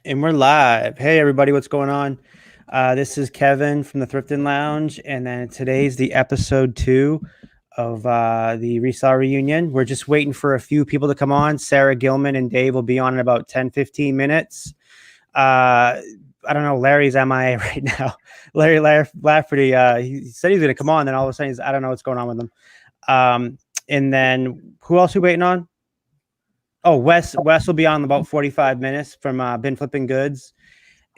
And we're live. Hey, everybody, what's going on? This is Kevin from the Thrifting Lounge, and then today's the episode 2 of the Reseller Reunion. We're just waiting for a few people to come on. Sarah Gilman and Dave will be on in about 10-15 minutes. I don't know. Larry's MIA right now. LAferty, he said he's going to come on, then all of a sudden, I don't know what's going on with him. And then who else are we waiting on? Oh, Wes will be on in about 45 minutes from Bin Flipping Goods.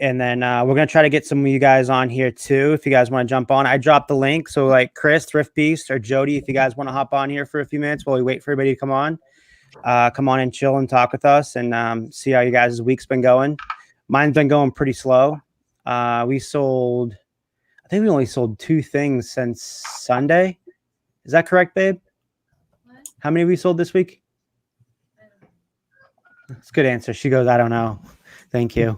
And then we're going to try to get some of you guys on here too, if you guys want to jump on. I dropped the link. So like Chris, Thrift Beast, or Jody, if you guys want to hop on here for a few minutes while we wait for everybody to come on and chill and talk with us and see how you guys' week's been going. Mine's been going pretty slow. I think we only sold 2 things since Sunday. Is that correct, babe? What? How many have we sold this week? That's a good answer. She goes, I don't know. Thank you.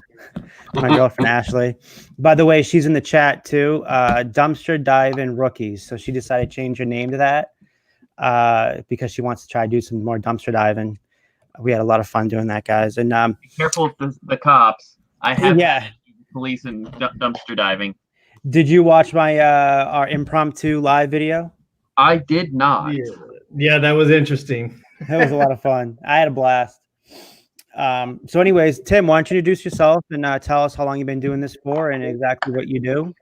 My girlfriend, Ashley. By the way, she's in the chat too. Dumpster Diving Rookies. So she decided to change her name to that because she wants to try to do some more dumpster diving. We had a lot of fun doing that, guys. And be careful with the cops. I have police and dumpster diving. Did you watch my our impromptu live video? I did not. Yeah, that was interesting. That was a lot of fun. I had a blast. So anyways, Tim, why don't you introduce yourself and tell us how long you've been doing this for and exactly what you do?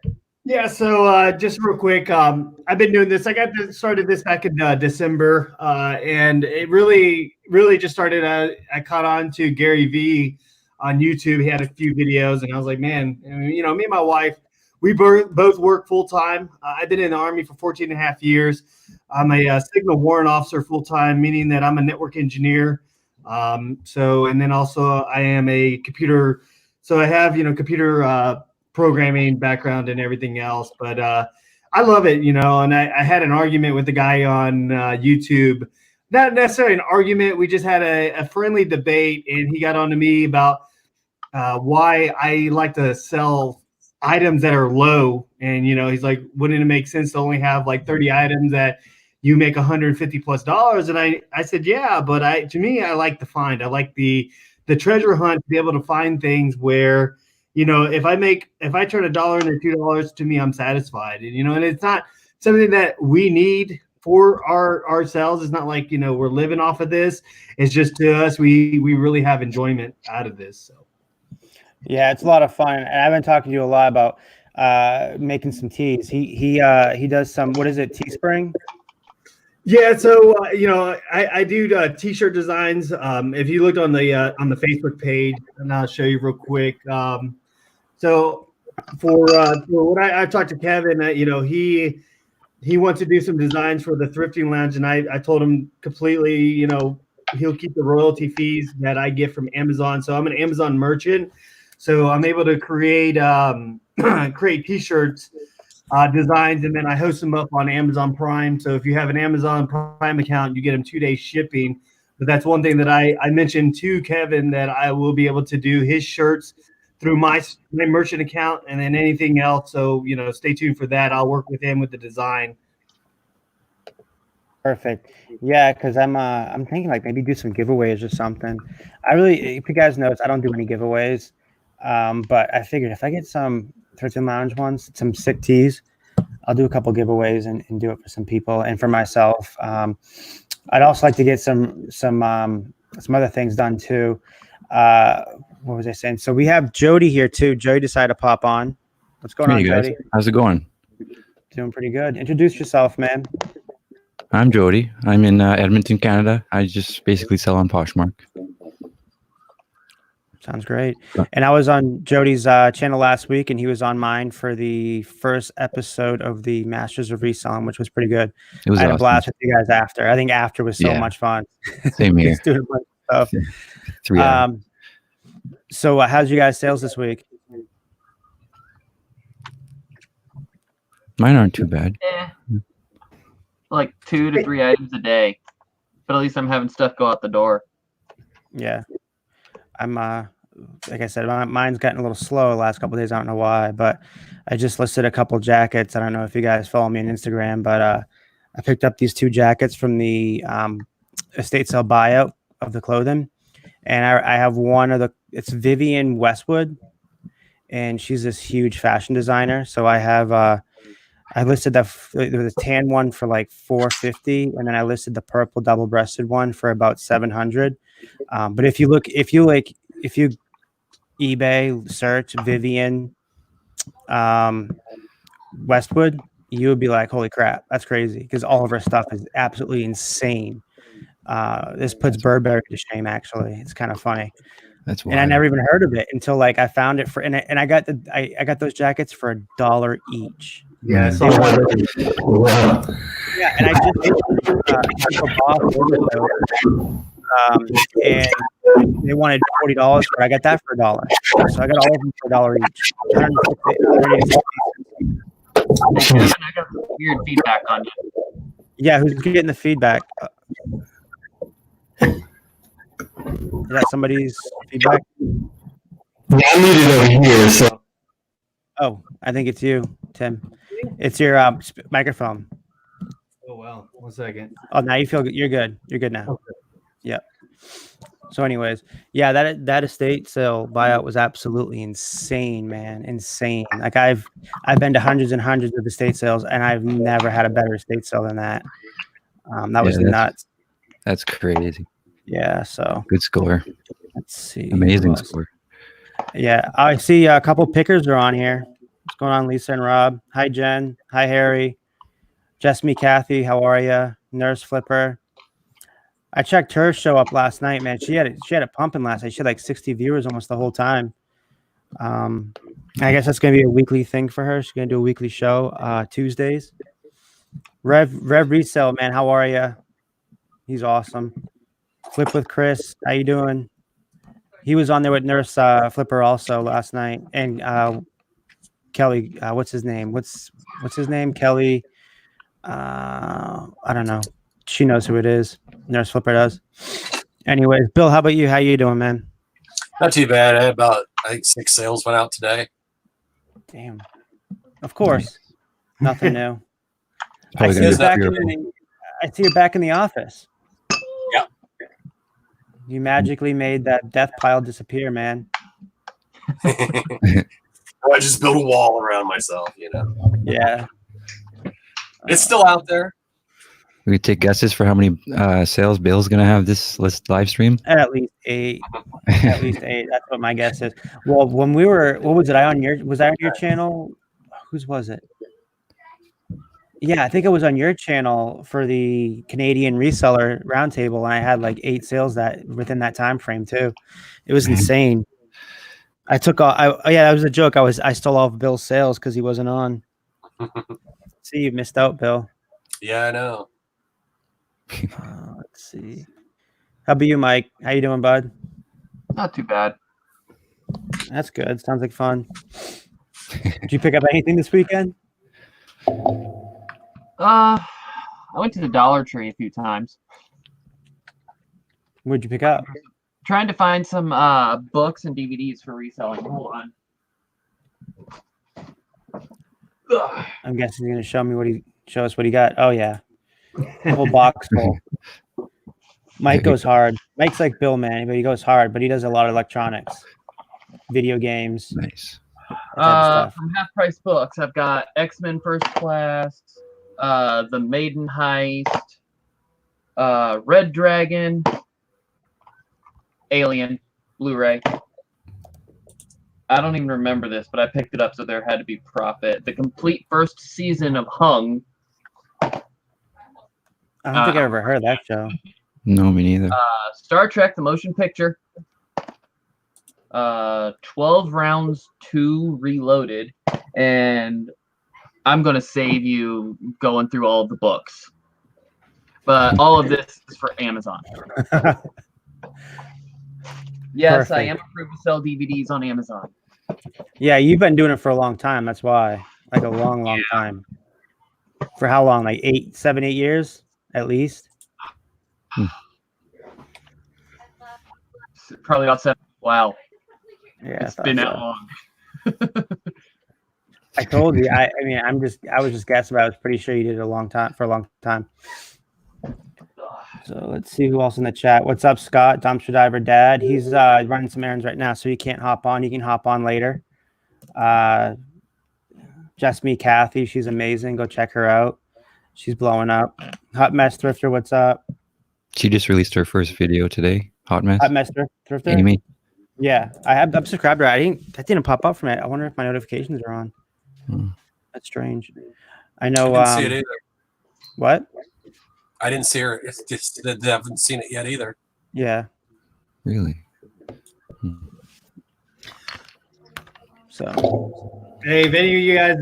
Yeah, so just real quick, I've been doing this. I got started this back in December, and it really just started. I caught on to Gary Vee on YouTube. He had a few videos, and I was like, man, me and my wife, we both work full time. I've been in the Army for 14 and a half years. I'm a signal warrant officer full time, meaning that I'm a network engineer. And then also I am a computer. So I have, computer programming background and everything else, but I love it, and I had an argument with the guy on YouTube, not necessarily an argument. We just had a friendly debate, and he got on to me about why I like to sell items that are low. And, he's like, wouldn't it make sense to only have like 30 items that you make $150+ and I said, yeah, but to me, I like to find. I like the treasure hunt to be able to find things where, if I turn $1 into $2, to me, I'm satisfied. And, and it's not something that we need for ourselves. It's not like, we're living off of this. It's just to us, we really have enjoyment out of this. So. Yeah, it's a lot of fun. And I've been talking to you a lot about making some teas. He does some, what is it, Teespring? Yeah, so I do t-shirt designs. If you looked on the Facebook page, and I'll show you real quick. So for what I talked to Kevin, he wants to do some designs for the Thrifting Lounge, and I told him completely, he'll keep the royalty fees that I get from Amazon. So I'm an Amazon merchant, so I'm able to create t-shirts. Designs, and then I host them up on Amazon Prime. So if you have an Amazon Prime account, you get them 2 days shipping. But that's one thing that I mentioned to Kevin, that I will be able to do his shirts through my merchant account, and then anything else. So stay tuned for that. I'll work with him with the design. Perfect. Yeah, because I'm thinking like maybe do some giveaways or something. If you guys notice, I don't do any giveaways. But I figured if I get some Thrifting Lounge ones, some sick teas, I'll do a couple giveaways and do it for some people and for myself. I'd also like to get some other things done too. What was I saying? So we have Jody here too. Jody decided to pop on. What's going on, guys? Jody? How's it going? Doing pretty good. Introduce yourself, man. I'm Jody. I'm in Edmonton, Canada. I just basically sell on Poshmark. Sounds great. And I was on Jody's channel last week, and he was on mine for the first episode of the Masters of Reselling, which was pretty good. It was I had awesome. a blast with you guys after. I think after was so much fun. Same here. Just doing a bunch of stuff. 3 hours. So how's you guys' sales this week? Mine aren't too bad. Like 2 to 3 items a day. But at least I'm having stuff go out the door. Yeah. I'm like I said, mine's gotten a little slow the last couple of days. I don't know why, but I just listed a couple jackets. I don't know if you guys follow me on Instagram, but I picked up these 2 jackets from the estate sale buyout of the clothing. And I have one of the it's Vivian Westwood, and she's this huge fashion designer. So I have I listed the tan one for like $450, and then I listed the purple double-breasted one for about $700. But if you eBay search Vivian Westwood, you would be like, holy crap, that's crazy, because all of her stuff is absolutely insane. This puts Burberry to shame, actually. It's kind of funny. That's wild. And I never even heard of it until like I found it and I got I got those jackets for $1 each. Yeah, I Mm. saw that. Yeah, and I just and they wanted $40 for it. I got that for $1. So I got all of them for $1 each. Kevin, I got some weird feedback on you. Yeah, who's getting the feedback? Is that somebody's feedback? Yeah, I need it over here. So Oh, I think it's you, Tim. It's your microphone. Oh wow, 1 second. Oh, now you feel good. You're good. You're good now. Okay. Yep. So, anyways, yeah, that estate sale buyout was absolutely insane, man. Insane. Like I've been to hundreds and hundreds of estate sales, and I've never had a better estate sale than that. That was nuts. That's crazy. Yeah. So Good score. let's see. Amazing score. Yeah, I see a couple pickers are on here. What's going on, Lisa and Rob? Hi, Jen. Hi, Harry. Jessamy, Kathy. How are you? Nurse Flipper. I checked her show up last night, man. She had it pumping last night. She had like 60 viewers almost the whole time. I guess that's gonna be a weekly thing for her. She's gonna do a weekly show Tuesdays. Rev Resell, man. How are you? He's awesome. Flip with Chris. How you doing? He was on there with Nurse Flipper also last night, and Kelly. What's his name? What's his name? Kelly. I don't know. She knows who it is. Nurse Flipper does. Anyways, Bill, how about you? How you doing, man? Not too bad. I had I think 6 sales went out today. Damn. Of course. Nothing new. I Probably see, gonna you be back fearful. I see you back in the office. Yeah. You magically made that death pile disappear, man. I just built a wall around myself, you know. Yeah. It's still out there. We could take guesses for how many sales Bill's gonna have this live stream. At least 8. At least 8. That's what my guess is. Well, when we were, what was it? Was I on your channel? Whose was it? Yeah, I think it was on your channel for the Canadian Reseller Roundtable, and I had like 8 sales within that time frame too. It was insane. I took all. Yeah, that was a joke. I stole all of Bill's sales because he wasn't on. See, you missed out, Bill. Yeah, I know. Let's see. How about you, Mike? How you doing, bud? Not too bad. That's good. Sounds like fun. Did you pick up anything this weekend? I went to the Dollar Tree a few times. What'd you pick up? Trying to find some books and DVDs for reselling. Hold on. Ugh. I'm guessing he's gonna show us what he got. Oh yeah, a whole box full. Mike goes hard. Mike's like Bill, man, but he goes hard. But he does a lot of electronics, video games, Nice. that type of stuff. From Half Price Books, I've got X-Men First Class, The Maiden Heist, Red Dragon, Alien, Blu-ray. I don't even remember this, but I picked it up, so there had to be profit. The complete first season of Hung. I don't think I ever heard that show. No, me neither. Star Trek, the motion picture. 12 Rounds 2 Reloaded. And I'm going to save you going through all of the books. But all of this is for Amazon. Yes, I am approved to sell DVDs on Amazon. Yeah, you've been doing it for a long time. That's why, like a long time. For how long? Like 7, 8 years at least. Probably about 7. Wow. Yeah, It's been that long. I told you. I mean, I was just guessing, but I was pretty sure you did it for a long time. So let's see who else in the chat. What's up, Scott? Dumpster Diver Dad. He's running some errands right now, so he can't hop on. He can hop on later. Just me, Kathy. She's amazing. Go check her out. She's blowing up. Hot Mess Thrifter, what's up? She just released her first video today. Hot mess. Hot Mess Thrifter? Amy. Yeah, I'm subscribed to her. That didn't pop up for me. I wonder if my notifications are on. That's strange. I know. I didn't see it either. What? I didn't see her. It's just I haven't seen it yet either. Yeah. Really? So. Hey, if any of you guys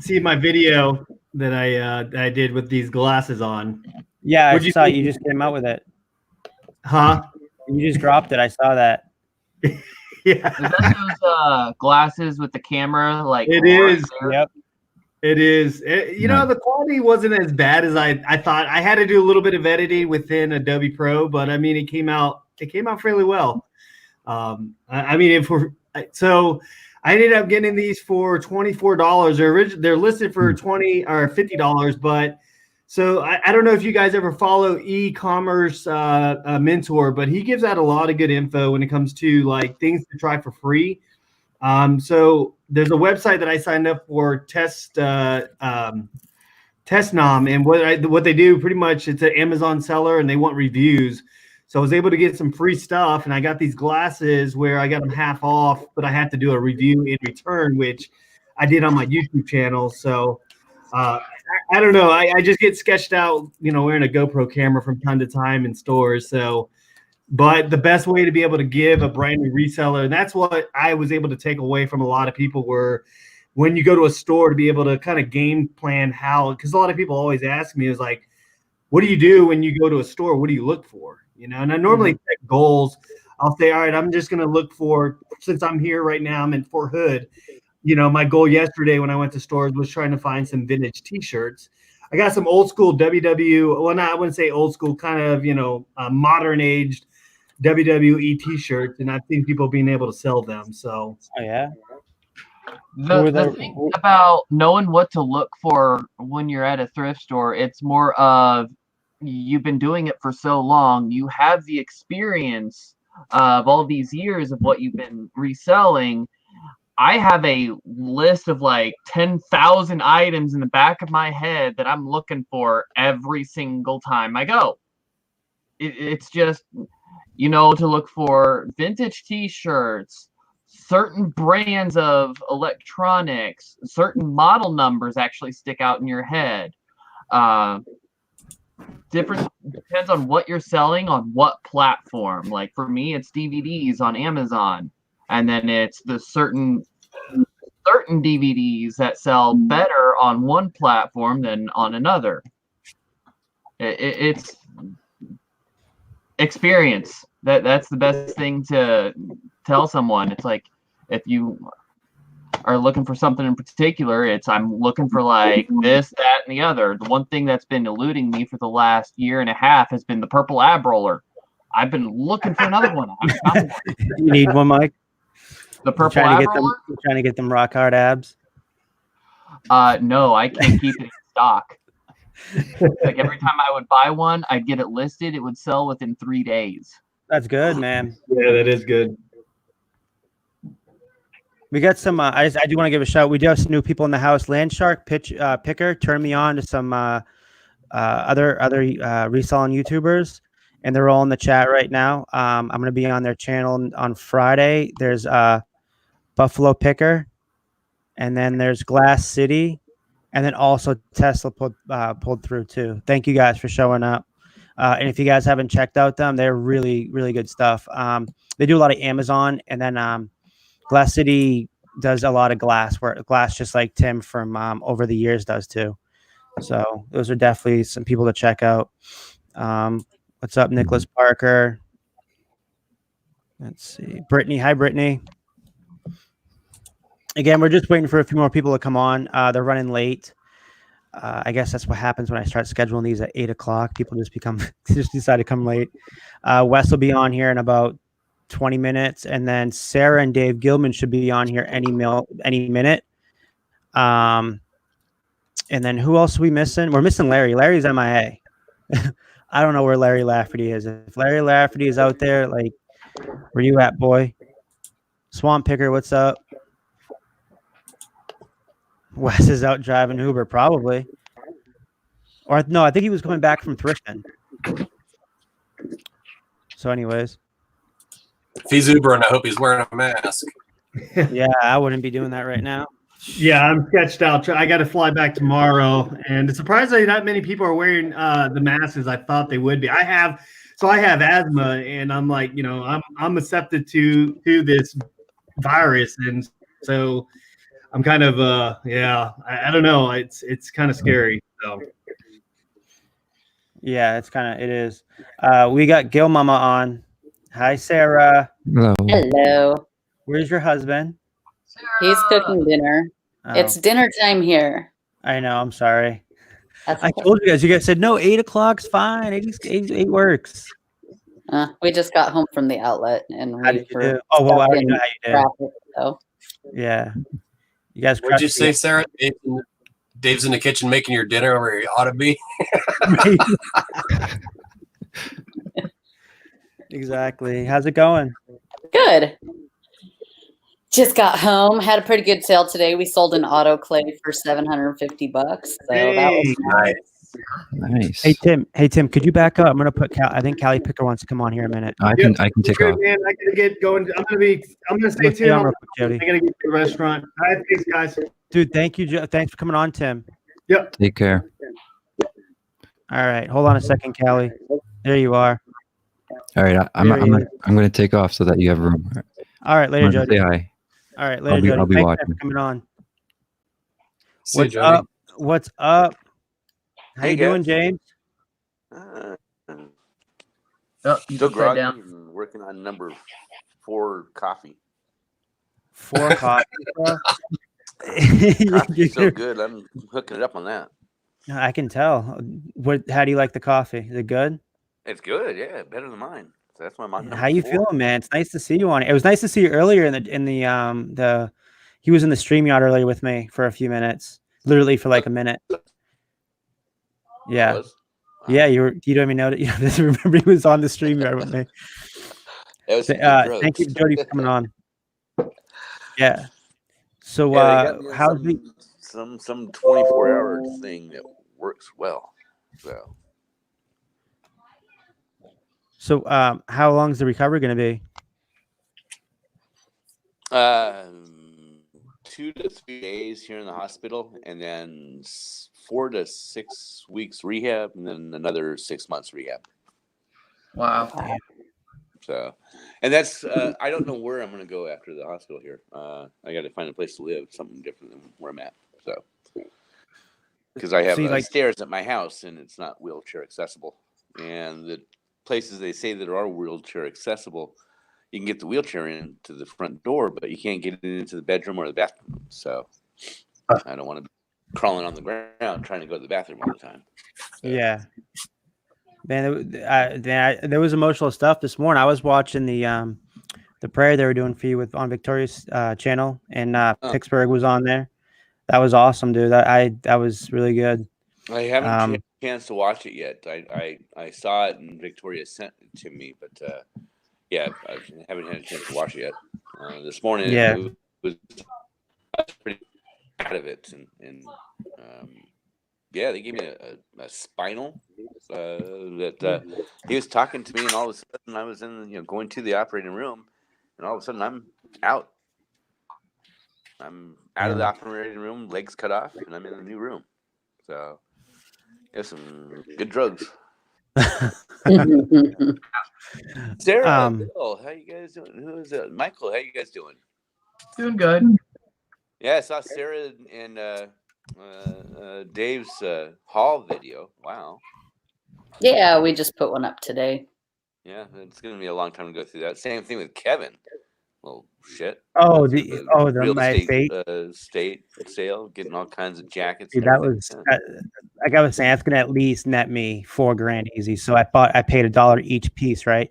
see my video that I did with these glasses on. Yeah, I What'd you saw think? you just came out with it. Huh? You just dropped it. I saw that. Yeah. Is that those glasses with the camera? Like It right is. there? Yep. It is. You know, the quality wasn't as bad as I thought. I had to do a little bit of editing within Adobe Pro, but I mean, it came out fairly well. I mean, so I ended up getting these for $24. They're listed for $20 or $50, but so I don't know if you guys ever follow e-commerce mentor, but he gives out a lot of good info when it comes to like things to try for free. So there's a website that I signed up for, Testnom, and what they do pretty much, it's an Amazon seller and they want reviews. So I was able to get some free stuff, and I got these glasses where I got them half off, but I had to do a review in return, which I did on my YouTube channel. So I don't know. I just get sketched out, wearing a GoPro camera from time to time in stores. So, but the best way to be able to give a brand new reseller, and that's what I was able to take away from a lot of people, were when you go to a store to be able to kind of game plan how, because a lot of people always ask me is like, what do you do when you go to a store? What do you look for? And I normally set goals. I'll say, all right, I'm just going to look for, since I'm here right now, I'm in Fort Hood. My goal yesterday when I went to stores was trying to find some vintage T-shirts. I got some old school well, I wouldn't say old school, kind of, modern aged WWE T-shirts, and I've seen people being able to sell them. So, Oh yeah. The thing about knowing what to look for when you're at a thrift store, it's more of you've been doing it for so long, you have the experience of all these years of what you've been reselling. I have a list of like 10,000 items in the back of my head that I'm looking for every single time I go. It's just, to look for vintage T-shirts, certain brands of electronics, certain model numbers actually stick out in your head. Depends on what you're selling on what platform. Like for me, it's DVDs on Amazon, and then it's the certain DVDs that sell better on one platform than on another. It's experience. That's the best thing to tell someone. It's like, if you are looking for something in particular, I'm looking for like this, that, and the other. The one thing that's been eluding me for the last year and a half has been the purple ab roller. I've been looking for another one. You need one, Mike? The purple ab roller? Trying to get them rock hard abs? No, I can't keep it in stock. Like every time I would buy one, I'd get it listed. It would sell within 3 days. That's good, man. Yeah, that is good. We got some. I do want to give a shout. We do have some new people in the house. Landshark Picker turned me on to some other reselling YouTubers, and they're all in the chat right now. I'm going to be on their channel on Friday. There's Buffalo Picker, and then there's Glass City, and then also Tesla pulled through too. Thank you guys for showing up. And if you guys haven't checked out them, they're really, really good stuff. They do a lot of Amazon, and then Glass City does a lot of glass just like Tim from Over the Years does too. So those are definitely some people to check out. What's up, Nicholas Parker? Let's see. Brittany. Hi, Brittany. Again, we're just waiting for a few more people to come on. They're running late. I guess that's what happens when I start scheduling these at 8 o'clock. People just decide to come late. Wes will be on here in about 20 minutes, and then Sarah and Dave Gilman should be on here any minute. And then who else are we missing? We're missing Larry. Larry's MIA. I don't know where Larry Lafferty is. If Larry Lafferty is out there, like, where you at, boy? Swamp Picker, what's up? Wes is out driving Uber, probably. Or no, I think he was coming back from thrifting. So, anyways. If he's Ubering, I hope he's wearing a mask. Yeah, I wouldn't be doing that right now. Yeah, I'm sketched out. I got to fly back tomorrow, and it's surprisingly not many people are wearing the masks as I thought they would be. I have asthma, and I'm like, I'm accepted to this virus, and so I'm kind of I don't know. It's kind of scary. So yeah, it is. We got Gil Mama on. Hi, Sarah. Hello. Hello. Where's your husband? He's cooking dinner. Oh, It's dinner time here. I know. I'm sorry. That's I okay. told you guys. You guys said no. 8 o'clock's fine. 8 works. We just got home from the outlet and How we did you were do? Oh well, I stuck already in know how you did. traffic, so. Yeah. You guys. What'd you crushed say, it. Sarah? Dave's in the kitchen making your dinner where he ought to be. Exactly. How's it going? Good. Just got home. Had a pretty good sale today. We sold an autoclave for $750. So that was Nice. Nice. Hey Tim, could you back up? I'm gonna put I think Cali Picker wants to come on here in a minute. I can take good, off. man. I gotta get going. I'm gonna stay Let's see tuned. on I real quick, Jody. gotta get to the restaurant. All right, thanks, guys. Dude, thank you. Thanks for coming on, Tim. Yep. Take care. All right, hold on a second, Callie. There you are. All right, I'm There he is. going to take off so that you have room. All right, later, I'm gonna Jody. say hi. All right, later, Jody. I'll be Thanks watching. for coming on. See you, What's Jody. up? What's up? How you doing, James? Oh, you Still put that groggy down. and working on number 4 coffee. 4 coffee. Coffee's so good. I'm hooking it up on that. I can tell. How do you like the coffee? Is it good? It's good, yeah, better than mine. So that's why I'm on number How you 4. feeling, man? It's nice to see you on it. It was nice to see you earlier in the he was in the StreamYard earlier with me for a few minutes, literally for like a minute. Yeah, Was? yeah. You don't even know that. You don't remember he was on the StreamYard with me. That was some good drugs. Thank you, Jody, for coming on. Yeah. So Yeah, they got me on how's the some 24-hour thing that works well. So how long is the recovery going to be? 2 to 3 days here in the hospital, and then 4 to 6 weeks rehab, and then another 6 months rehab. Wow. So, and that's I don't know where I'm going to go after the hospital here. I got to find a place to live, something different than where I'm at. So, because I have stairs at my house and it's not wheelchair accessible, and the places they say that are wheelchair accessible, you can get the wheelchair into the front door, but you can't get it into the bedroom or the bathroom. So, I don't want to be crawling on the ground trying to go to the bathroom all the time. So. Yeah. Man, there was emotional stuff this morning. I was watching the prayer they were doing for you on Victoria's channel, and Pittsburgh was on there. That was awesome, dude. That was really good. I haven't had a chance to watch it yet. I saw it and Victoria sent it to me, but yeah, I haven't had a chance to watch it yet. This morning, yeah, it was pretty out of it, and yeah, they gave me a spinal that he was talking to me, and all of a sudden I was in, going to the operating room, and all of a sudden I'm out. I'm out of the operating room, legs cut off, and I'm in a new room. So, there's some good drugs. Sarah, Bill, how you guys doing? Who is it? Michael, how you guys doing? Doing good. Yeah, I saw Sarah and Dave's haul video. Wow. Yeah, we just put one up today. Yeah, it's going to be a long time to go through that. Same thing with Kevin. Well, shit. Oh, real my estate fate. State sale, getting all kinds of jackets. Dude, that was like I was saying, that's gonna at least net me $4,000 easy. So I paid $1 each piece, right?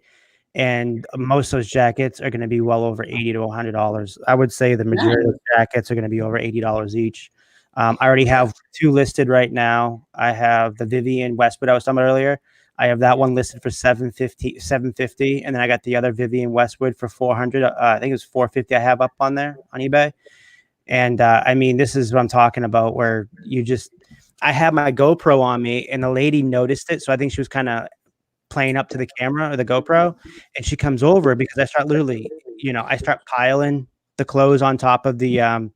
And most of those jackets are gonna be well over $80 to $100. I would say the majority of jackets are gonna be over $80 each. I already have 2 listed right now. I have the Vivian Westwood I was talking about earlier. I have that one listed for $750, and then I got the other Vivian Westwood for $400. I think it was $450 I have up on there on eBay. And I mean, this is what I'm talking about, where I had my GoPro on me, and the lady noticed it, so I think she was kind of playing up to the camera or the GoPro, and she comes over because I start piling the clothes on top of the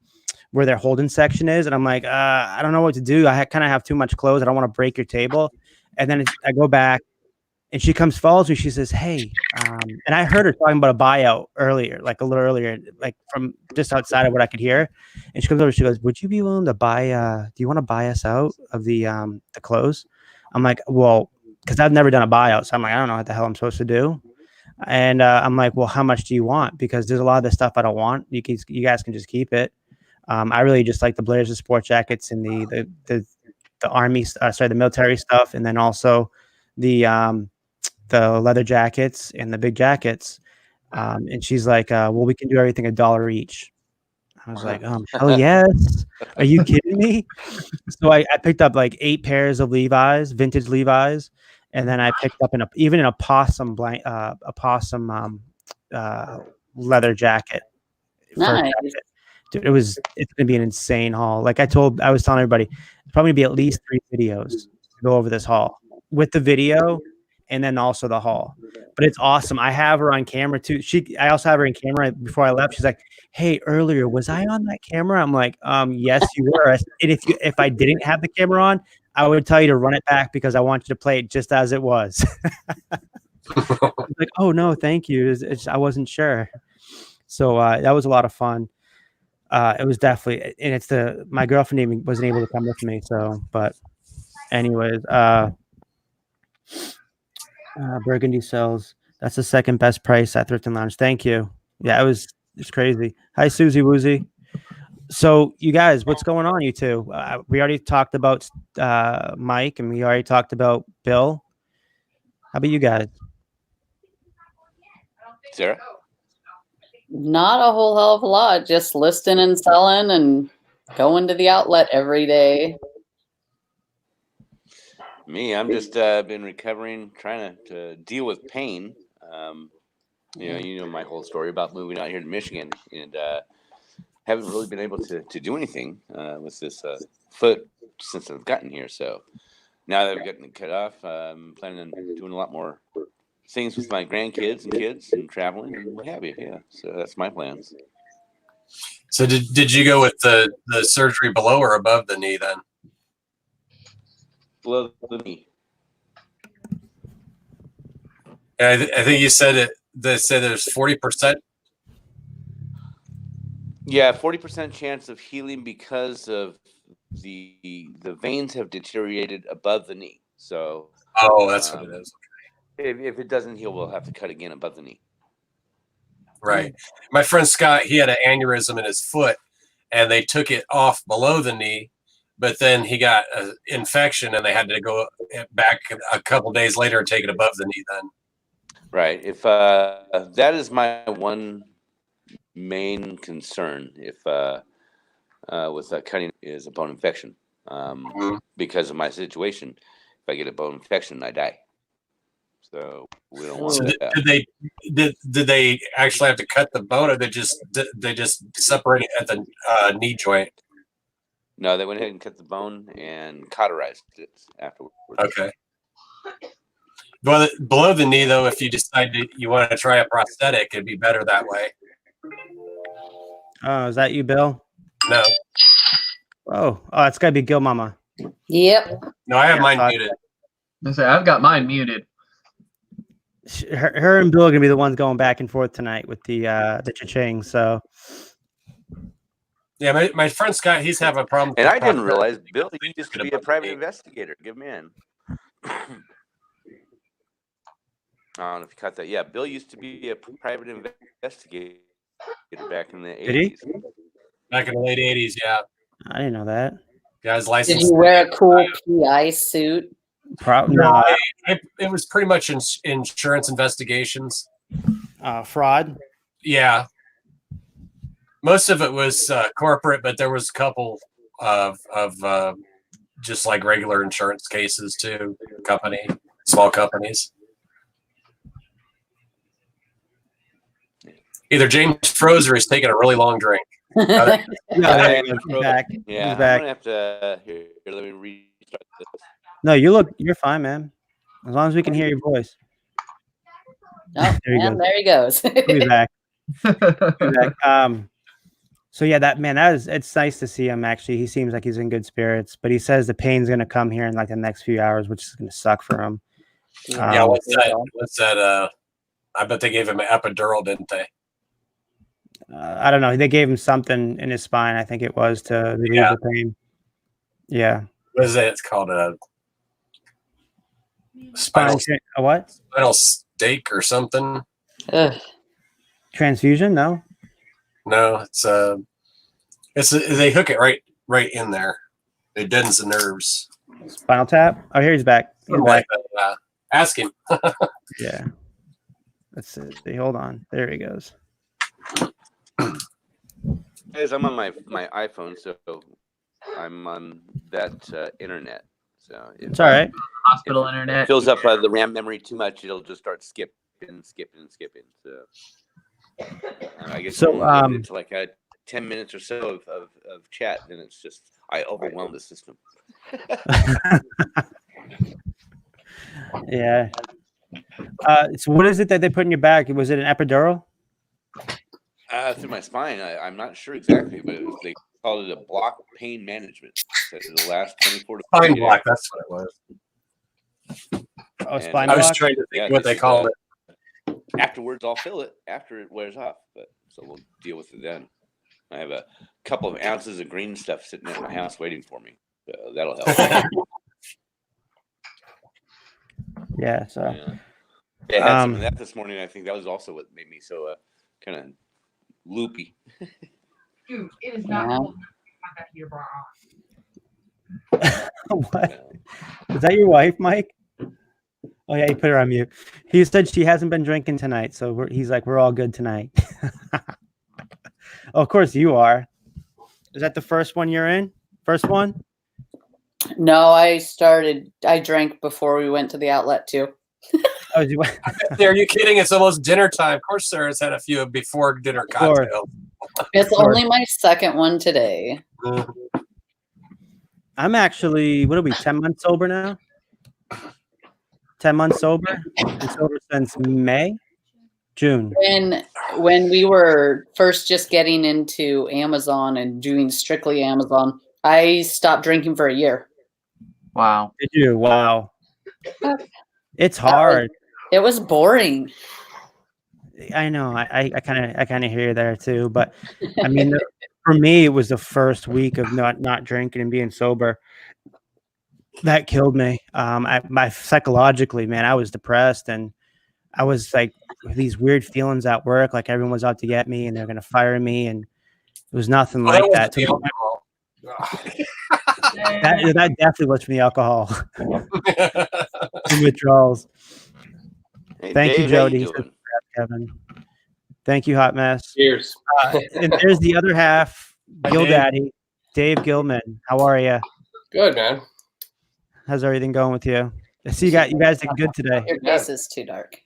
where their holding section is, and I'm like, I don't know what to do. I kind of have too much clothes. I don't want to break your table. And then I go back, and she follows me. She says, "Hey," and I heard her talking about a buyout earlier, like a little earlier, like from just outside of what I could hear. And she comes over. She goes, "Would you be willing to buy? Do you want to buy us out of the clothes?" I'm like, "Well," because I've never done a buyout, so I'm like, I don't know what the hell I'm supposed to do. And I'm like, "Well, how much do you want?" Because there's a lot of the stuff I don't want. You guys can just keep it. I really just like the Blazers, the sport jackets, and the army, the military stuff, and then also the leather jackets and the big jackets. And she's like, "Well, we can do everything $1 each." I was like, "Hell yes! Are you kidding me?" So I picked up like 8 pairs of Levi's, vintage Levi's, and then I picked up even an opossum leather jacket. Nice. Dude, it's gonna be an insane haul. Like I was telling everybody, it's probably gonna be at least 3 videos to go over this haul with the video and then also the haul. But it's awesome. I have her on camera too. I also have her in camera before I left. She's like, "Hey, earlier, was I on that camera?" I'm like, yes, you were. And if I didn't have the camera on, I would tell you to run it back because I want you to play it just as it was. Like, "Oh no, thank you." I wasn't sure. So that was a lot of fun. It was definitely, and my girlfriend even wasn't able to come with me. So, but anyways, Burgundy sells. That's the second best price at Thrifting Lounge. Thank you. Yeah, it's crazy. Hi, Susie Woozy. So you guys, what's going on, you two? We already talked about Mike, and we already talked about Bill. How about you guys? Sarah? Not a whole hell of a lot. Just listing and selling and going to the outlet every day. Me, I'm just been recovering, trying to deal with pain. You know my whole story about moving out here to Michigan, and haven't really been able to do anything with this foot since I've gotten here. So now that I've gotten it cut off, I'm planning on doing a lot more things with my grandkids and kids and traveling and what have you. Yeah, so that's my plans. So did you go with the surgery below or above the knee then? Below the knee. Yeah, I think you said they said there's 40%. Yeah, 40% chance of healing because of the veins have deteriorated above the knee. So That's what it is. If it doesn't heal, we'll have to cut again above the knee. Right. My friend Scott, he had an aneurysm in his foot, and they took it off below the knee, but then he got an infection, and they had to go back a couple days later and take it above the knee then. Right. If that is my one main concern, if with cutting is a bone infection, because of my situation. If I get a bone infection, I die. So we don't want that. Did they actually have to cut the bone, or they just separate it at the knee joint? No, they went ahead and cut the bone and cauterized it afterwards. Okay. Well, below the knee, though, if you decide you want to try a prosthetic, it'd be better that way. Oh, is that you, Bill? No. Oh, it's got to be Gil Mama. Yep. No, I have mine muted. I've got mine muted. Her and Bill are gonna be the ones going back and forth tonight with the cha-ching. So yeah, my friend Scott, he's having a problem. And I didn't realize Bill used to be a private investigator. Give me in. I don't know if you caught that. Yeah, Bill used to be a private investigator back in the 80s. Back in the late 80s, yeah. I didn't know that. Yeah, his license. Did you wear a cool PI suit? Probably no. not. It was pretty much insurance investigations. Fraud? Yeah. Most of it was corporate, but there was a couple of just like regular insurance cases too. Small companies. Either James froze or he's taking a really long drink. He's back. Yeah, He's back. I'm gonna have to here. Let me restart this. No, you're fine, man. As long as we can hear your voice. Oh, there he goes. He'll be back. So yeah, it's nice to see him. Actually, he seems like he's in good spirits, but he says the pain's gonna come here in like the next few hours, which is gonna suck for him. What's that? I bet they gave him an epidural, didn't they? I don't know. They gave him something in his spine. I think it was to relieve the pain. Yeah. What is it? It's called a spinal. A what? Spinal stake or something. Transfusion? No. No, it's they hook it right in there. It deadens the nerves. Spinal tap. Oh, here he's back. Ask him. Yeah. Let's see. Hold on. There he goes. Guys, I'm on my iPhone, so I'm on that internet. So it's all right. Hospital internet. It fills up the RAM memory too much, it'll just start skipping. So I guess it's like 10 minutes or so of chat, and it's just I overwhelm the system. Yeah. So what is it that they put in your back? Was it an epidural? Through my spine. I'm not sure exactly, but they called it a block pain management. So the last 24 to 48 spine block. That's what it was. Oh, spine block. I was trying to think what they called it. Afterwards, I'll fill it after it wears off, but so we'll deal with it then. I have a couple of ounces of green stuff sitting at my house waiting for me. So that'll help. Yeah. So. Yeah. I had some of that this morning. I think that was also what made me so kind of loopy. Dude, it is not cold. I got your bra on. What? Is that your wife, Mike? Oh yeah, he put her on mute. He said she hasn't been drinking tonight, so he's like, we're all good tonight. Oh, of course you are. Is that the first one you're in? First one? No, I drank before we went to the outlet too. Are you kidding? It's almost dinner time. Of course, Sarah's had a few before dinner cocktails. It's only my second one today. I'm actually, what are we, 10 months sober now? 10 months sober? Been sober since June. When we were first just getting into Amazon and doing strictly Amazon, I stopped drinking for a year. Wow. Did you? Wow. It's hard. It was boring. I know. I kind of hear there too. But I mean, for me, it was the first week of not drinking and being sober. That killed me. My psychologically, man, I was depressed and I was like these weird feelings at work, like everyone was out to get me and they're gonna fire me, and it was nothing like that. That definitely was from the alcohol. Withdrawals. Hey, Thank Dave, you, Jody. how you doing? Kevin. Thank you, Hot Mess. Cheers. And there's the other half, Gil Daddy, Dave Gilman. How are you? Good, man. How's everything going with you? I see you guys did good today. Your face is too dark.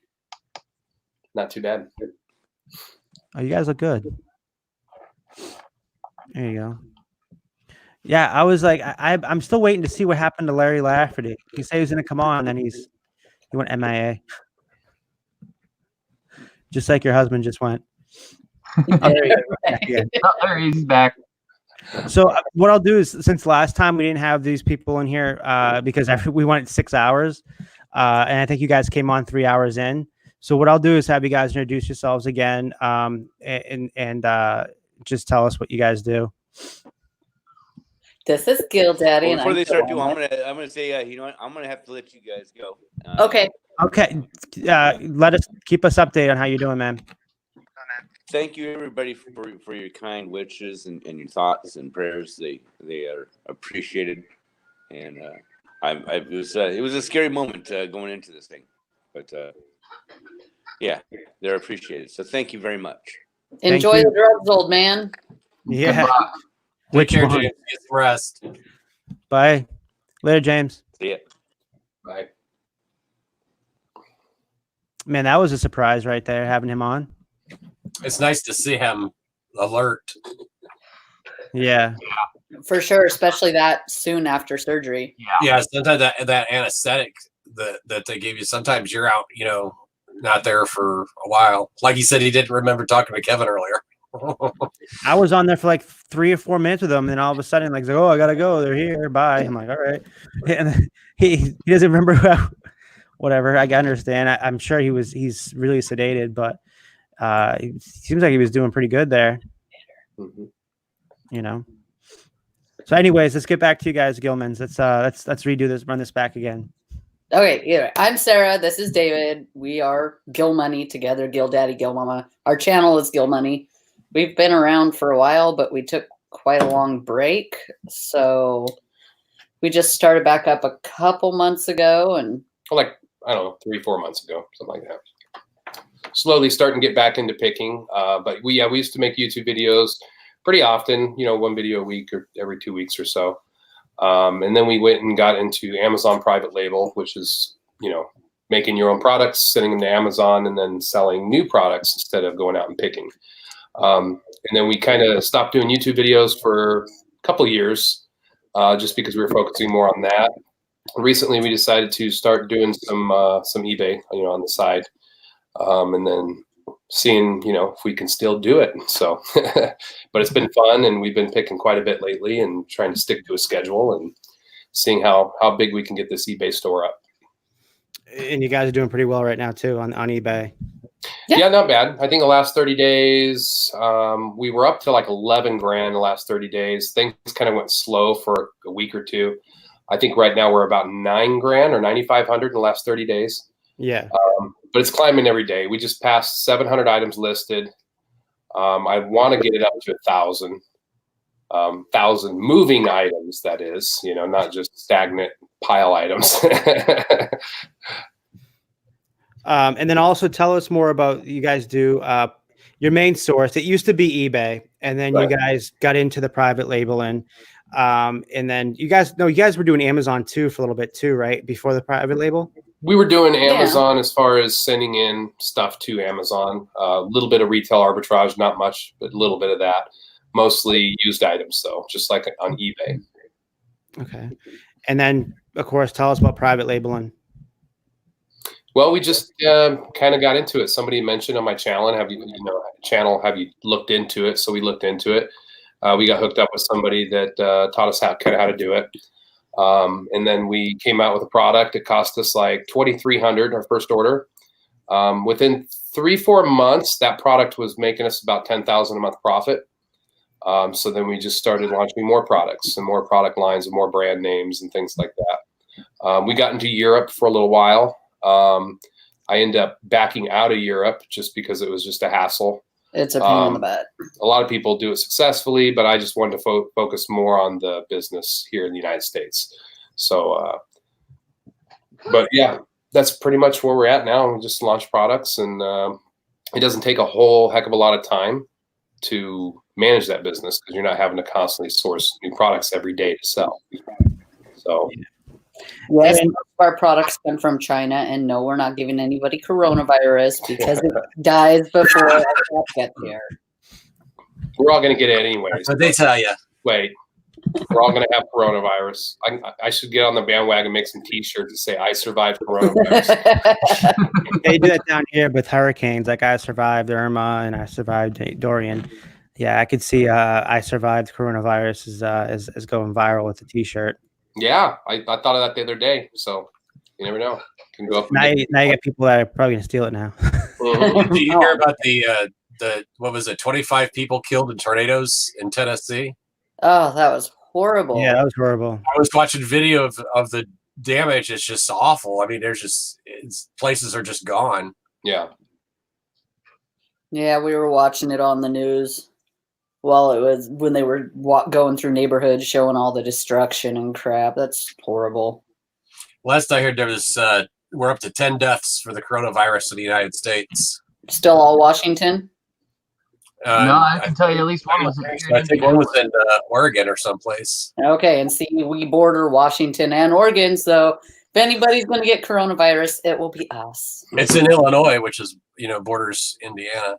Not too bad. Oh, you guys look good. There you go. Yeah, I was like, I'm still waiting to see what happened to LAferty. He said he was going to come on, and then he went MIA. Just like your husband just went. He's back. So what I'll do is, since last time we didn't have these people in here because we went 6 hours, and I think you guys came on 3 hours in. So what I'll do is have you guys introduce yourselves again, and just tell us what you guys do. This is Gil Daddy. Well, before they start doing, I'm gonna say, you know what? I'm gonna have to let you guys go. Okay. Keep us updated on how you're doing, man. Thank you, everybody, for your kind wishes and your thoughts and prayers. They are appreciated, and it was a scary moment going into this thing, but yeah, they're appreciated. So thank you very much. Enjoy the drugs, old man. Yeah. Which Take care, one? James. Get some rest. Bye. Later, James. See ya. Bye. Man, that was a surprise right there, having him on. It's nice to see him alert. Yeah. For sure, especially that soon after surgery. Yeah, sometimes that anesthetic that they give you, sometimes you're out, not there for a while. Like he said, he didn't remember talking to Kevin earlier. I was on there for like 3 or 4 minutes with them, and then all of a sudden, like, oh, I gotta go. They're here. Bye. I'm like, all right. And he doesn't remember whatever. I understand. I'm sure he's really sedated, but it seems like he was doing pretty good there. Mm-hmm. So, anyways, let's get back to you guys, Gilmans. Let's redo this, run this back again. Okay, yeah. I'm Sarah. This is David. We are Gil Money together, Gil Daddy, Gil Mama. Our channel is Gil Money. We've been around for a while, but we took quite a long break. So we just started back up a couple months ago. And Like, I don't know, 3-4 months ago, something like that. Slowly starting to get back into picking. But we used to make YouTube videos pretty often, 1 video a week or every 2 weeks or so. And then we went and got into Amazon private label, which is, making your own products, sending them to Amazon, and then selling new products instead of going out and picking. And then we kind of stopped doing YouTube videos for a couple of years, just because we were focusing more on that. Recently, we decided to start doing some eBay, on the side, and then seeing, if we can still do it. So, but it's been fun, and we've been picking quite a bit lately and trying to stick to a schedule and seeing how big we can get this eBay store up. And you guys are doing pretty well right now too on eBay. Yeah, not bad. I think the last 30 days, we were up to like 11 grand the last 30 days. Things kind of went slow for a week or two. I think right now we're about 9 grand or 9,500 in the last 30 days. Yeah. But it's climbing every day. We just passed 700 items listed. I want to get it up to 1,000 moving items. That is, not just stagnant pile items. And then also tell us more about you guys do your main source. It used to be eBay, and then Right. you guys got into the private labeling. And then you guys were doing Amazon too for a little bit too, right? Before the private label. We were doing Amazon as far as sending in stuff to Amazon. A little bit of retail arbitrage, not much, but a little bit of that. Mostly used items, though, just like on eBay. Okay. And then, of course, tell us about private labeling. Well, we just kind of got into it. Somebody mentioned on my channel, have you looked into it? So we looked into it. We got hooked up with somebody that taught us how to do it. And then we came out with a product. It cost us like $2,300 our first order. Within 3-4 months, that product was making us about $10,000 a month profit. So then we just started launching more products and more product lines and more brand names and things like that. We got into Europe for a little while. I ended up backing out of Europe just because it was just a hassle. It's a pain in the butt. A lot of people do it successfully, but I just wanted to focus more on the business here in the United States. So, but yeah, that's pretty much where we're at now. We just launch products, and it doesn't take a whole heck of a lot of time to manage that business because you're not having to constantly source new products every day to sell. So. Yes, most of our products come from China, and no, we're not giving anybody coronavirus because it dies before our stuff gets here. We're all going to get it anyway. That's what they tell you. Wait, we're all going to have coronavirus. I should get on the bandwagon and make some T-shirts that say "I survived coronavirus." They do that down here with hurricanes. Like I survived Irma and I survived Dorian. Yeah, I could see I survived coronavirus as going viral with the T-shirt. Yeah, I thought of that the other day. So you never know. Can go up. Now you got people that are probably gonna steal it now. Did you hear about the what was it? 25 people killed in tornadoes in Tennessee. Oh, that was horrible. Yeah, that was horrible. I was watching video of the damage. It's just awful. I mean, places are just gone. Yeah. Yeah, we were watching it on the news. Well, it was when they were going through neighborhoods showing all the destruction and crap. That's horrible. Last I heard, there was we're up to 10 deaths for the coronavirus in the United States. Still all Washington? No, I can tell you at least one was. I think one was in Oregon or someplace. Okay, and see, we border Washington and Oregon, so if anybody's going to get coronavirus, it will be us. It's in Illinois, which is borders Indiana.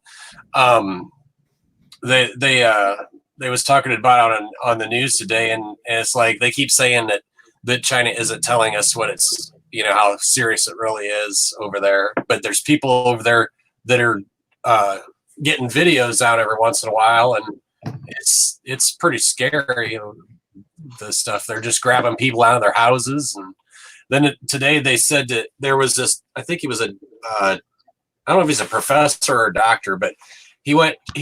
They was talking about on the news today, and it's like they keep saying that China isn't telling us what it's how serious it really is over there, but there's people over there that are getting videos out every once in a while, and it's pretty scary. The stuff they're just grabbing people out of their houses, and then today they said that there was this. I think he was I don't know if he's a professor or a doctor, but he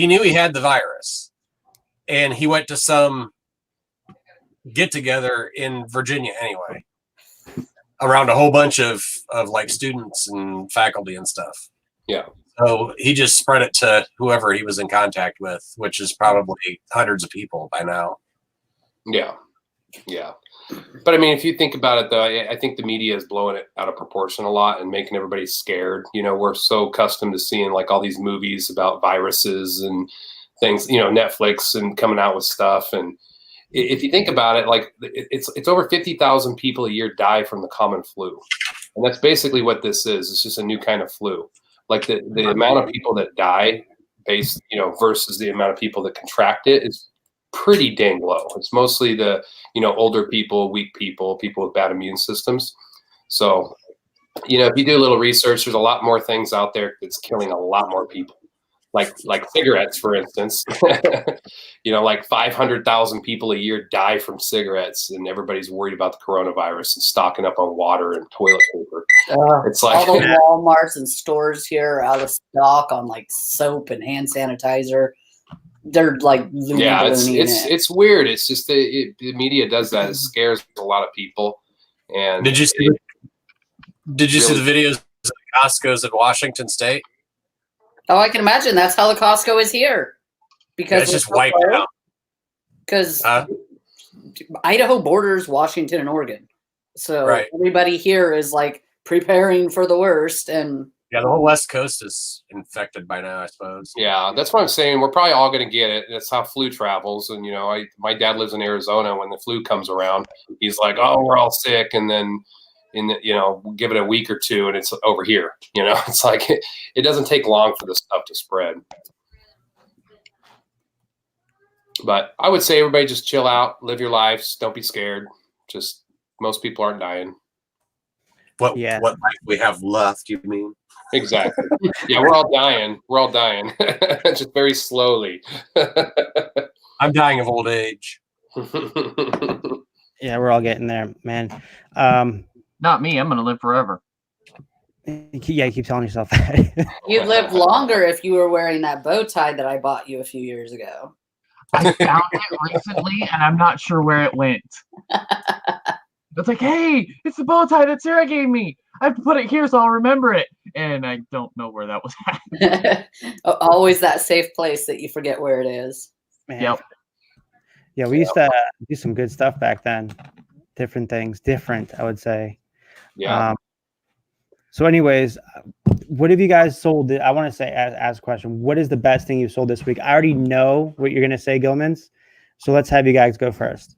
knew he had the virus, and he went to some get together in Virginia anyway, around a whole bunch of like students and faculty and stuff. Yeah. So he just spread it to whoever he was in contact with, which is probably hundreds of people by now. Yeah. Yeah. But I mean, if you think about it, though, I think the media is blowing it out of proportion a lot and making everybody scared. We're so accustomed to seeing like all these movies about viruses and things, Netflix and coming out with stuff. And if you think about it, like it's over 50,000 people a year die from the common flu. And that's basically what this is. It's just a new kind of flu. Like the amount of people that die based, versus the amount of people that contract it is pretty dang low. It's mostly the, older people, weak people with bad immune systems. So, if you do a little research, there's a lot more things out there that's killing a lot more people. Like cigarettes, for instance, like 500,000 people a year die from cigarettes, and everybody's worried about the coronavirus and stocking up on water and toilet paper. It's like all the Walmarts and stores here are out of stock on like soap and hand sanitizer. They're like it's weird. It's just the media does that. It scares a lot of people. And did you see the videos of the Costco's in Washington State? Oh, I can imagine. That's how the Costco is here. Because it's just wiped out. Because Idaho borders Washington and Oregon. So everybody here is like preparing for the worst. And yeah, the whole West Coast is infected by now, I suppose. Yeah, that's what I'm saying. We're probably all going to get it. That's how flu travels. And, my dad lives in Arizona. When the flu comes around, he's like, oh, we're all sick. And then give it a week or two and it's over here. It's like it doesn't take long for this stuff to spread. But I would say everybody just chill out, live your lives, don't be scared. Just most people aren't dying. What life we have left, you mean? Exactly. Yeah, we're all dying. We're all dying. Just very slowly. I'm dying of old age. Yeah, we're all getting there, man. Not me. I'm going to live forever. Yeah, you keep telling yourself that. You'd live longer if you were wearing that bow tie that I bought you a few years ago. I found it recently, and I'm not sure where it went. It's like, hey, it's the bow tie that Sarah gave me. I have to put it here so I'll remember it. And I don't know where that was at. Always that safe place that you forget where it is. Man. Yep. Yeah, we used to do some good stuff back then. Different things. I would say. Yeah. So anyways, what have you guys sold? I want to say, ask a question. What is the best thing you've sold this week? I already know what you're going to say, Gilmans. So let's have you guys go first.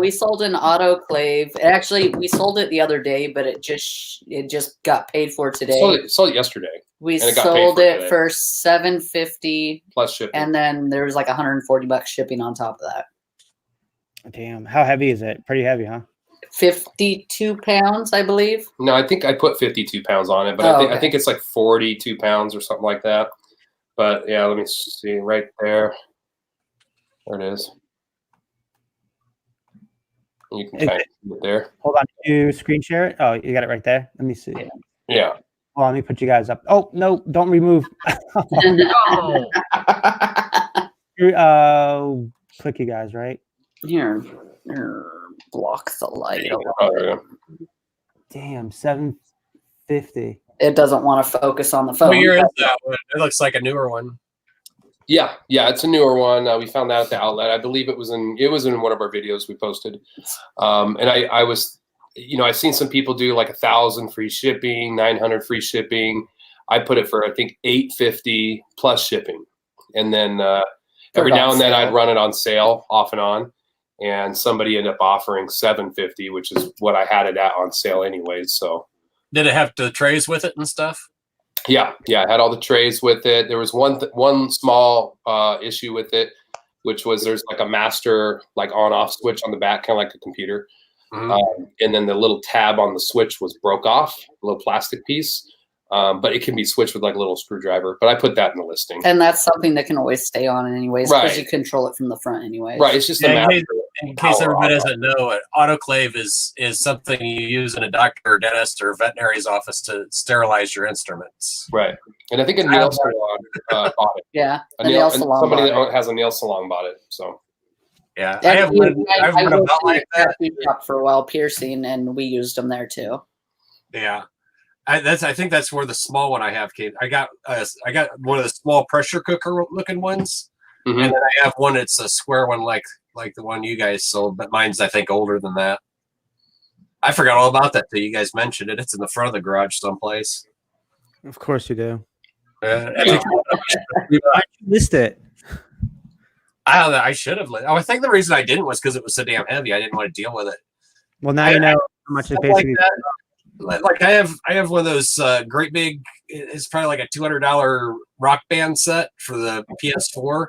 We sold an autoclave. Actually, we sold it the other day, but it just got paid for today. Sold it yesterday. We sold it for $750 plus shipping, and then there was like $140 shipping on top of that. Damn, how heavy is it? Pretty heavy, huh? 52 pounds, I believe. No, I think I put 52 pounds on it, but I think it's like 42 pounds or something like that. But yeah, let me see right there. There it is. You can kind of see it there. Hold on, did you screen share it? Oh, you got it right there. Let me see. Yeah. Well, let me put you guys up. Oh no, don't remove. Click you guys right here. Block the light. Damn, 750. It doesn't want to focus on the phone. What year is that one? It looks like a newer one. Yeah, it's a newer one. We found that at the outlet. I believe it was in one of our videos we posted. And I was, I've seen some people do like 1,000 free shipping, 900 free shipping. I put it for I think $850 plus shipping. And then every now and then I'd run it on sale off and on, and somebody ended up offering $750, which is what I had it at on sale anyways. So did it have the trays with it and stuff? Yeah, I had all the trays with it. There was one small issue with it, which was there's like a master like on-off switch on the back, kind of like a computer. And then the little tab on the switch was broke off, a little plastic piece. But it can be switched with like a little screwdriver. But I put that in the listing. And that's something that can always stay on anyways, because Right. you control it from the front anyways. Right. It's just a master. In case everybody doesn't know, an autoclave is something you use in a doctor or dentist or veterinary's office to sterilize your instruments. Right. And I think a nail salon bought it. Yeah. Somebody that has a nail salon bought it. So yeah, I have one about like that for a while, piercing, and we used them there too. Yeah. I think that's where the small one I have came. I got one of the small pressure cooker looking ones, and then I have one that's a square one like the one you guys sold, but mine's I think older than that. I forgot all about that till you guys mentioned it. It's in the front of the garage someplace. Of course you do. I missed it. I don't know. I should have. I think the reason I didn't was because it was so damn heavy. I didn't want to deal with it. Well, now you know how much it basically. Like I have one of those great big. It's probably like a $200 Rock Band set for the PS4.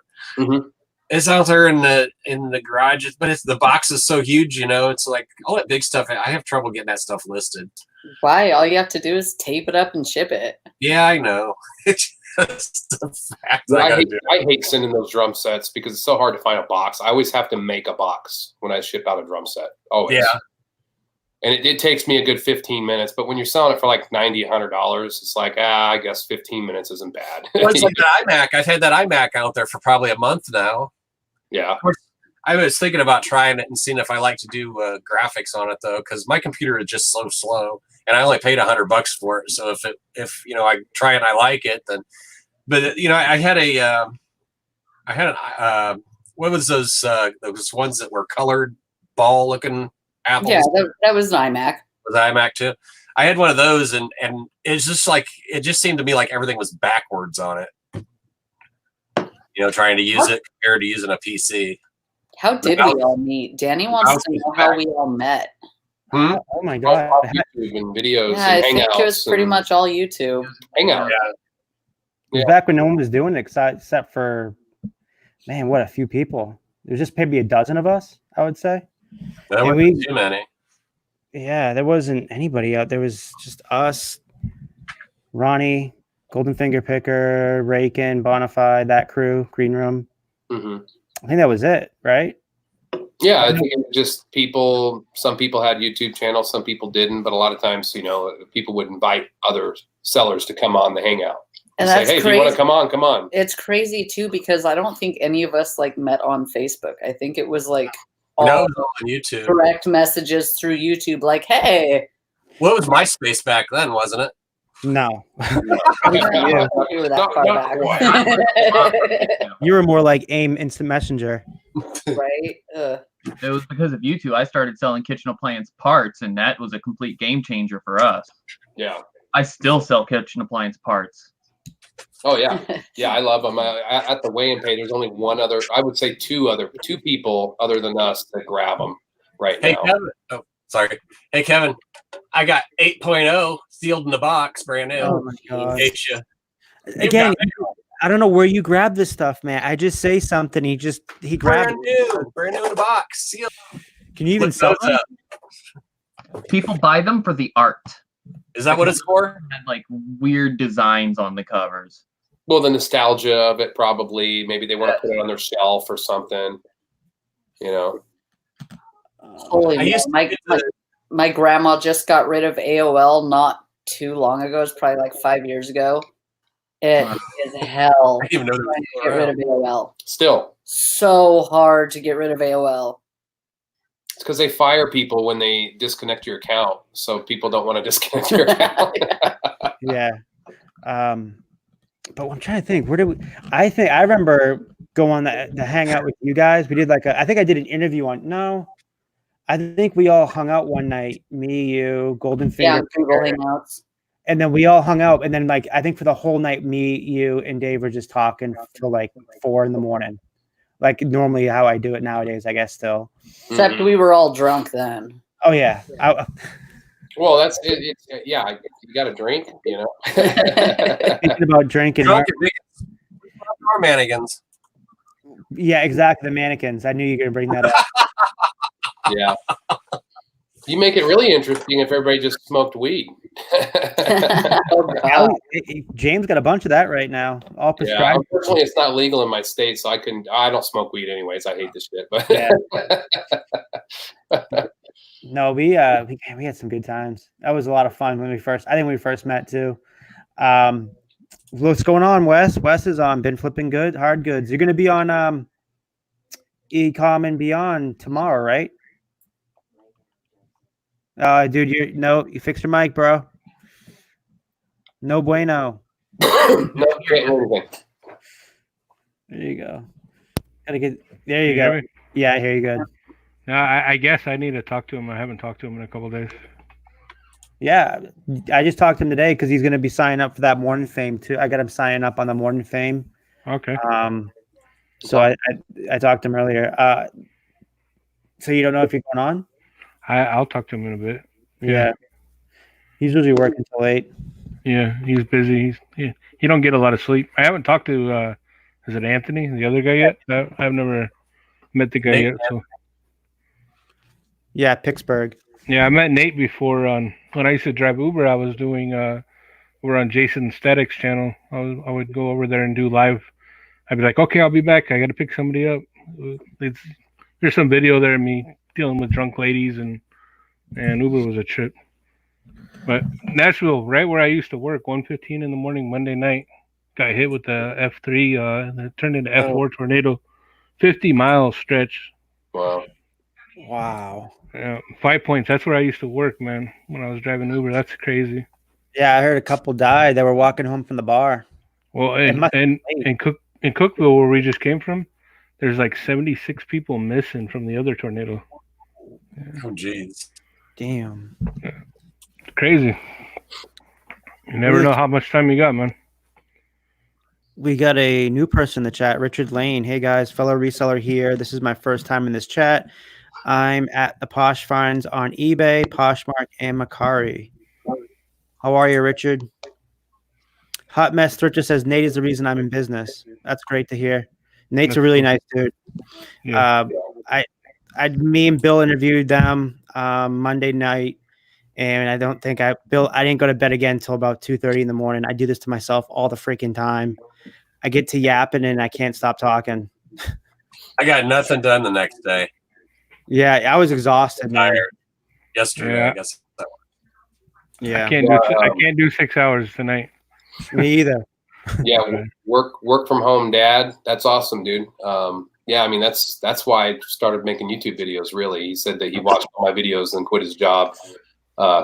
It's out there in the garage, but the box is so huge. You know, it's like all that big stuff. I have trouble getting that stuff listed. Why? All you have to do is tape it up and ship it. Yeah, I know. It's just a fact. I hate sending those drum sets because it's so hard to find a box. I always have to make a box when I ship out a drum set. Always. Yeah. And it takes me a good 15 minutes, but when you're selling it for like $90, $100, it's like, I guess 15 minutes isn't bad. Well, it's like that iMac. I've had that iMac out there for probably a month now. Yeah. Of course, I was thinking about trying it and seeing if I like to do graphics on it though, because my computer is just so slow, and I only paid $100 for it. So if I try it and I like it, then. But I had what was those ones that were colored ball looking apples? Yeah, that was an iMac. Was an iMac too? I had one of those, and it's just like it just seemed to me like everything was backwards on it. Trying to use it compared to using a PC. How did we all meet? Danny wants to know how we all met. Oh my god! YouTube and videos. Yeah, and I think it was pretty much all YouTube. Hangout. It was back when no one was doing it except for, man, what a few people. There's just maybe a dozen of us, I would say. There wasn't too many. Yeah, there wasn't anybody out. There was just us, Ronnie, Golden Finger Picker, Rakin, Bonafide, that crew, Green Room. I think that was it, right? Yeah, I think just people. Some people had YouTube channels, some people didn't. But a lot of times, people would invite other sellers to come on the hangout. And say, hey, crazy. If you want to come on, come on. It's crazy too because I don't think any of us met on Facebook. I think it was like all on YouTube. Direct messages through YouTube, like, hey. Well, it was MySpace back then, wasn't it? No. You were more like AIM Instant Messenger. Right? It was because of YouTube. I started selling kitchen appliance parts, and that was a complete game changer for us. Yeah. I still sell kitchen appliance parts. Oh yeah, yeah, I love them. At the weigh-in pay, there's only one other. I would say two people other than us that grab them right now. Kevin. Oh, sorry. Hey Kevin, I got 8.0 sealed in the box, brand new. Oh my god! Again, I don't know where you grab this stuff, man. I just say something, he grabs brand new in the box, sealed. Can you even sell them? People buy them for the art. Is that what it's for? And like weird designs on the covers. Well, the nostalgia of it, probably. Maybe they want to put it on their shelf or something. Holy man. My grandma just got rid of AOL not too long ago. It's probably like 5 years ago. It is hell. I didn't even know to get rid of AOL. Still. So hard to get rid of AOL. It's because they fire people when they disconnect your account, so people don't want to disconnect your account. Yeah. But I'm trying to think. Where did we? I remember going the hangout with you guys. We did I think I did an interview on. No, I think we all hung out one night. Me, you, Golden Finger. Yeah, Google Hangouts. And then we all hung out, and then like I think for the whole night, me, you, and Dave were just talking till like 4 a.m. Like normally how I do it nowadays, I guess still. Except we were all drunk then. Oh yeah. Well, that's it. It's yeah. You got to drink, you know. Thinking about drinking. Drunk or mannequins. Yeah, exactly. The mannequins. I knew you were gonna bring that up. Yeah. You make it really interesting if everybody just smoked weed. James got a bunch of that right now. All prescribed. Yeah, unfortunately, it's not legal in my state, so I don't smoke weed anyways. I hate this shit. But yeah. No, we had some good times. That was a lot of fun when we first met too. What's going on, Wes? Wes is on Been Flipping Good, Hard Goods. You're gonna be on Ecom and Beyond tomorrow, right? Dude, you fixed your mic, bro. No bueno. No, anything. There you go. There you go. Yeah, I hear you good. No, I guess I need to talk to him. I haven't talked to him in a couple of days. Yeah, I just talked to him today because he's going to be signing up for that Morning Fame too. I got him signing up on the Morning Fame. Okay. So I talked to him earlier. So you don't know if you're going on? I'll talk to him in a bit. Yeah. He's usually working till 8. Yeah, he's busy. He don't get a lot of sleep. I haven't talked to is it Anthony, the other guy yet? I've never met the guy yet. So. Yeah, Pittsburgh. Yeah, I met Nate before when I used to drive Uber. I was doing we're on Jason Static's channel. I would go over there and do live. I'd be like, okay, I'll be back. I got to pick somebody up. There's some video there of me dealing with drunk ladies and Uber was a trip. But Nashville, right where I used to work, 1:15 in the morning, Monday night, got hit with the F3. And it turned into F4 tornado, 50-mile stretch. Wow. Yeah, 5 Points. That's where I used to work, man. When I was driving Uber, that's crazy. Yeah, I heard a couple died. They were walking home from the bar. Well, in Cookville, where we just came from, there's like 76 people missing from the other tornado. Oh, jeez. Damn. Yeah. It's crazy. You never know how much time you got, man. We got a new person in the chat, Richard Lane. Hey, guys, fellow reseller here. This is my first time in this chat. I'm at the Posh Finds on eBay, Poshmark, and Macari. How are you, Richard? Hot Mess Thrifter says Nate is the reason I'm in business. That's great to hear. Nate's a really nice dude. Yeah. Me and Bill interviewed them Monday night, and I didn't go to bed again until about 2:30 in the morning. I do this to myself all the freaking time. I get to yapping and I can't stop talking. I got nothing done the next day. Yeah, I was exhausted. Tired. Yesterday, yeah. I guess. Yeah, I can't do 6 hours tonight. Me either. Yeah, work from home, Dad. That's awesome, dude. Yeah, I mean that's why I started making YouTube videos. Really, he said that he watched all my videos and quit his job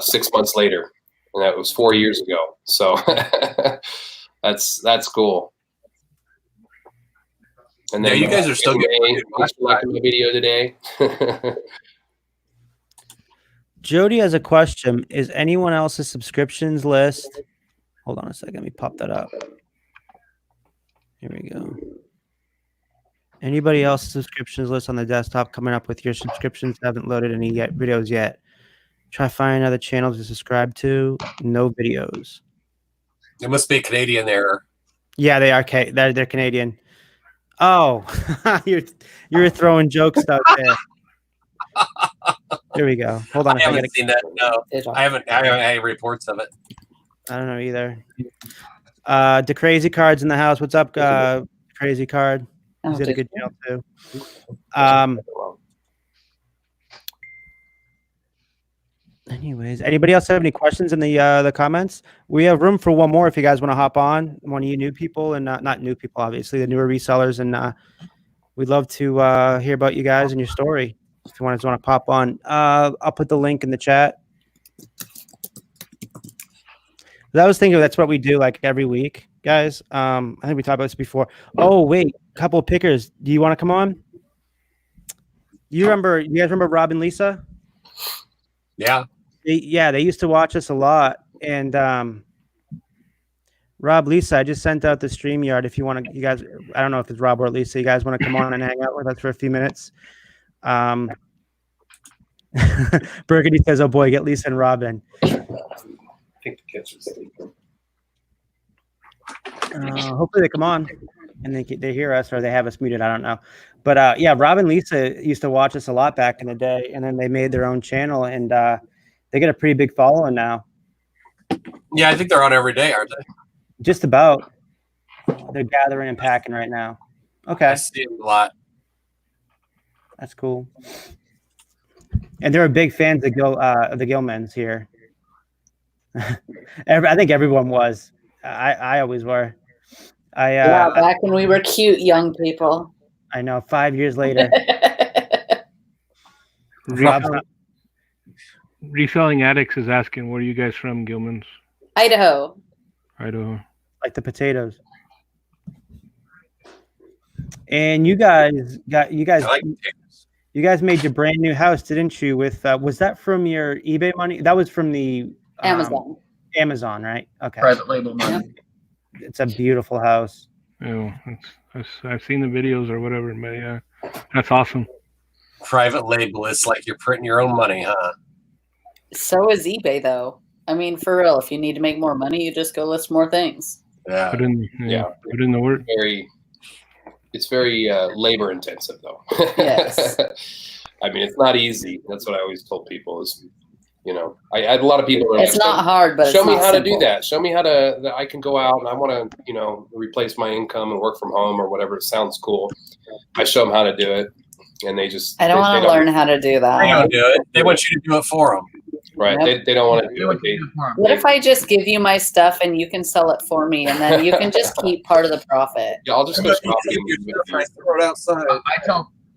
6 months later, and that was 4 years ago. So that's cool. And then you guys are still getting watching my video today. Jody has a question. Is anyone else's subscriptions list? Hold on a second. Let me pop that up. Here we go. Anybody else's subscriptions list on the desktop coming up with your subscriptions? Haven't loaded any videos yet. Try finding other channels to subscribe to. No videos. It must be a Canadian error. Yeah, they are. They're Canadian. Oh, you're throwing jokes out there. There we go. Hold on. I haven't seen that. No, I haven't had any reports of it. I don't know either. The Crazy Card's in the house. What's up, Crazy Card? He's did a good job too. Anyways, anybody else have any questions in the comments? We have room for one more if you guys want to hop on. One of you new people and not new people, obviously, the newer resellers, and we'd love to hear about you guys and your story. If you want to pop on, I'll put the link in the chat. I was thinking that's what we do like every week, guys. I think we talked about this before. Oh wait, a couple of pickers. Do you want to come on? You guys remember Rob and Lisa? Yeah. They used to watch us a lot, and Rob, Lisa, I just sent out the StreamYard. If you want to, you guys, I don't know if it's Rob or Lisa, you guys want to come on and hang out with us for a few minutes. Burgundy says, oh boy, get Lisa and Robin. I think the kids are sleeping. Hopefully they come on and they hear us, or they have us muted. I don't know. But yeah, Rob and Lisa used to watch us a lot back in the day, and then they made their own channel, and they get a pretty big following now. Yeah, I think they're on every day, aren't they? Just about. They're gathering and packing right now. Okay. I see them a lot. That's cool. And they're big fans of the Gilmans here. I think everyone was. I always were. Yeah, back when we were cute young people. I know. 5 years later. Reselling Addicts is asking, where are you guys from, Gilmans? Idaho. Idaho. Like the potatoes. And you guys made your brand new house, didn't you? With was that from your eBay money? That was from the Amazon. Amazon, right? Okay. Private label money. It's a beautiful house. Oh, I've seen the videos or whatever, but yeah, that's awesome. Private label. It's like you're printing your own money, huh? So is eBay, though. I mean, for real, if you need to make more money, you just go list more things. Yeah. Put in the work. It's very labor intensive, though. Yes. I mean, it's not easy. That's what I always told people is, I had a lot of people. It's not hard, but show me how simple. to do that. Show me how that I can go out and I want to, replace my income and work from home or whatever. It sounds cool. I show them how to do it, and they just. I don't want to learn how to do that. They don't do it. They want you to do it for them. Right. Yep. They don't want to do it. What if I just give you my stuff and you can sell it for me, and then you can just keep part of the profit? Yeah, I'll just go shopping. Throw it outside.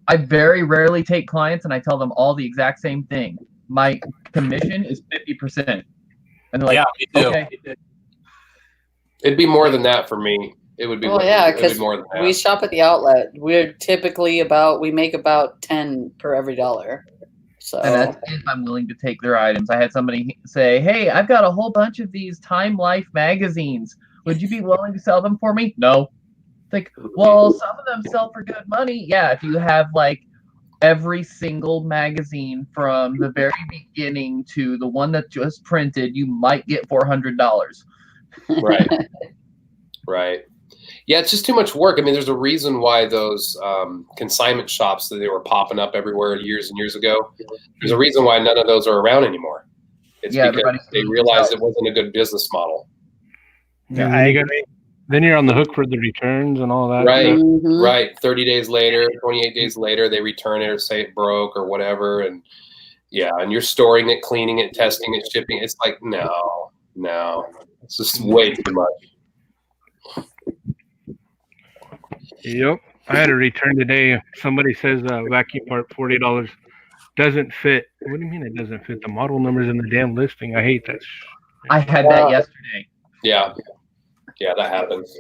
I very rarely take clients and I tell them all the exact same thing. My commission is 50%. And they're like, yeah, me too. Okay. It'd be more than that for me. It would be. Well, yeah, because more than that. we shop at the outlet. We're typically we make about 10 per every dollar. So. And that's if I'm willing to take their items. I had somebody say, hey, I've got a whole bunch of these Time Life magazines. Would you be willing to sell them for me? No. It's like, well, some of them sell for good money. Yeah, if you have like every single magazine from the very beginning to the one that just printed, you might get $400. Right. Right. Yeah, it's just too much work. I mean, there's a reason why those consignment shops that they were popping up everywhere years and years ago. There's a reason why none of those are around anymore. It's because they realized it wasn't a good business model. Yeah, then you're on the hook for the returns and all that. Right, Mm-hmm. right. 30 days later, 28 days later, they return it or say it broke or whatever. And yeah, and you're storing it, cleaning it, testing it, shipping. It's like, no. It's just way too much. Yep. I had a return today. Somebody says vacuum part $40 doesn't fit. What do you mean it doesn't fit? The model number's in the damn listing. I hate that. I had that yesterday. Yeah. Yeah, that happens.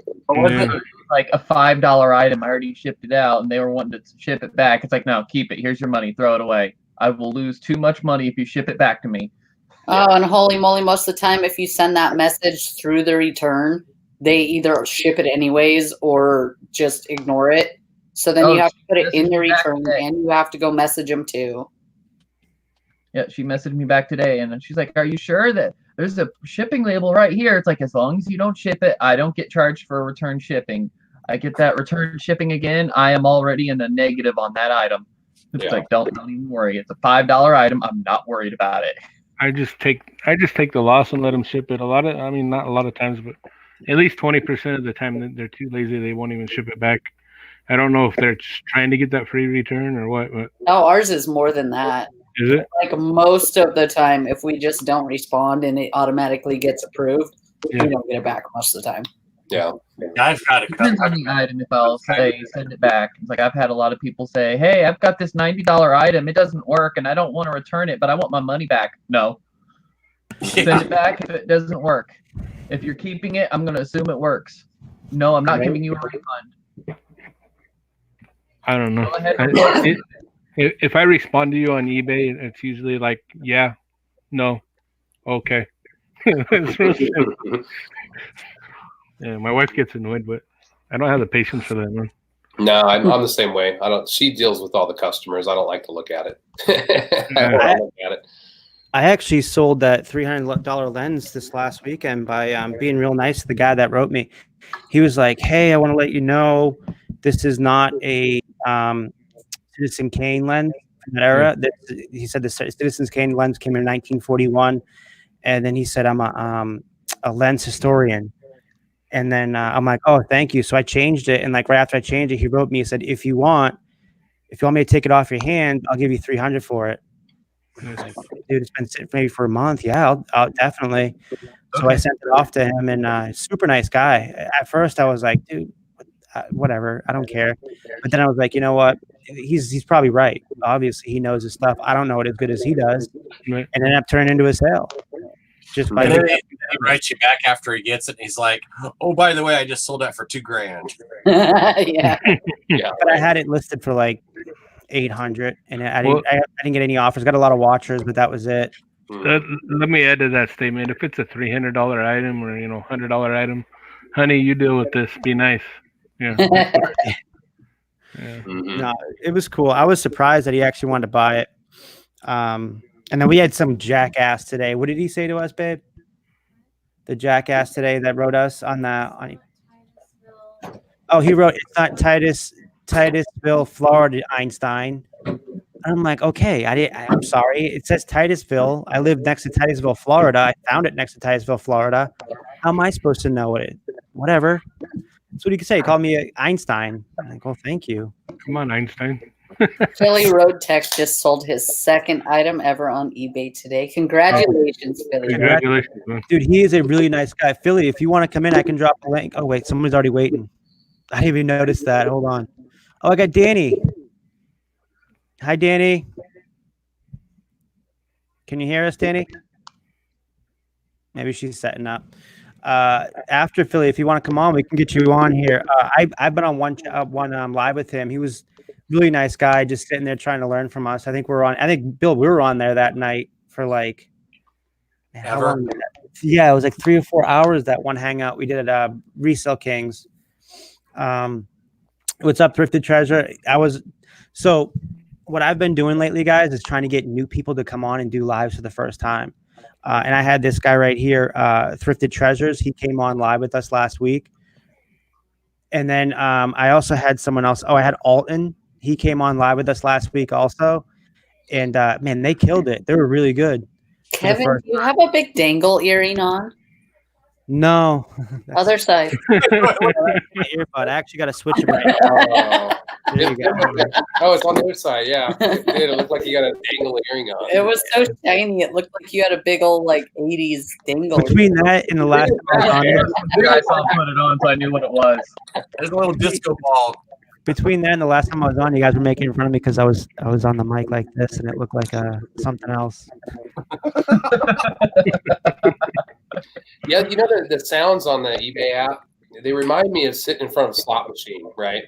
Like a $5 item. I already shipped it out and they were wanting to ship it back. It's like, no, keep it. Here's your money. Throw it away. I will lose too much money if you ship it back to me. Oh, and holy moly, most of the time, if you send that message through the return, they either ship it anyways or just ignore it. So then you have to put it in the return and you have to go message them too. Yeah, she messaged me back today and she's like, are you sure that there's a shipping label right here? It's like, as long as you don't ship it, I don't get charged for return shipping. I get that return shipping again, I am already in the negative on that item. It's like, don't even worry. It's a $5 item. I'm not worried about it. I just take the loss and let them ship it. Not a lot of times, but at least 20% of the time they're too lazy. They won't even ship it back. I don't know if they're just trying to get that free return or what. But no, ours is more than that. Is it? Like most of the time, if we just don't respond and it automatically gets approved, we don't get it back most of the time. Yeah. I've got it. Depends on the item. If I'll say send it back, it's like I've had a lot of people say, "Hey, I've got this $90 item. It doesn't work, and I don't want to return it, but I want my money back." No, send it back if it doesn't work. If you're keeping it, I'm going to assume it works. No, I'm not giving you a refund. I don't know. Go ahead. If I respond to you on eBay, it's usually like, yeah, no, okay. It's real simple. Yeah, my wife gets annoyed, but I don't have the patience for that, man. No, I'm the same way. I don't. She deals with all the customers. I don't like to look at it. I don't wanna look at it. I actually sold that $300 lens this last weekend by being real nice to the guy that wrote me. He was like, "Hey, I want to let you know this is not a Citizen Kane lens from that era." He said the Citizen Kane lens came in 1941, and then he said, "I'm a lens historian." And then I'm like, "Oh, thank you." So I changed it, and like right after I changed it, he wrote me. He said, "If you want me to take it off your hand, I'll give you $300 for it." And I was like, "Dude, it's been sitting maybe for a month. Yeah, I'll definitely." So I sent it off to him, and super nice guy. At first, I was like, "Dude, whatever, I don't care." But then I was like, you know what? He's probably right. Obviously, he knows his stuff. I don't know it as good as he does, and it ended up turning into a sale. Just by And then he writes you back after he gets it. And he's like, "Oh, by the way, I just sold that for $2,000." Yeah. Yeah. But I had it listed for like 800, and I didn't get any offers. Got a lot of watchers, but that was it. Let me add to that statement. If it's a $300 item or $100 item, honey, you deal with this. Be nice. Yeah. Yeah. No, it was cool. I was surprised that he actually wanted to buy it. And then we had some jackass today. What did he say to us, babe? The jackass today that wrote us on the. Oh, he wrote, "It's not Titusville, Florida, Einstein." I'm like, okay, I'm sorry. It says Titusville. I live next to Titusville, Florida. I found it next to Titusville, Florida. How am I supposed to know it? Whatever. That's what he could say. He called me Einstein. I'm like, oh, thank you. Come on, Einstein. Philly Road Tech just sold his second item ever on eBay today. Congratulations, Philly. Congratulations, man. Dude, he is a really nice guy. Philly, if you want to come in, I can drop a link. Oh, wait, someone's already waiting. I didn't even notice that. Hold on. Oh, I got Danny. Hi, Danny. Can you hear us, Danny? Maybe she's setting up. After Philly, if you want to come on, we can get you on here. I've been on one live with him. He was really nice guy, just sitting there trying to learn from us. I think Bill, we were on there that night for like, man, how long was that? Yeah, it was like 3 or 4 hours, that one hangout we did at Resell Kings. What's up, Thrifted Treasure? So what I've been doing lately, guys, is trying to get new people to come on and do lives for the first time. And I had this guy right here, Thrifted Treasures. He came on live with us last week. And then I also had someone else. Oh, I had Alton. He came on live with us last week also. And man, they killed it. They were really good. Kevin, do you have a big dangle earring on? No. Other side. Earbud. I actually got to switch it right now. There you go. Oh, it's on the other side. Yeah. It looked like you got a dangle earring on. It was so shiny. It looked like you had a big old like 80s dangle. Between that and the last time I was on there, I saw put it on, so I knew what it was. There's a little disco ball. between that and the last time I was on, you guys were making fun of me because I was on the mic like this and it looked like something else. Yeah, you know the sounds on the eBay app, they remind me of sitting in front of a slot machine, right?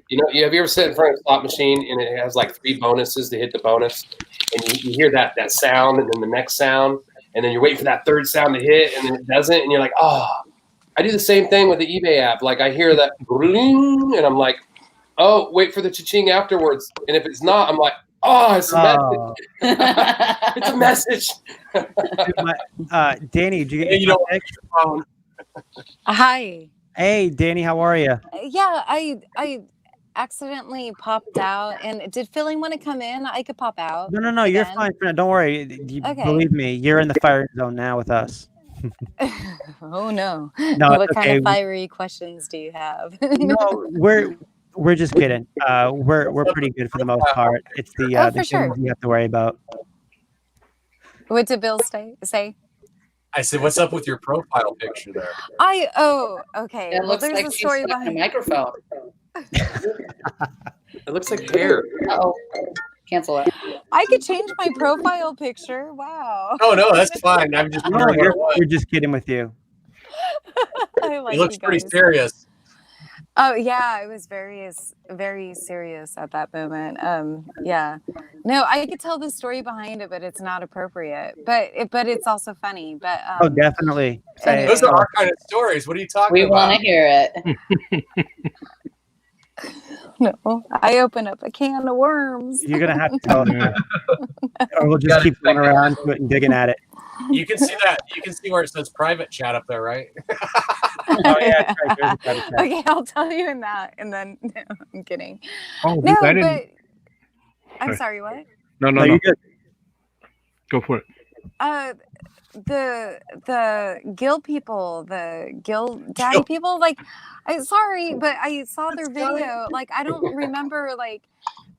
You know, have you ever sit in front of a slot machine and it has like 3 bonuses to hit the bonus, and you hear that sound and then the next sound, and then you're waiting for that third sound to hit and then it doesn't, and you're like, oh. I do the same thing with the eBay app. Like I hear that bling, and I'm like, oh, wait for the cha-ching afterwards. And if it's not, I'm like, oh, it's a message. It's a message. Danny, did you get your phone? Hi. Hey, Danny, how are you? Yeah, I accidentally popped out. And did Philly want to come in? I could pop out. No, you're fine. Don't worry. Okay. Believe me, you're in the fire zone now with us. Oh no! No, what okay. kind of fiery questions do you have? No, we're just kidding. We're pretty good for the most part. It's the things sure. you have to worry about. What did Bill say? I said, what's up with your profile picture there? Okay. It looks there's like a she's story stuck in a behind microphone. It looks like hair. Uh-oh. Cancel it. I could change my profile picture. Wow. Oh no, that's fine. I'm just We're just kidding with you. I like He looks you pretty guys. serious. Oh yeah, I was very serious at that moment. Yeah, no, I could tell the story behind it, but it's not appropriate. But it's also funny. But Oh, definitely. Anyway. Those are our kind of stories. What are you talking We about? want to hear it. No, I open up a can of worms. You're gonna have to tell them, or we'll just keep going around to it and digging at it. You can see that. You can see where it says private chat up there, right? Oh yeah, that's right. There's a private chat. Okay, I'll tell you in that, and then no, I'm kidding. Oh, No, I but didn't. I'm sorry. What? No, you're good. Go for it. The Gill people, the Gill Daddy people, like, sorry, but I saw their video. Like, I don't remember like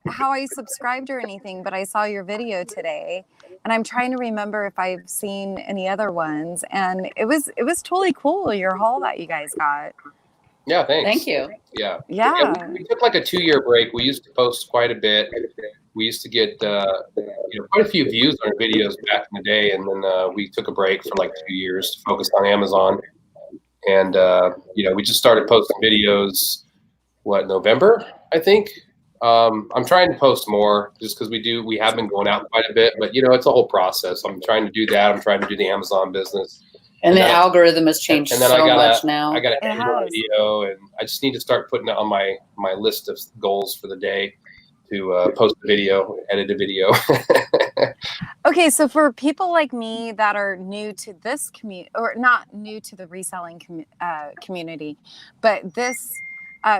how I subscribed or anything, but I saw your video today, and I'm trying to remember if I've seen any other ones. And it was totally cool, your haul that you guys got. Yeah, thanks. Thank you. Yeah. Yeah. We took like a 2-year break. We used to post quite a bit. We used to get quite a few views on our videos back in the day, and then we took a break for like 2 years to focus on Amazon. And we just started posting videos. November, I think. I'm trying to post more just because we have been going out quite a bit, but it's a whole process. I'm trying to do that. I'm trying to do the Amazon business. And the algorithm has changed so much now. I got to edit a video, and I just need to start putting it on my list of goals for the day to post a video, edit a video. Okay, so for people like me that are new to this community, or not new to the reselling community, but this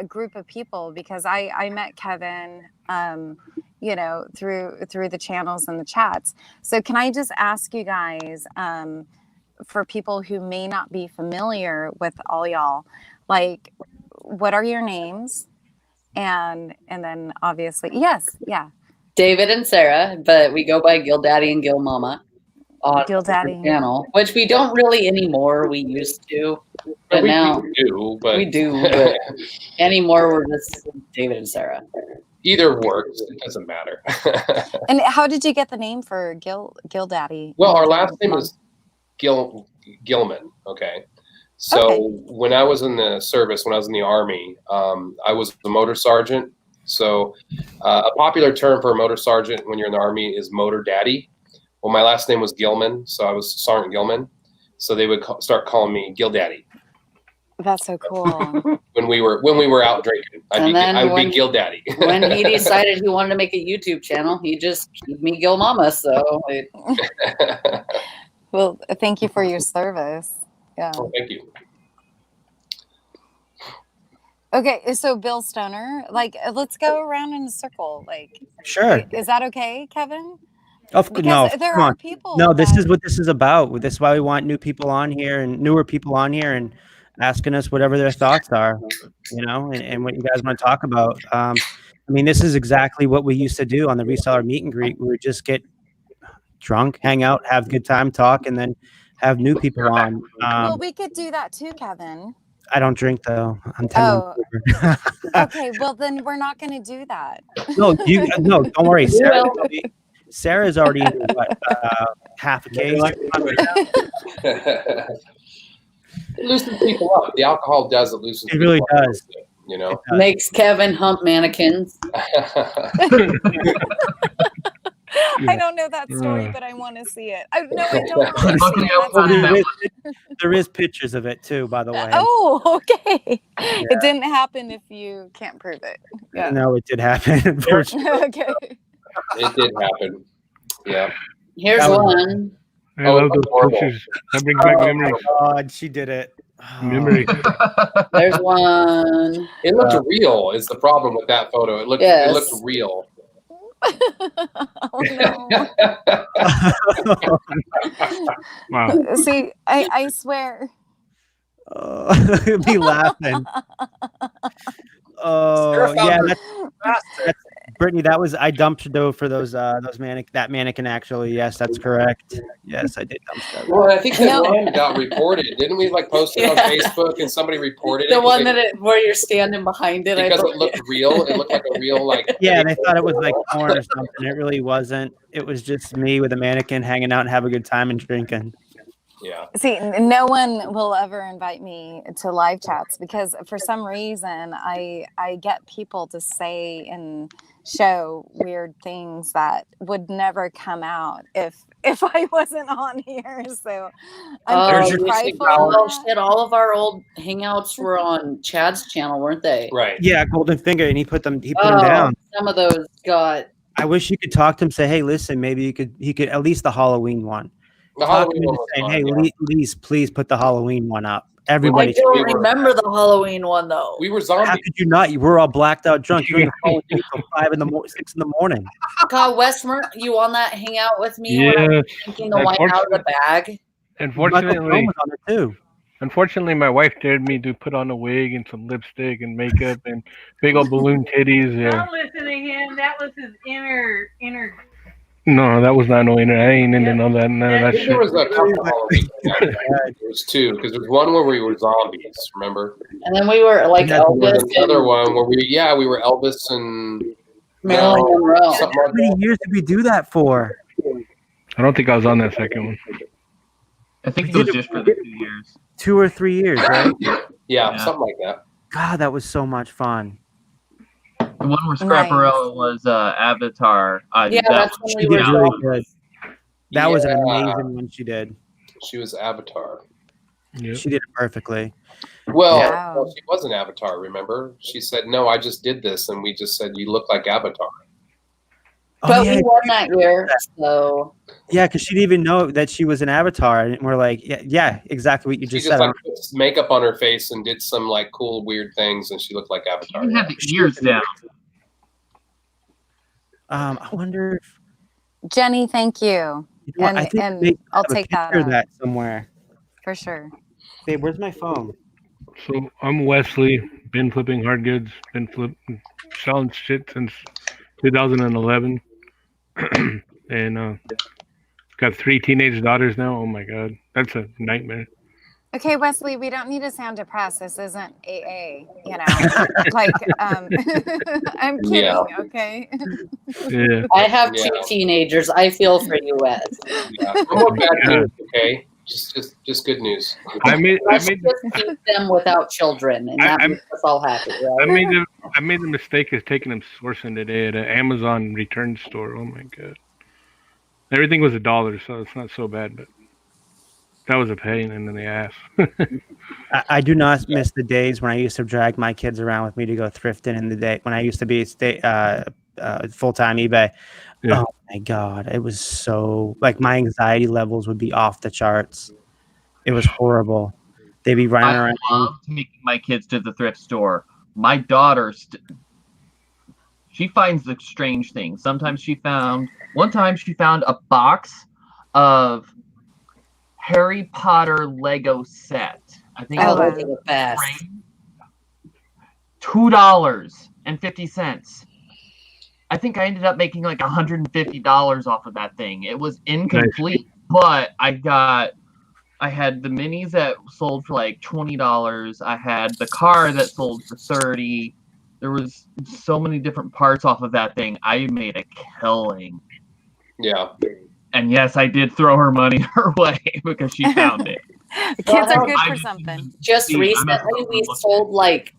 group of people, because I met Kevin, through the channels and the chats. So can I just ask you guys, for people who may not be familiar with all y'all, like, what are your names? And then obviously, yes, yeah. David and Sarah, but we go by Gill Daddy and Gill Mama on Gill Daddy channel, which we don't really anymore. We used to, but we now do. But anymore we're just David and Sarah. Either works. It doesn't matter. And how did you get the name for Gill Daddy? Well, our last name is Gilman. Okay. So when I was in the service, when I was in the Army, I was the motor sergeant. So a popular term for a motor sergeant when you're in the Army is motor daddy. Well, my last name was Gilman, so I was Sergeant Gilman. So they would start calling me Gill Daddy. That's so cool. When we were out drinking, I would be Gill Daddy. When he decided he wanted to make a YouTube channel, he just gave me Gill Mama. So well, thank you for your service. Yeah. Oh, thank you. Okay, so Bill Stoner, like, let's go around in a circle. Like, sure. Is that okay, Kevin? No, there are people. No, this is what this is about. This is why we want new people on here and newer people on here and asking us whatever their thoughts are, and what you guys want to talk about. I mean, this is exactly what we used to do on the reseller meet and greet. We would just get drunk, hang out, have a good time, talk, and then have new people on. Well, we could do that too, Kevin. I don't drink though. I'm telling you. Okay, well then we're not going to do that. No, don't worry. Sarah's already into half a case. It loosens people up. The alcohol does. It loosens. It really does. Makes Kevin hump mannequins. I don't know that story, but I want to see it. No, I don't. There is pictures of it too, by the way. Oh, okay. Yeah. It didn't happen if you can't prove it. Yeah. No, it did happen. Unfortunately. Okay. It did happen. Yeah. Here's one. I love those pictures. That brings back memories. Oh God, she did it. Memory. There's one. It looked real. Is the problem with that photo? It looked real. Oh no. Wow. See, I swear. Be laughing. Oh yeah, that's Brittany. That was I dumped though for that mannequin actually. Yes, that's correct. Yes, I did dump that. Well, I think the one got reported. Didn't we post it on Facebook and somebody reported it? The one where you're standing behind it. Because it looked real. It looked like a real Yeah, they thought it was like porn or something. It really wasn't. It was just me with a mannequin hanging out and have a good time and drinking. Yeah. See, no one will ever invite me to live chats because for some reason I get people to say and show weird things that would never come out if I wasn't on here. So I'm prideful. Oh shit! All of our old hangouts were on Chad's channel, weren't they? Right. Yeah, Golden Finger, and he put them down. Some of those got. I wish you could talk to him. Say, hey, listen, maybe he could at least the Halloween one. The Talk Halloween to him one was saying, fun, hey, please put the Halloween one up. Everybody. I don't remember the Halloween one though. We were zombies. How could you not? You were all blacked out drunk. You're in the Halloween till 6 in the morning. God, Westmer, you on that hangout with me when I was drinking the wine out of the bag? Unfortunately, my wife dared me to put on a wig and some lipstick and makeup and big old balloon titties. Yeah. Don't listen to him. That was his inner. No, that was not no inner. I ain't into none of that shit. There was a couple Halloween. There was two, because there was one where we were zombies. Remember? And then we were like Elvis. Another one where we were Elvis and Marilyn Monroe. How many years did we do that for? I don't think I was on that second one. I think it was just for the 2 years. 2 or 3 years, right? Yeah, something like that. God, that was so much fun. The one where Scraparella was Avatar. That's when She we did were really good. That was an amazing one she did. She was Avatar. Yep. She did it perfectly. Well, she was an Avatar, remember? She said, no, I just did this. And we just said, you look like Avatar. But we won that year, so. Yeah, because she didn't even know that she was an Avatar. And we're like, yeah, exactly what you She just just said. like put makeup on her face and did some like cool, weird things. And she looked like Avatar. You had the ears down. I wonder if Jenny, thank you. I think And I'll take that up. that somewhere. For sure. Babe, where's my phone? So I'm Wesley. Been flipping hard goods. Been selling shit since 2011. And got 3 teenage daughters now. Oh my god, that's a nightmare. Okay, Wesley, we don't need to sound depressed. This isn't AA, you know. I'm kidding, okay? Yeah. I have 2 teenagers. I feel for you, Wes. No bad news, okay? Just good news. Let's just keep them without children, and that makes us all happy, right? I made the mistake of taking them sourcing today at an Amazon return store. Oh my god, everything was $1, so it's not so bad, but that was a pain in the ass. I do not miss the days when I used to drag my kids around with me to go thrifting in the day when I used to be full-time eBay. Yeah. Oh my god, it was so like my anxiety levels would be off the charts. It was horrible. They'd be running around. I loved taking my kids to the thrift store. My daughter, she finds the strange things. Sometimes one time she found a box of Harry Potter Lego set. I think those are the best. $2.50. I think I ended up making like $150 off of that thing. It was incomplete, but I had the minis that sold for like $20. I had the car that sold for $30. There was so many different parts off of that thing. I made a killing. Yeah. And yes, I did throw her money her way because she found it. Kids are good for something. Just recently, we sold like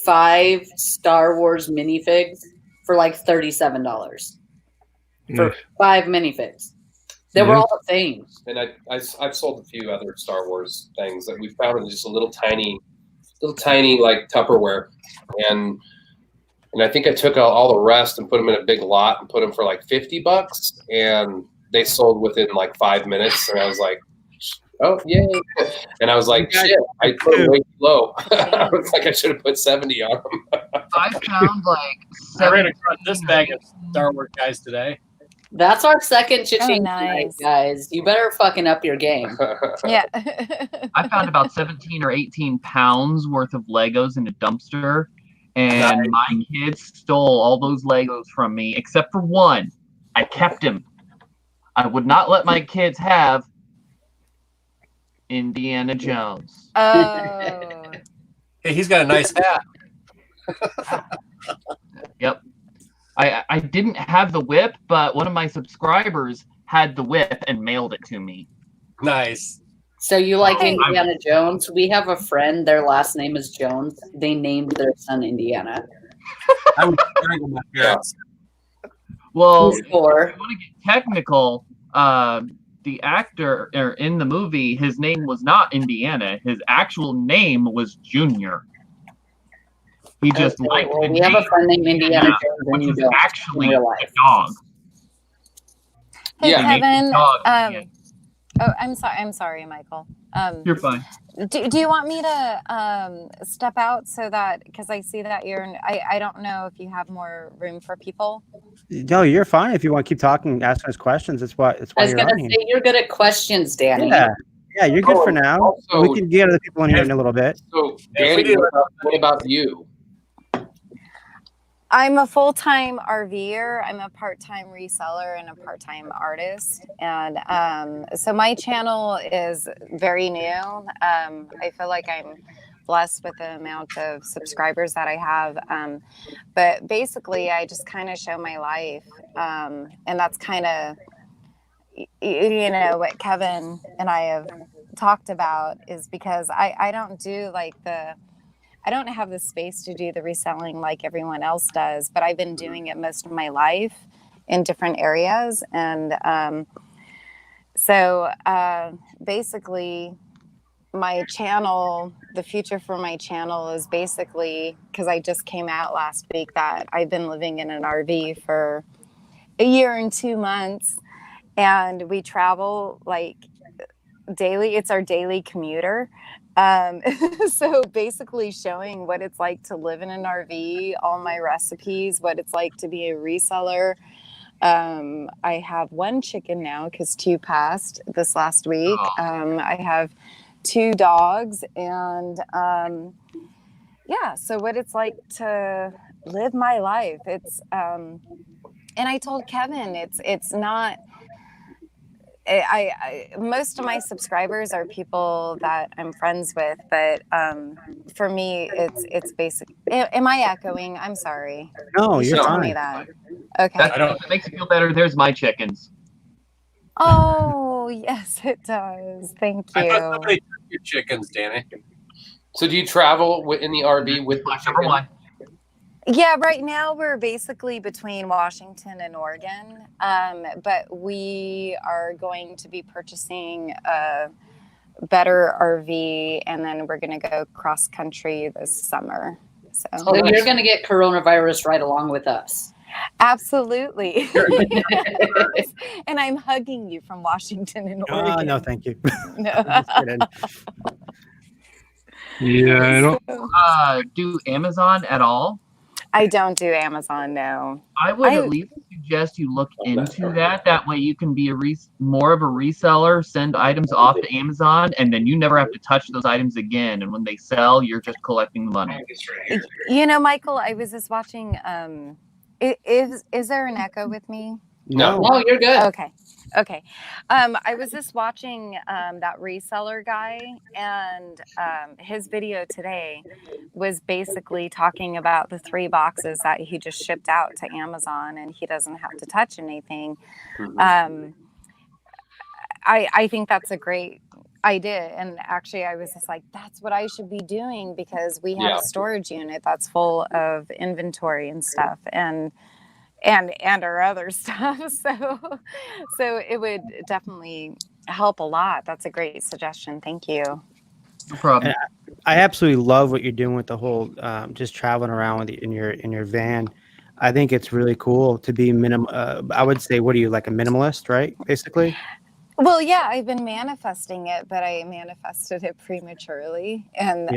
5 Star Wars minifigs for like $37 for 5 minifigs. They were all the same. And I've sold a few other Star Wars things that we found in just a little tiny like Tupperware, and I think I took all the rest and put them in a big lot and put them for like $50, and they sold within like 5 minutes, and I was like, oh yay! And I was like, shit, I put them way too low. I was like, I should have put 70 on them. I found like I ran across this bag of Star Wars guys today. That's our second cha-ching nice. tonight, guys. You better fucking up your game. Yeah. I found about 17 or 18 pounds worth of Legos in a dumpster, and my kids stole all those Legos from me, except for one. I kept him. I would not let my kids have Indiana Jones. Oh. Hey, he's got a nice hat. Yep. I didn't have the whip, but one of my subscribers had the whip and mailed it to me. Nice. So you like Indiana Jones? We have a friend, their last name is Jones. They named their son Indiana. I would strangle my parents. Well, He's if you 4. want to get technical, the actor in the movie, his name was not Indiana. His actual name was Junior. He just liked the we have a friend named Indiana Jones, and which you is don't actually in real a life. dog. Hey, Yeah. Kevin. Dog, Oh, I'm sorry. I'm sorry, Michael. You're fine. Do you want me to step out so that, because I see that I don't know if you have more room for people. No, you're fine if you want to keep talking, asking us questions. It's why I was you're gonna on say here. you're good at questions, Danny. Yeah, you're good for now. Also, We can get other people in here in a little bit. So, Danny, what about you? I'm a full-time RVer. I'm a part-time reseller and a part-time artist. And so my channel is very new. I feel like I'm blessed with the amount of subscribers that I have. But basically, I just kind of show my life. And that's kind of, what Kevin and I have talked about, is because I don't do I don't have the space to do the reselling like everyone else does, but I've been doing it most of my life in different areas. And so basically my channel, the future for my channel is basically, because I just came out last week that I've been living in an RV for a year and 2 months, and we travel like daily. It's our daily commuter. So basically showing what it's like to live in an RV, all my recipes, what it's like to be a reseller. I have 1 chicken now because 2 passed this last week. I have 2 dogs, and so what it's like to live my life. It's and I told Kevin, it's not. I most of my subscribers are people that I'm friends with, but for me, it's basic. Am I echoing? I'm sorry. No, you you're should tell fine. me that. Okay. That makes you feel better. There's my chickens. Oh yes, it does. Thank you. I thought somebody took your chickens, Danny. So do you travel in the RV with the chicken? Yeah, right now we're basically between Washington and Oregon, but we are going to be purchasing a better RV, and then we're going to go cross country this summer. So you're going to get coronavirus right along with us. Absolutely. Yes. And I'm hugging you from Washington and Oregon. No, thank you. No. Yeah, I don't do Amazon at all. I don't do Amazon, no. I would at least suggest you look into that. That way you can be more of a reseller, send items off to Amazon, and then you never have to touch those items again. And when they sell, you're just collecting the money. Michael, I was just watching. Is there an echo with me? No. No, you're good. Okay. I was just watching that reseller guy, and his video today was basically talking about the 3 boxes that he just shipped out to Amazon, and he doesn't have to touch anything. I think that's a great idea, and actually I was just like, that's what I should be doing, because we have a storage unit that's full of inventory and stuff, and our other stuff. So it would definitely help a lot. That's a great suggestion. Thank you. No problem. I absolutely love what you're doing with the whole just traveling around with in your van. I think it's really cool to be I would say, what are you, like a minimalist, right? Basically. Well, yeah, I've been manifesting it, but I manifested it prematurely. And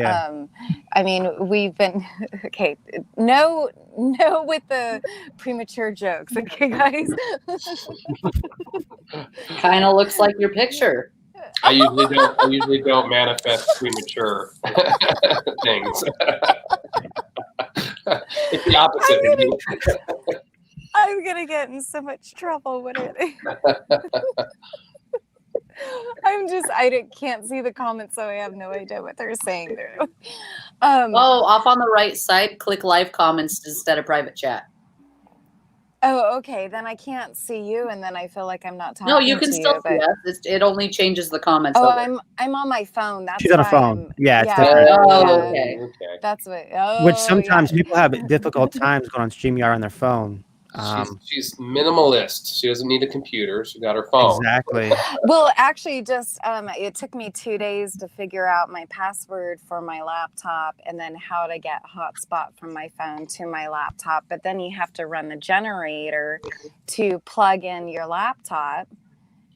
I mean, we've been no with the premature jokes, okay, guys? Kind of looks like your picture. I usually don't manifest premature things. It's the opposite. I'm gonna get in so much trouble with it. I can't see the comments, so I have no idea what they're saying there. Off on the right side, click live comments instead of private chat. Oh, okay. Then I can't see you, and then I feel like I'm not talking. No, you can to still you, see but... us. It only changes the comments. Oh, over. I'm on my phone. That's She's on a why phone. Yeah, it's yeah. different. Oh, okay. That's what. Which Oh, sometimes yeah. people have difficult times going on StreamYard on their phone. She's minimalist. She doesn't need a computer. She got her phone. Exactly. Well, actually, just it took me 2 days to figure out my password for my laptop, and then how to get hotspot from my phone to my laptop. But then you have to run the generator to plug in your laptop.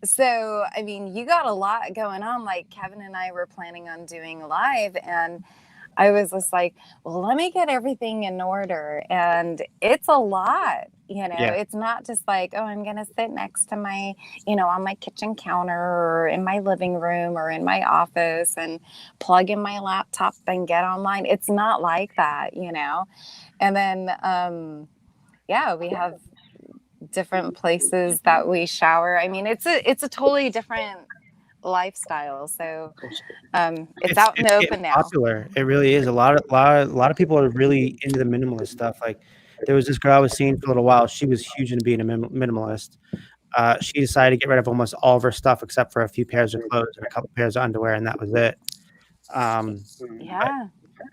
So, I mean, you got a lot going on. Like Kevin and I were planning on doing live, and I was just like, well, let me get everything in order. And it's a lot, you know, It's not just like, oh, I'm going to sit next to my, on my kitchen counter or in my living room or in my office and plug in my laptop and get online. It's not like that, And then, we have different places that we shower. I mean, it's a totally different lifestyle. So it's out in the open now. Popular. It really is. A lot of people are really into the minimalist stuff. Like there was this girl I was seeing for a little while. She was huge into being a minimalist. She decided to get rid of almost all of her stuff except for a few pairs of clothes and a couple pairs of underwear, and that was it.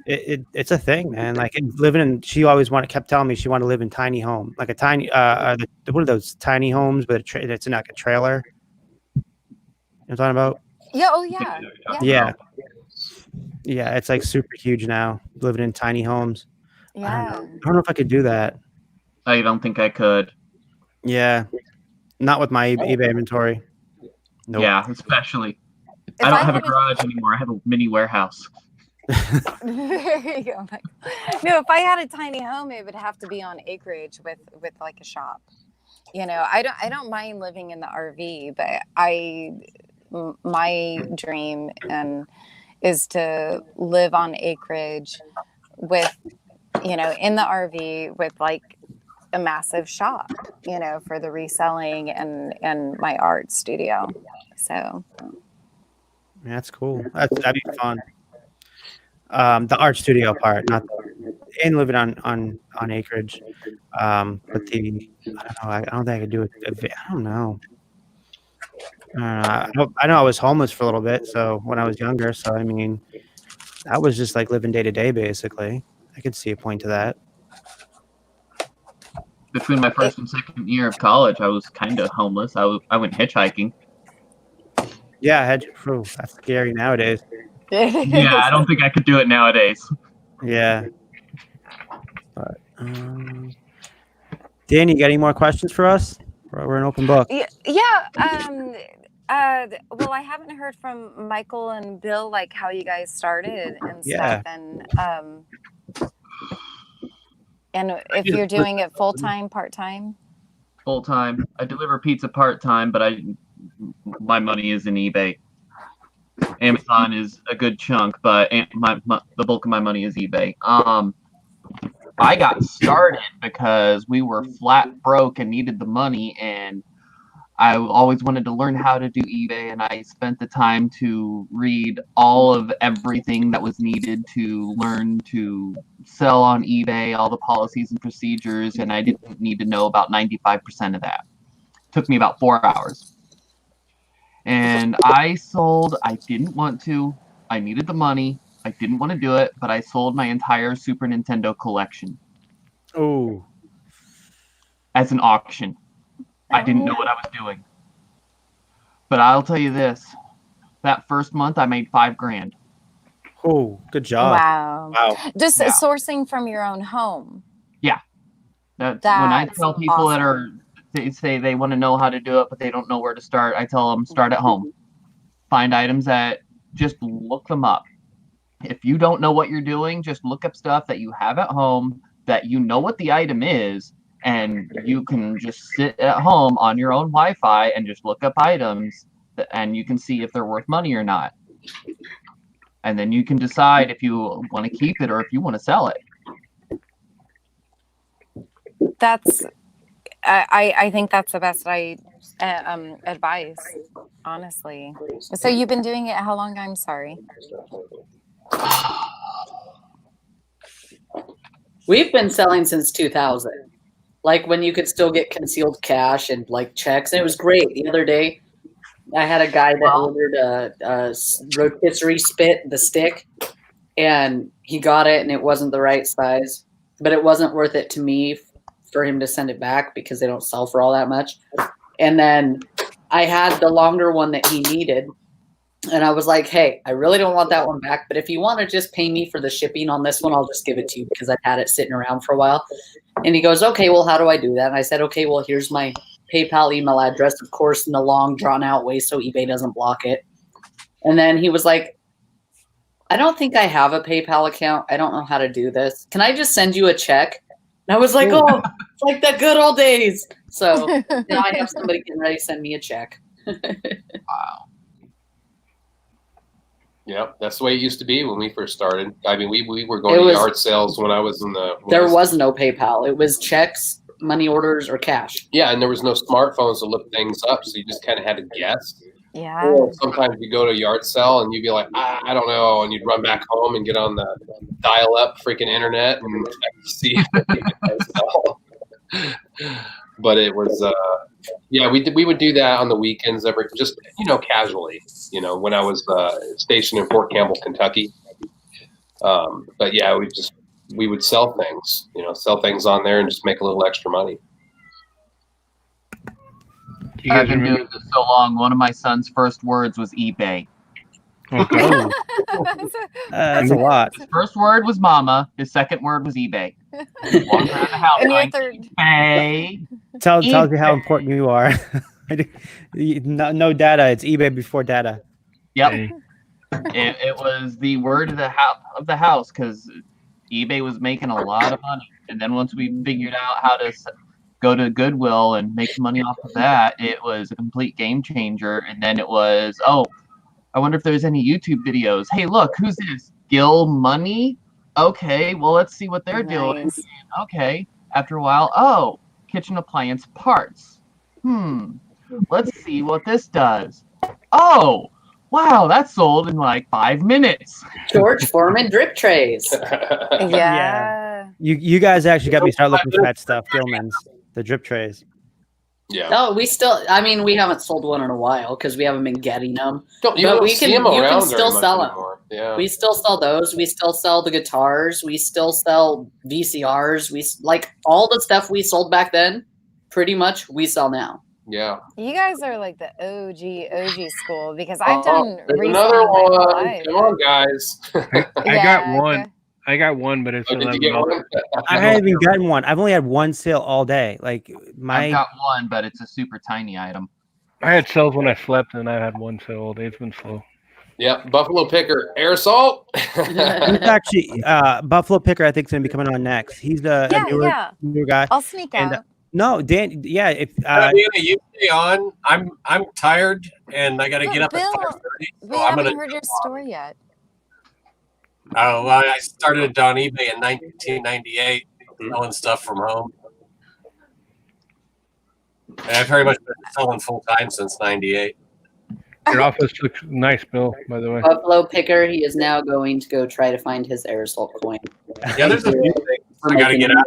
It's a thing, man. Like she always kept telling me she wanted to live in tiny home, like a tiny what are those tiny homes, but it's in like a trailer. You know what I'm talking about? Yeah. Oh, yeah. Yeah. It's like super huge now, living in tiny homes. Yeah. I don't know if I could do that. I don't think I could. Yeah. Not with my eBay inventory. Nope. Yeah, especially. I don't have a garage anymore. I have a mini warehouse. There you go. No, if I had a tiny home, it would have to be on acreage with like a shop. I don't mind living in the RV, but my dream is to live on acreage with, in the RV with like a massive shop, for the reselling and my art studio. So that's cool. That'd be fun. The art studio part, not and living on acreage. But I don't think I could do it. I don't know. I know I was homeless for a little bit. So when I was younger, so I mean, that was just like living day to day, basically. I could see a point to that. Between my first and second year of college, I was kind of homeless. I went hitchhiking. Yeah, that's scary nowadays. Yeah, I don't think I could do it nowadays. Yeah. But, Dan, you got any more questions for us? We're an open book. Yeah. Well, I haven't heard from Michael and Bill, like how you guys started and stuff. And if you're doing it full-time, part-time? Full-time. I deliver pizza part-time, but my money is in eBay. Amazon is a good chunk, but the bulk of my money is eBay. I got started because we were flat broke and needed the money, and I always wanted to learn how to do eBay, and I spent the time to read all of everything that was needed to learn to sell on eBay, all the policies and procedures, and I didn't need to know about 95% of that. It took me about 4 hours. And I sold, I didn't want to, I needed the money, I didn't want to do it, but I sold my entire Super Nintendo collection. Oh. As an auction. I didn't know what I was doing. But I'll tell you this, that first month I made $5,000. Oh, good job. Wow. Just sourcing from your own home. Yeah. That's when I tell people awesome. They say they want to know how to do it, but they don't know where to start. I tell them start at home. Find items just look them up. If you don't know what you're doing, just look up stuff that you have at home, that you know what the item is, and you can just sit at home on your own Wi-Fi and just look up items, and you can see if they're worth money or not. And then you can decide if you want to keep it or if you want to sell it. I think that's the best advice, honestly. So you've been doing it how long? I'm sorry. We've been selling since 2000. like when you could still get concealed cash and like checks. And it was great. The other day, I had a guy that ordered a rotisserie spit, the stick, and he got it and it wasn't the right size, but it wasn't worth it to me for him to send it back because they don't sell for all that much. And then I had the longer one that he needed. And I was like, hey, I really don't want that one back, but if you want to just pay me for the shipping on this one, I'll just give it to you because I've had it sitting around for a while. And he goes, okay, well, how do I do that? And I said, okay, well, here's my PayPal email address, of course, in a long, drawn-out way so eBay doesn't block it. And then he was like, I don't think I have a PayPal account. I don't know how to do this. Can I just send you a check? And I was like, oh, it's like the good old days. So now I have somebody getting ready to send me a check. Wow. Yep, that's the way it used to be when we first started. I mean, we were going to yard sales when I was in the... There was no PayPal. It was checks, money orders, or cash. Yeah, and there was no smartphones to look things up, so you just kind of had to guess. Yeah. Or sometimes you go to a yard sale and you'd be like, I don't know, and you'd run back home and get on the dial-up freaking internet and see if you could sell. But it was, we would do that on the weekends, just casually. When I was stationed in Fort Campbell, Kentucky. But yeah, we would sell things, sell things on there and just make a little extra money. I've been doing this so long. One of my son's first words was eBay. Okay. That's a lot. His first word was mama. His second word was eBay. Walking around the house And your like, third. eBay. Tells you how important you are. No data. It's eBay before data. Yep. It was the word of the house because eBay was making a lot of money. And then once we figured out how to go to Goodwill and make money off of that, it was a complete game changer. And then it was, I wonder if there's any YouTube videos. Hey, look, who's this? Gil Money? Okay, well, let's see what they're doing. Okay, after a while, kitchen appliance parts. Let's see what this does. Oh, wow, that's sold in like 5 minutes. George Foreman drip trays. Yeah. You guys actually got me start looking for that stuff, Gilman's, the drip trays. Yeah. No, we haven't sold one in a while because we haven't been getting them. You can still sell them. Yeah. We still sell those. We still sell the guitars. We still sell VCRs. We like all the stuff we sold back then. Pretty much, we sell now. Yeah. You guys are like the OG school because I've done reselling another my whole one. life. Come on, guys. I got one. I got one, but it's did you get one? I haven't even gotten one. I've only had one sale all day. Like I've got one, but it's a super tiny item. I had sales when I slept, and I had one sale all day. It's been slow. Yeah, Buffalo Picker, air salt. He's actually Buffalo Picker. I think is going to be coming on next. He's the newer guy. I'll sneak out. No, Dan. Yeah, if Diana, you stay on. I'm tired and I got to get up Bill, at 5:30. we haven't heard your story yet. Oh, well, I started on eBay in 1998, selling stuff from home. And I've pretty much been selling full time since '98. Your office looks nice, Bill, by the way. Buffalo Picker, he is now going to go try to find his air salt coin. Yeah, there's a few things I got to get out.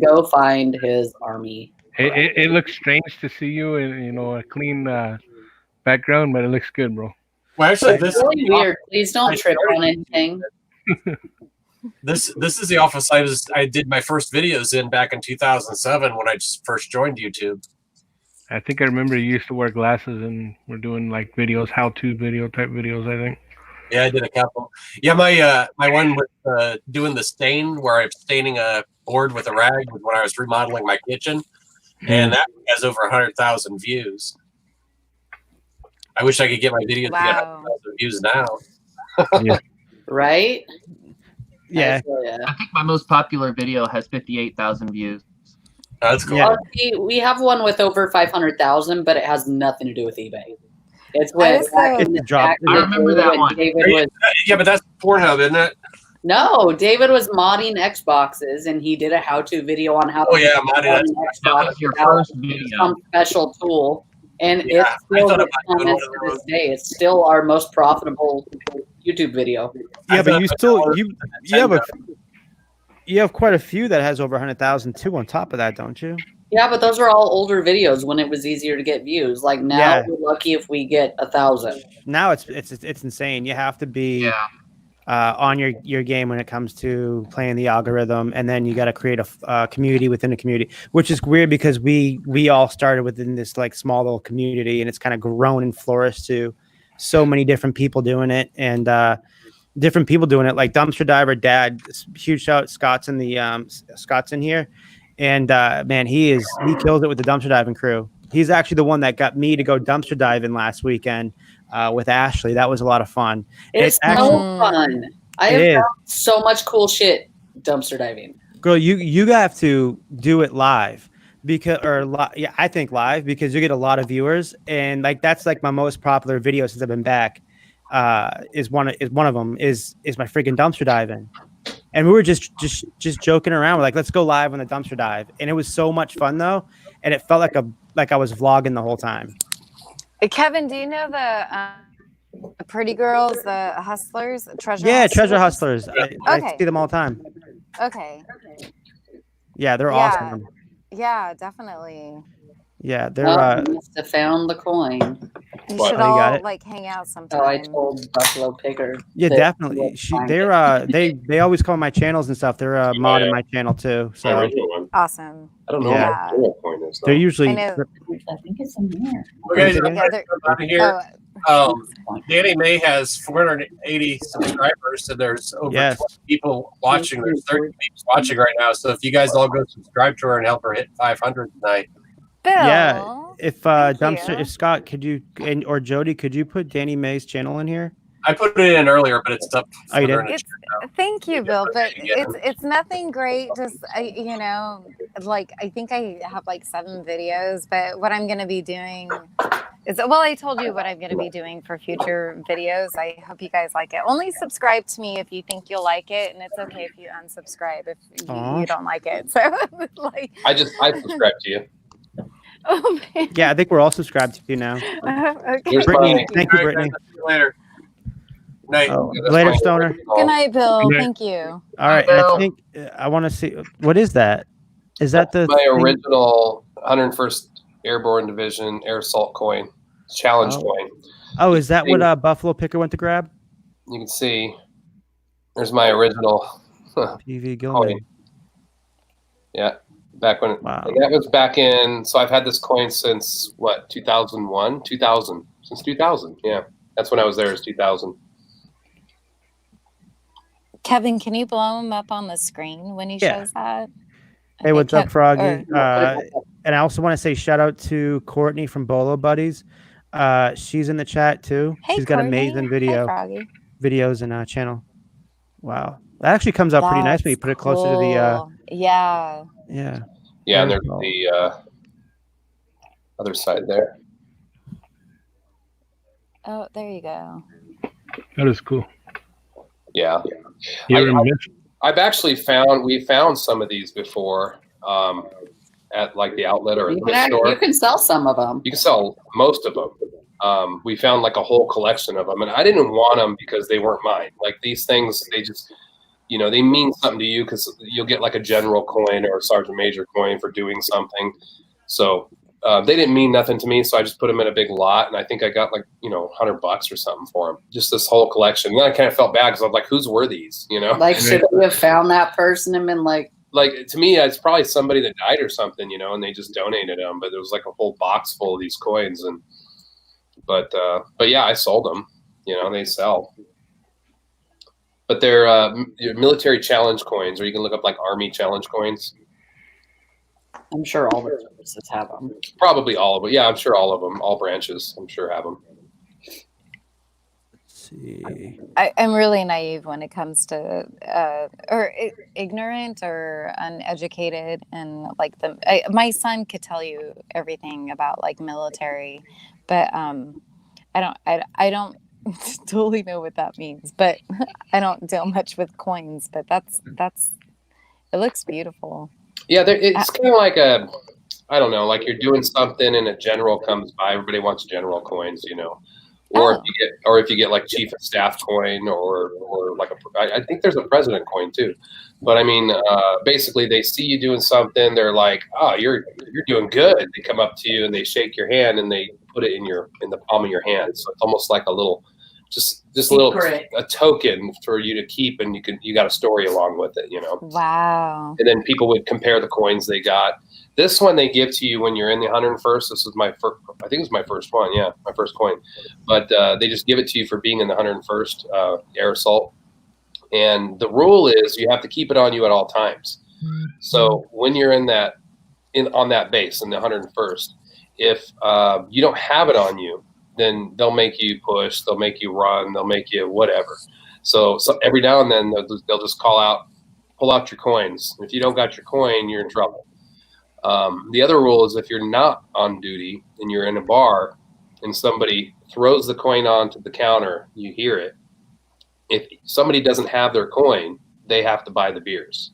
Go find his army. It looks strange to see you in a clean background, but it looks good, bro. Well, actually, It's really weird. Please don't trip on anything. This is the office I did my first videos in back in 2007 when I just first joined YouTube. I think I remember you used to wear glasses and we're doing like videos, how-to video type videos, I think. Yeah, I did a couple. Yeah, my one with doing the stain where I'm staining a board with a rag when I was remodeling my kitchen, and that has over 100,000 views. I wish I could get my videos to get 100,000 views now. Yeah. Right? Yeah. I think my most popular video has 58,000 views. That's cool. Yeah. We have one with over 500,000, but it has nothing to do with eBay. It's when I remember that one. Yeah, but that's Pornhub, isn't it? No, David was modding Xboxes, and he did a how-to video on how to modding Xbox. That was your first video. Some special tool, and Yeah, it's still I thought with about doing comments to this day. It's still our most profitable YouTube video. Yeah, but you you have quite a few that has over 100,000 too on top of that, don't you? Yeah, but those are all older videos when it was easier to get views. Like now, Yeah. we're lucky if we get 1,000. Now it's insane. You have to be on your game when it comes to playing the algorithm, and then you got to create a community within a community, which is weird because we all started within this like small little community, and it's kind of grown and flourished to so many different people doing it, and different people doing it, like Dumpster Diver Dad. Huge shout out, Scott's in the Scott's in here, and man, he kills it with the dumpster diving crew. He's actually the one that got me to go dumpster diving last weekend with Ashley. That was a lot of fun. It's so fun. I have found so much cool shit dumpster diving. Girl, you have to do it live I think live, because you get a lot of viewers, and like that's like my most popular video since I've been back. Is one of them is my freaking dumpster diving, and we were just joking around. We're like, let's go live on the dumpster dive, and it was so much fun though, and it felt like I was vlogging the whole time. Kevin, do you know the pretty girls, the hustlers, treasure? Yeah, hustlers? treasure hustlers. I see them all the time. Okay. Yeah, they're awesome. Yeah, definitely. Yeah, they're. You must have found the coin. You should all like hang out sometime. Oh, I told Buffalo Picker. Yeah, definitely. They always call my channels and stuff. They're a mod in my channel too. So awesome. I don't know what the coin is. They're usually. I think it's in here. Okay, out of here. Danny May has 480 subscribers, and there's over 20 people watching. There's 30 people watching right now. So if you guys all go subscribe to her and help her hit 500 tonight. Bill, yeah, if if Scott, could you or Jody, could you put Danny May's channel in here? I put it in earlier, but it's up. Thank you, Bill. But it's nothing great. Just like I think I have like 7 videos. But what I'm going to be doing is, I told you what I'm going to be doing for future videos. I hope you guys like it. Only subscribe to me if you think you'll like it, and it's okay if you unsubscribe if you don't like it. So like, I subscribe to you. Oh, man. Yeah, I think we're all subscribed to you now. Okay. Brittany, thank you, Brittany. Later. Night. Later, Stoner. Good night, Bill. Good night. Thank you. All right, and I think I want to see, what is that? Is that my original 101st Airborne Division Air Assault coin, challenge coin? Oh, is that what Buffalo Picker went to grab? You can see. There's my original PV Gilman. Yeah. Back when that was back in, so I've had this coin since 2001, 2000, since 2000. Yeah, that's when I was there. Is 2000. Kevin, can you blow him up on the screen when he shows that? Hey, what's up, Froggy? And I also want to say shout out to Courtney from Bolo Buddies. She's in the chat too. Hey, she's got Courtney. amazing videos in channel. Wow, that actually comes out pretty nice when you put it closer to the. Yeah. Yeah, and there's the other side there. Oh, there you go. That is cool. Yeah. I've actually we found some of these before at like the outlet or the store. You can sell some of them. You can sell most of them. We found like a whole collection of them, and I didn't want them because they weren't mine. Like these things, they just, they mean something to you because you'll get like a general coin or a sergeant major coin for doing something. So they didn't mean nothing to me. So I just put them in a big lot, and I think I got like, $100 or something for them. Just this whole collection. And then I kind of felt bad because I'm like, whose were these? Like, should we have found that person and been like to me, it's probably somebody that died or something, and they just donated them. But there was like a whole box full of these coins, but yeah, I sold them. They sell. But they're military challenge coins, or you can look up like Army challenge coins. I'm sure all the services have them. Probably all of them. Yeah, I'm sure all of them, all branches, I'm sure have them. Let's see. I'm really naive when it comes to, or ignorant or uneducated, and like my son could tell you everything about like military, but I don't totally know what that means, but I don't deal much with coins, but that's it looks beautiful. Yeah, it's kind of like I don't know, like you're doing something and a general comes by. Everybody wants general coins, Or if you get like chief of staff coin or like I think there's a president coin too. But I mean, basically they see you doing something. They're like, oh, you're doing good. They come up to you and they shake your hand and they put it in the palm of your hand. So it's almost like a little, just a little a token for you to keep, and you got a story along with it, Wow. And then people would compare the coins they got. This one they give to you when you're in the 101st. This was my first, I think it was my first one. Yeah, my first coin. But they just give it to you for being in the 101st air assault. And the rule is you have to keep it on you at all times. So when you're on that base in the 101st, if you don't have it on you, then they'll make you push, they'll make you run, they'll make you whatever. So every now and then they'll just pull out your coins. If you don't got your coin, you're in trouble. The other rule is if you're not on duty and you're in a bar and somebody throws the coin onto the counter, you hear it. If somebody doesn't have their coin, they have to buy the beers.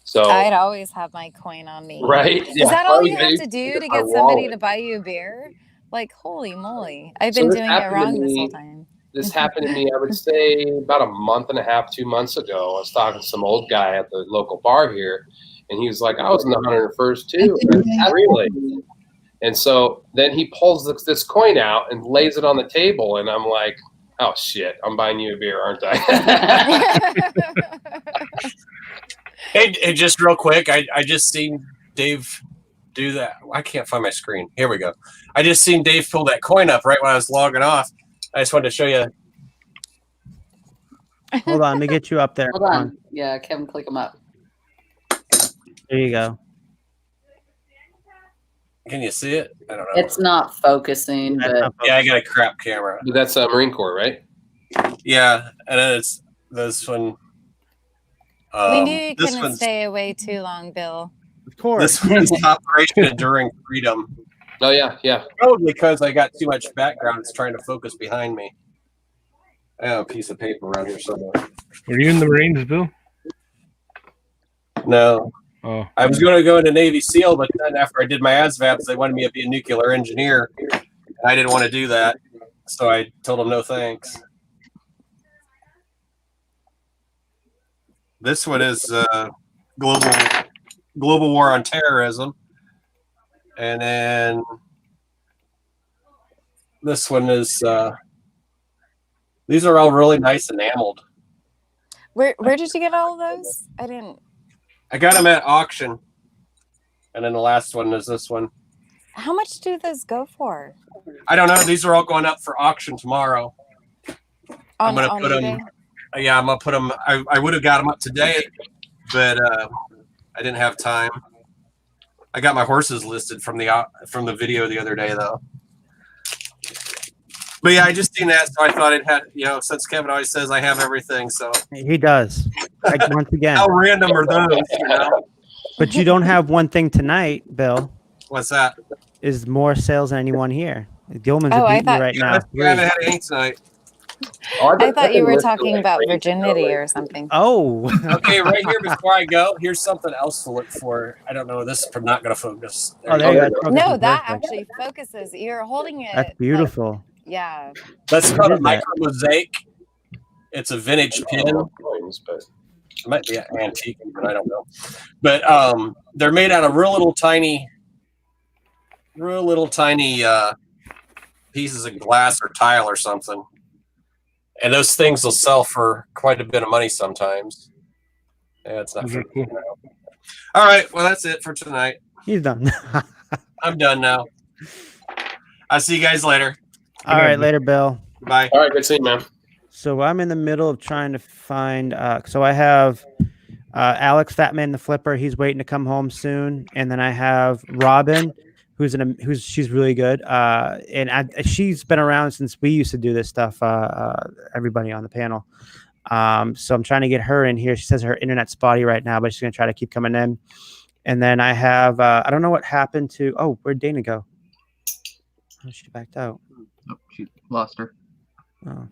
So I'd always have my coin on me. Right? Is that all you have to do to get somebody to buy you a beer? Like, holy moly. I've been doing it wrong this whole time. This happened to me, I would say, about a month and a half, 2 months ago. I was talking to some old guy at the local bar here, and he was like, I was in the 101st too. Really? And so then he pulls this coin out and lays it on the table, and I'm like, oh, shit, I'm buying you a beer, aren't I? Hey, just real quick, I just seen Dave do that. I can't find my screen. Here we go. I just seen Dave pull that coin up right when I was logging off. I just wanted to show you. Hold on, let me get you up there. Hold on. Yeah, Kevin, click them up. There you go. Can you see it? I don't know. It's not focusing, but yeah, I got a crap camera. That's Marine Corps, right? Yeah, and then it's this one. We knew you couldn't stay away too long, Bill. Of course. This one's Operation Enduring Freedom. Oh, yeah, yeah. Probably because I got too much background. It's trying to focus behind me. I have a piece of paper around here somewhere. Were you in the Marines, Bill? No. Oh. I was going to go into Navy SEAL, but then after I did my ASVABs, they wanted me to be a nuclear engineer. And I didn't want to do that. So I told them no thanks. This one is global war on terrorism. And then this one is these are all really nice enameled. Where did you get all of those? I got them at auction. And then the last one is this one. How much do those go for? I don't know. These are all going up for auction tomorrow. I'm going to put them. Yeah, I'm going to put them. I would have got them up today, but I didn't have time. I got my horses listed from the video the other day, though. But yeah, I just seen that, so I thought it had, since Kevin always says I have everything, so. He does. Once again. How random are those, But you don't have one thing tonight, Bill. What's that? Is more sales than anyone here. Gilman's are beating you right now. I haven't had any tonight. I thought you were talking about virginity or something. Oh. Okay, right here before I go, here's something else to look for. I don't know. This is not going to focus. There you go. No, that actually focuses. You're holding it. That's beautiful. Yeah. That's called a micro mosaic. It's a vintage pin. It might be an antique, but I don't know. But they're made out of real little tiny pieces of glass or tile or something. And those things will sell for quite a bit of money sometimes. Yeah, it's not cool. All right. Well, that's it for tonight. He's done. I'm done now. I'll see you guys later. All right. Later, Bill. Bye. All right. Good seeing you, man. So I'm in the middle of trying to find. So I have Alex Fatman the Flipper. He's waiting to come home soon. And then I have Robin, she's really good. And she's been around since we used to do this stuff. Everybody on the panel. So I'm trying to get her in here. She says her internet's spotty right now, but she's going to try to keep coming in. And then I have, I don't know what happened to, where'd Dana go? Oh, she backed out. Oh, she lost her. Oh.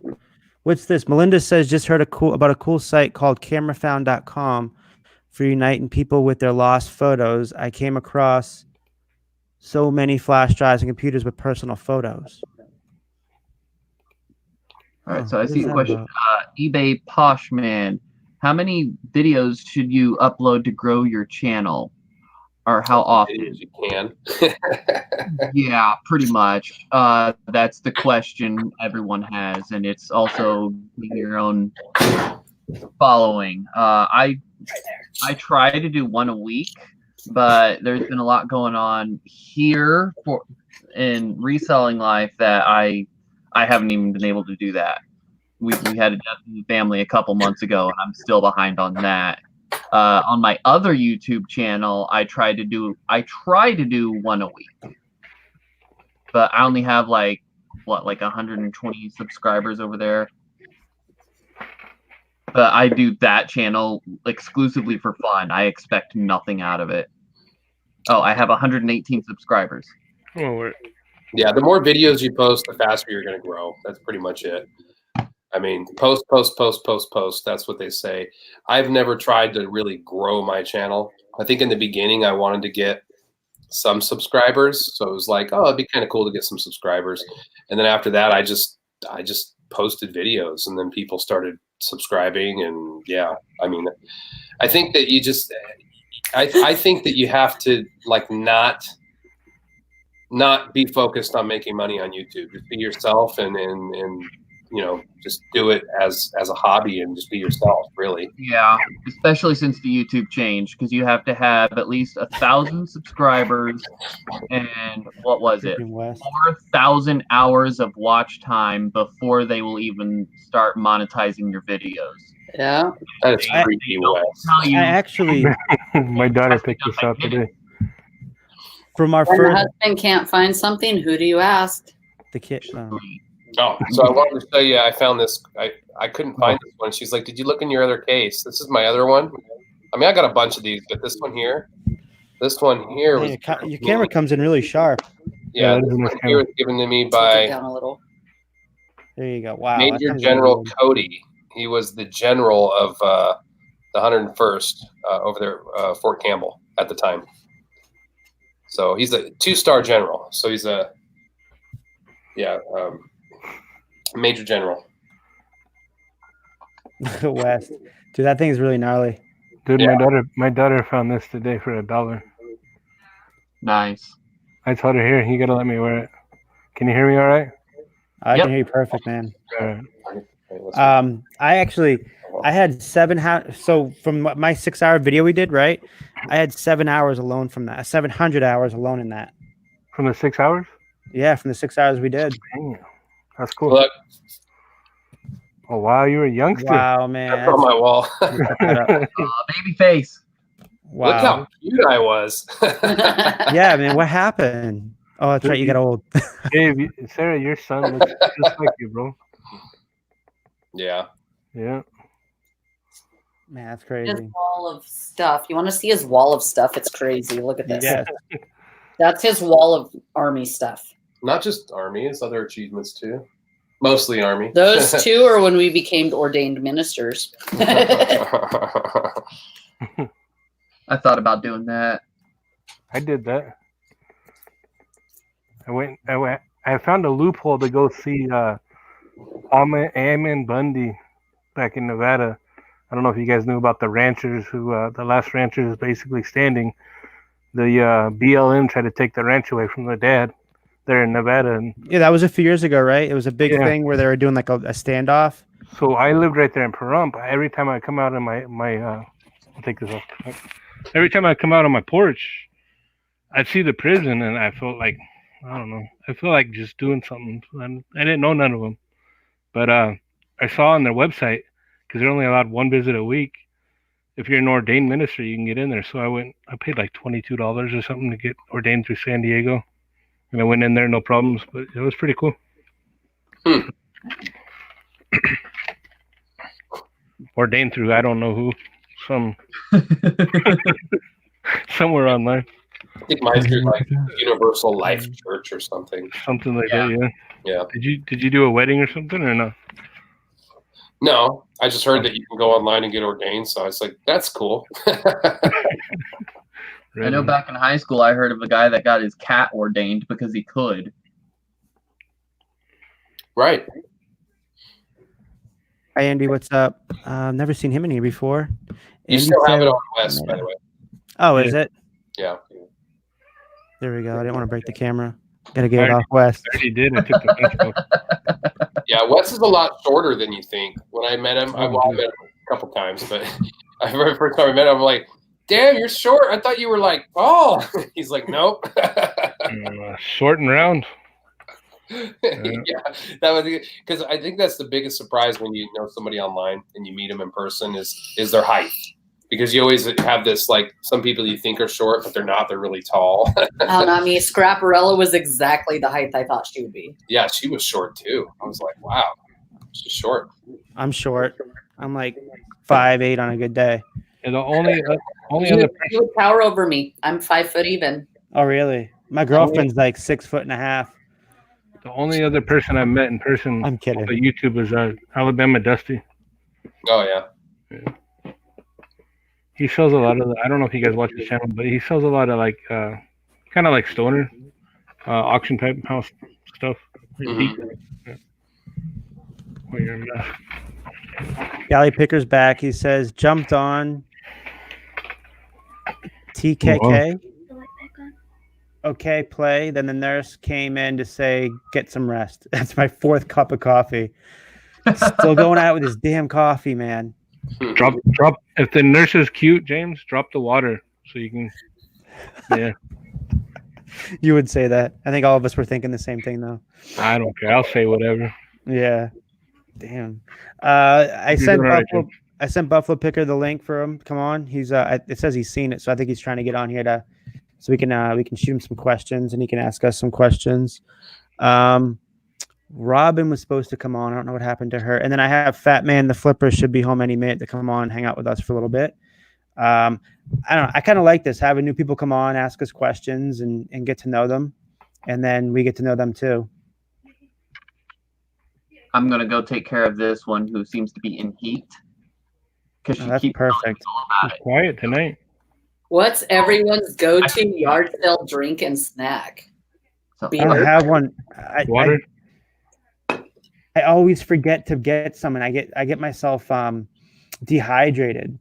What's this? Melinda says, just heard about a cool site called camerafound.com for uniting people with their lost photos. I came across so many flash drives and computers with personal photos. All right, so I see a question. eBay Poshman, how many videos should you upload to grow your channel, or how often? As you can. Yeah, pretty much. That's the question everyone has, and it's also your own following. I try to do one a week, but there's been a lot going on here in reselling life that I haven't even been able to do that. We had a death in the family a couple months ago, and I'm still behind on that. On my other YouTube channel, I try to do one a week, but I only have like 120 subscribers over there. But I do that channel exclusively for fun. I expect nothing out of it. Oh, I have 118 subscribers. Oh, yeah, the more videos you post, the faster you're going to grow. That's pretty much it. I mean, post. That's what they say. I've never tried to really grow my channel. I think in the beginning, I wanted to get some subscribers. So it was like, oh, it'd be kind of cool to get some subscribers. And then after that, I just posted videos, and then people started subscribing. And yeah, I mean, I think that you just, I think that you have to like not be focused on making money on YouTube. Just be yourself and you know, just do it as a hobby and just be yourself, really. Yeah, especially since the YouTube changed, because you have to have at least 1,000 subscribers and what was it, 4,000 hours of watch time before they will even start monetizing your videos. Yeah, that's creepy. I actually, my daughter picked this up today. From our when first, your husband can't find something, who do you ask? the kid. Oh, so I wanted to show you. I found this. I couldn't find this one. She's like, "Did you look in your other case?" This is my other one. I mean, I got a bunch of these, but this one here was. Your camera comes in really sharp. Yeah, this one here was given to me by. Down a little. There you go. Wow. Major General Cody. He was the general of the 101st over there, Fort Campbell at the time. So he's a 2-star general. So he's a Major General. West. Dude, that thing is really gnarly. Dude, my daughter found this today for $1. Nice. I told her, here, you gotta let me wear it. Can you hear me all right? I can hear you perfect, man. All right. I had 7 so from my 6-hour video we did, right? I had 7 hours alone from that. 700 hours alone in that. From the 6 hours? Yeah, from the 6 hours we did. Damn. That's cool. Look. Oh wow, you're a youngster. Wow, man. That's on my wall. Baby face. Wow. Look how cute I was. Yeah, man. What happened? Oh, that's right. You got old. Hey, Sarah, your son looks just like you, bro. Yeah. Yeah. Man, that's crazy. His wall of stuff. You want to see his wall of stuff? It's crazy. Look at this. Yes. That's his wall of Army stuff. Not just Army, it's other achievements too. Mostly Army. Those two are when we became ordained ministers. I thought about doing that. I did that. I found a loophole to go see Ammon Bundy back in Nevada. I don't know if you guys knew about the ranchers who, the last ranchers basically standing. The BLM tried to take the ranch away from the dad there in Nevada. And yeah, that was a few years ago, right? It was a big thing where they were doing like a standoff. So I lived right there in Pahrump. Every time I come out on I'll take this off. Every time I come out on my porch, I'd see the prison, and I felt like, I don't know, I feel like just doing something. I didn't know none of them, but I saw on their website, because they're only allowed one visit a week. If you're an ordained minister, you can get in there. So I paid like $22 or something to get ordained through San Diego. And I went in there, no problems, but it was pretty cool. Ordained through, I don't know who, somewhere online. I think mine's through like Universal Life Church or something. Something like that, yeah. Yeah. Did you do a wedding or something or no? No, I just heard that you can go online and get ordained, so I was like, that's cool. I know back in high school, I heard of a guy that got his cat ordained because he could. Right. Hi, Andy. What's up? Never seen him in here before. You Andy still have said- it on West, by the way. Oh, is it? Yeah. There we go. I didn't want to break the camera. Gotta get it off West. I already did. I took the mask off. Yeah, Wes is a lot shorter than you think. When I met him, I met him a couple times, but I remember the first time I met him, I'm like, damn, you're short. I thought you were like, oh. He's like, nope. Short and round. Yeah, that was because I think that's the biggest surprise when you know somebody online and you meet them in person is their height. Because you always have this, like, some people you think are short, but they're not. They're really tall. Oh, not me. Scraparella was exactly the height I thought she would be. Yeah, she was short too. I was like, wow, she's short. I'm short. I'm like 5'8" on a good day. And the only You would tower over me. I'm 5 foot even. Oh, really? My girlfriend's like 6'1.5". The only other person I met in person I'm kidding. on YouTube was Alabama Dusty. Oh, yeah. He sells a lot of I don't know if you guys watch his channel, but he sells a lot of like kind of like stoner auction type house stuff. Mm-hmm. Cali Picker's back. He says jumped on TKK. Okay, play. Then the nurse came in to say, get some rest. That's my 4th cup of coffee. Still going out with his damn coffee, man. Drop. If the nurse is cute, James, drop the water so you can. Yeah. You would say that. I think all of us were thinking the same thing, though. I don't care. I'll say whatever. Yeah. Damn. I sent Buffalo Picker the link for him. Come on. He's it says he's seen it, so I think he's trying to get on here so we can shoot him some questions and he can ask us some questions. Robin was supposed to come on. I don't know what happened to her. And then I have Fat Man the Flipper should be home any minute to come on, hang out with us for a little bit. I don't know. I kind of like this, having new people come on, ask us questions and get to know them. And then we get to know them too. I'm going to go take care of this one who seems to be in heat. That's perfect. It's quiet tonight. What's everyone's go-to yard sale drink and snack? I don't have one. Water. I always forget to get some, and I get myself dehydrated.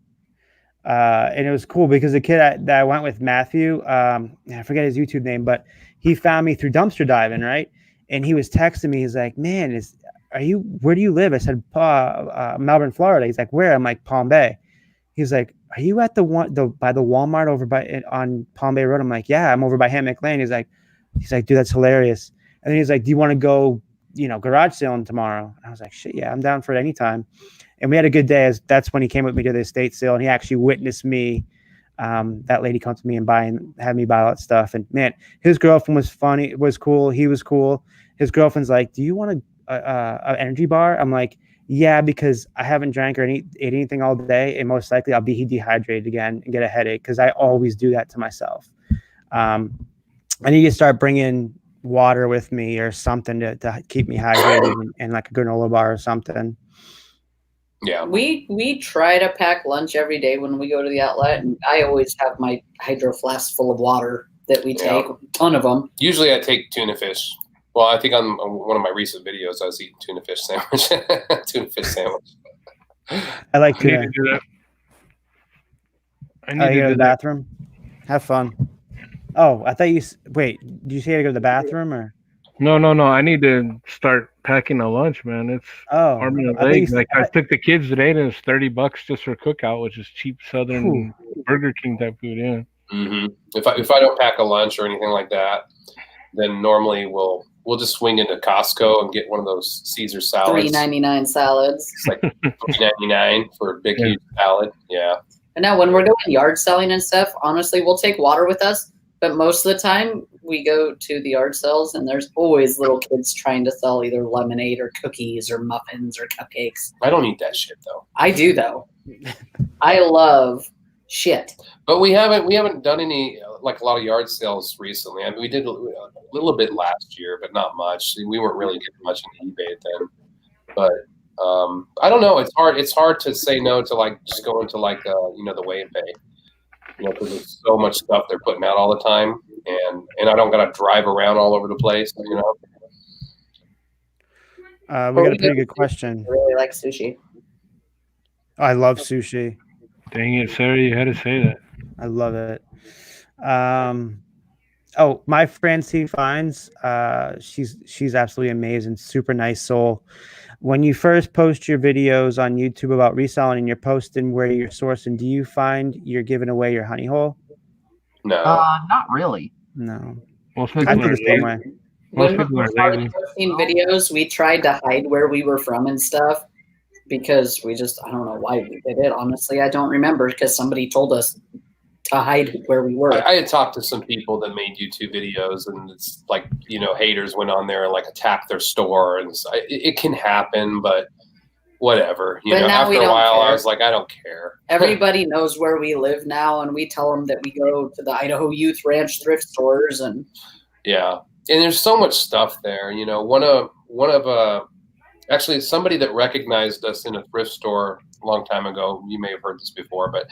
And it was cool because the kid that I went with, Matthew, I forget his YouTube name, but he found me through dumpster diving, right? And he was texting me. He's like, "Man, where do you live?" I said, "Melbourne, Florida." He's like, "Where?" I'm like, "Palm Bay." He's like, "Are you at by the Walmart over on Palm Bay Road?" I'm like, "Yeah, I'm over by Hammock Lane." He's like, "Dude, that's hilarious." And then he's like, "Do you want to go, garage sailing tomorrow?" And I was like, "Shit, yeah, I'm down for it anytime." And we had a good day. That's when he came with me to the estate sale, and he actually witnessed me. That lady come to me and had me buy all that stuff. And man, his girlfriend was funny, was cool. He was cool. His girlfriend's like, "Do you want an energy bar?" I'm like, "Yeah," because I haven't drank or ate anything all day, and most likely I'll be dehydrated again and get a headache because I always do that to myself. I need to start bringing water with me or something to keep me hydrated and like a granola bar or something. Yeah. We try to pack lunch every day when we go to the outlet, and I always have my hydro flask full of water that we take, a ton of them. Usually I take tuna fish. Well, I think on one of my recent videos, I was eating tuna fish sandwich. Tuna fish sandwich. I like tuna. I need to do that. I You need go to to do the that. bathroom. Have fun. Oh, I thought wait, did you say you had to go to the bathroom or? No. I need to start packing a lunch, man. It's arm and a I leg. think I took the kids today, and it's $30 just for cookout, which is cheap Southern Burger King type food. Yeah. Mm-hmm. If I don't pack a lunch or anything like that, then normally we'll just swing into Costco and get one of those Caesar salads. $3.99 salads. It's like $3.99 for a big huge salad. Yeah. And now when we're going yard selling and stuff, honestly, we'll take water with us. But most of the time we go to the yard sales and there's always little kids trying to sell either lemonade or cookies or muffins or cupcakes. I don't eat that shit though. I do though. I love shit. But we haven't done any, like a lot of yard sales recently. I mean, we did a little bit last year, but not much. We weren't really getting much into eBay then. But I don't know. It's hard to say no to like just going to like the weigh and pay. Because there's so much stuff they're putting out all the time, and I don't gotta drive around all over the place. We got a pretty good question. I really like sushi. I love sushi. Dang it, Sarah, you had to say that. I love it. Oh, my friend C Finds, she's absolutely amazing, super nice soul. When you first post your videos on YouTube about reselling and you're posting where you're sourcing, do you find you're giving away your honey hole? No. Not really. No. Most I people feel are the same lazy. way. Most When people we are started lazy. posting videos, we tried to hide where we were from and stuff because I don't know why we did it. Honestly, I don't remember because somebody told us to hide where we were. I had talked to some people that made YouTube videos, and it's like, haters went on there and like attacked their store, and it can happen, but whatever. But now we after a don't while, care. I was like, I don't care. Everybody knows where we live now, and we tell them that we go to the Idaho Youth Ranch thrift stores, and Yeah, and there's so much stuff there. One of actually somebody that recognized us in a thrift store a long time ago. You may have heard this before, but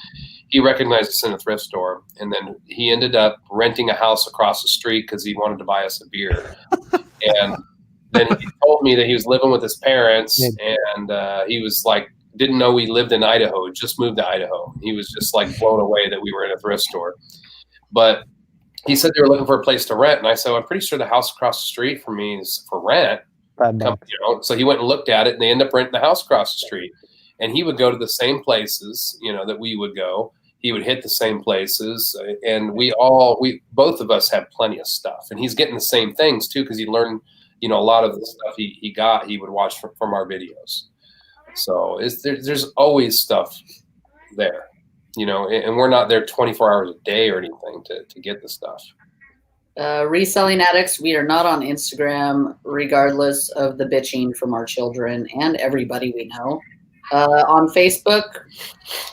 he recognized us in a thrift store, and then he ended up renting a house across the street because he wanted to buy us a beer. And then he told me that he was living with his parents, and he was like, didn't know we lived in Idaho, just moved to Idaho. He was just like blown away that we were in a thrift store. But he said they were looking for a place to rent, and I said, I'm pretty sure the house across the street from me is for rent. So he went and looked at it, and they ended up renting the house across the street. And he would go to the same places, that we would go. He would hit the same places, and both of us have plenty of stuff. And he's getting the same things too, because he learned, a lot of the stuff he would watch from our videos. So there's always stuff there, and we're not there 24 hours a day or anything to get the stuff. Reselling Addicts, we are not on Instagram, regardless of the bitching from our children and everybody we know. On Facebook,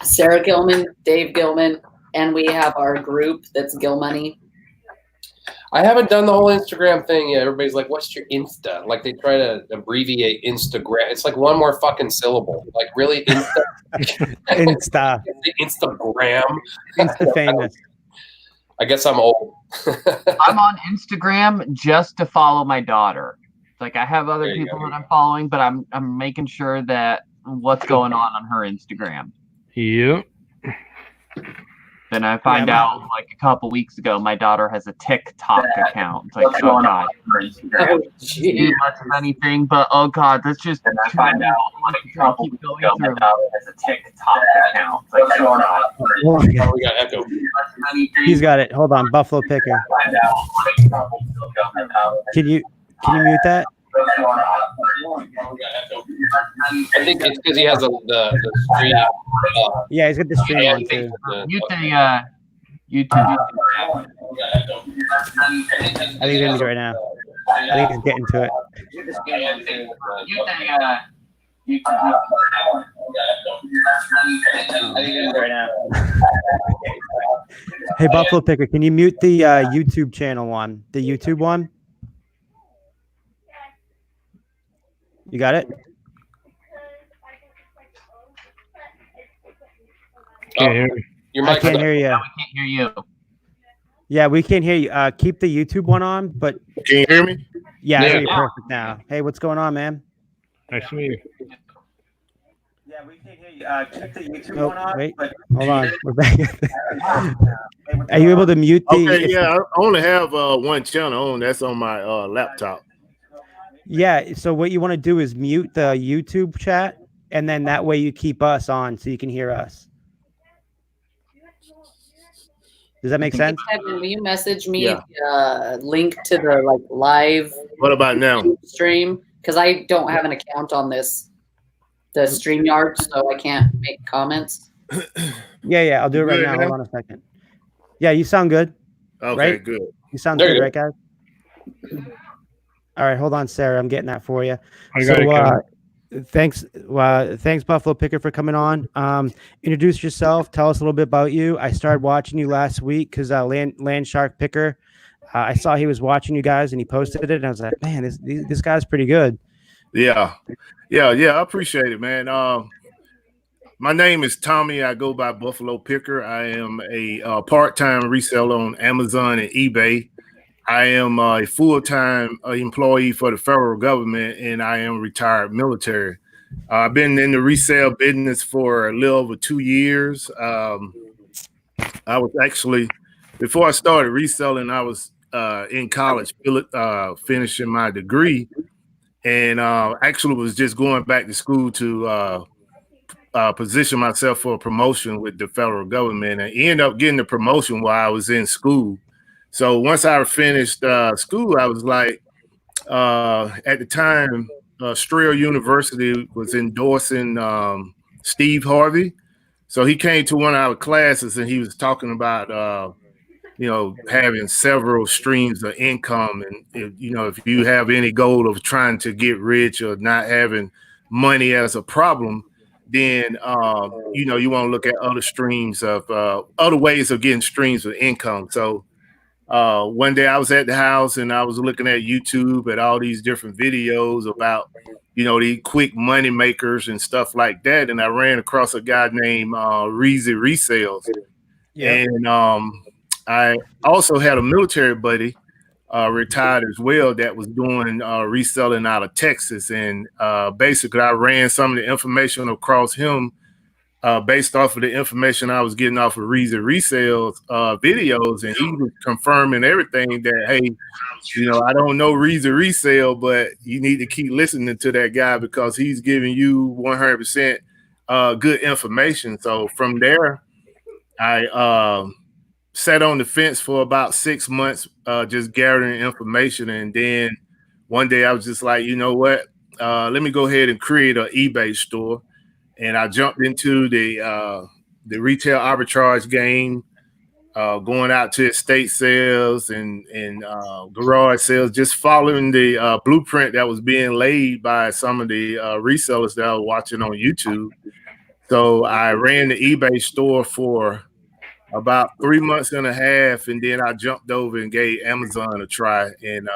Sarah Gilman, Dave Gilman, and we have our group that's Gil Money. I haven't done the whole Instagram thing yet. Everybody's like, what's your Insta? Like they try to abbreviate Instagram. It's like one more fucking syllable. Like really Insta? Insta. Instagram. Insta famous. I guess I'm old. I'm on Instagram just to follow my daughter. Like I have other people that I'm following, but I'm making sure that what's going on her Instagram. Yep. Then I find out like a couple weeks ago, my daughter has a TikTok account. It's like, oh god, Oh, gee. much of anything, but oh god, that's just. And I find out like a couple weeks ago, my daughter has a TikTok account. It's like, oh god. Oh, we got echo. He's got it. Hold on, Buffalo Picker. Can you mute that? I think it's because he has the stream. Yeah, he's got the stream on too. YouTube. I think he's gonna do it right now. I think he's getting to it. Hey, Buffalo Picker, can you mute the YouTube channel one? The YouTube one? You got it? Can't hear me. I can't hear you. We can't hear you. Yeah, we can't hear you. Keep the YouTube one on, but Can you hear me? yeah, I hear you perfect now. Hey, what's going on, man? Nice to meet you. Yeah, we can't hear you. Keep the YouTube one on. Wait, hold on. We're back. Are you able to mute the? Okay, yeah, I only have one channel on. That's on my laptop. Yeah, so what you want to do is mute the YouTube chat, and then that way you keep us on so you can hear us. Does that make sense? Kevin, will you message me the link to the live? What about now? Stream, because I don't have an account on the StreamYard, so I can't make comments. Yeah, I'll do it right now. Hold on a second. Yeah, you sound good. Okay, right? good. You sound good, right, guys? All right, hold on, Sarah. I'm getting that for you. Thanks, Buffalo Picker, for coming on. Introduce yourself. Tell us a little bit about you. I started watching you last week because Land Shark Picker. I saw he was watching you guys and he posted it, and I was like, man, this guy's pretty good. Yeah. I appreciate it, man. My name is Tommy. I go by Buffalo Picker. I am a part-time reseller on Amazon and eBay. I am a full-time employee for the federal government, and I am retired military. I've been in the resale business for a little over 2 years. I was actually, before I started reselling, I was in college finishing my degree, and actually was just going back to school to position myself for a promotion with the federal government, and ended up getting the promotion while I was in school. So once I finished school, I was like, at the time, Strayer University was endorsing Steve Harvey. So he came to one of our classes and he was talking about, having several streams of income. And, if you have any goal of trying to get rich or not having money as a problem, then, you want to look at other streams of other ways of getting streams of income. So one day I was at the house and I was looking at YouTube at all these different videos about, the quick money makers and stuff like that. And I ran across a guy named Reseller Resales. Yep. And I also had a military buddy retired as well that was doing reselling out of Texas. And basically I ran some of the information across him based off of the information I was getting off of Reseller Resales videos, and he was confirming everything that, hey, I don't know Reseller Resale, but you need to keep listening to that guy because he's giving you 100% good information. So from there, I sat on the fence for about 6 months, just gathering information. And then one day I was just like, you know what? Let me go ahead and create an eBay store. And I jumped into the retail arbitrage game, going out to estate sales and garage sales, just following the blueprint that was being laid by some of the resellers that I was watching on YouTube. So I ran the eBay store for about 3 months and a half, and then I jumped over and gave Amazon a try, and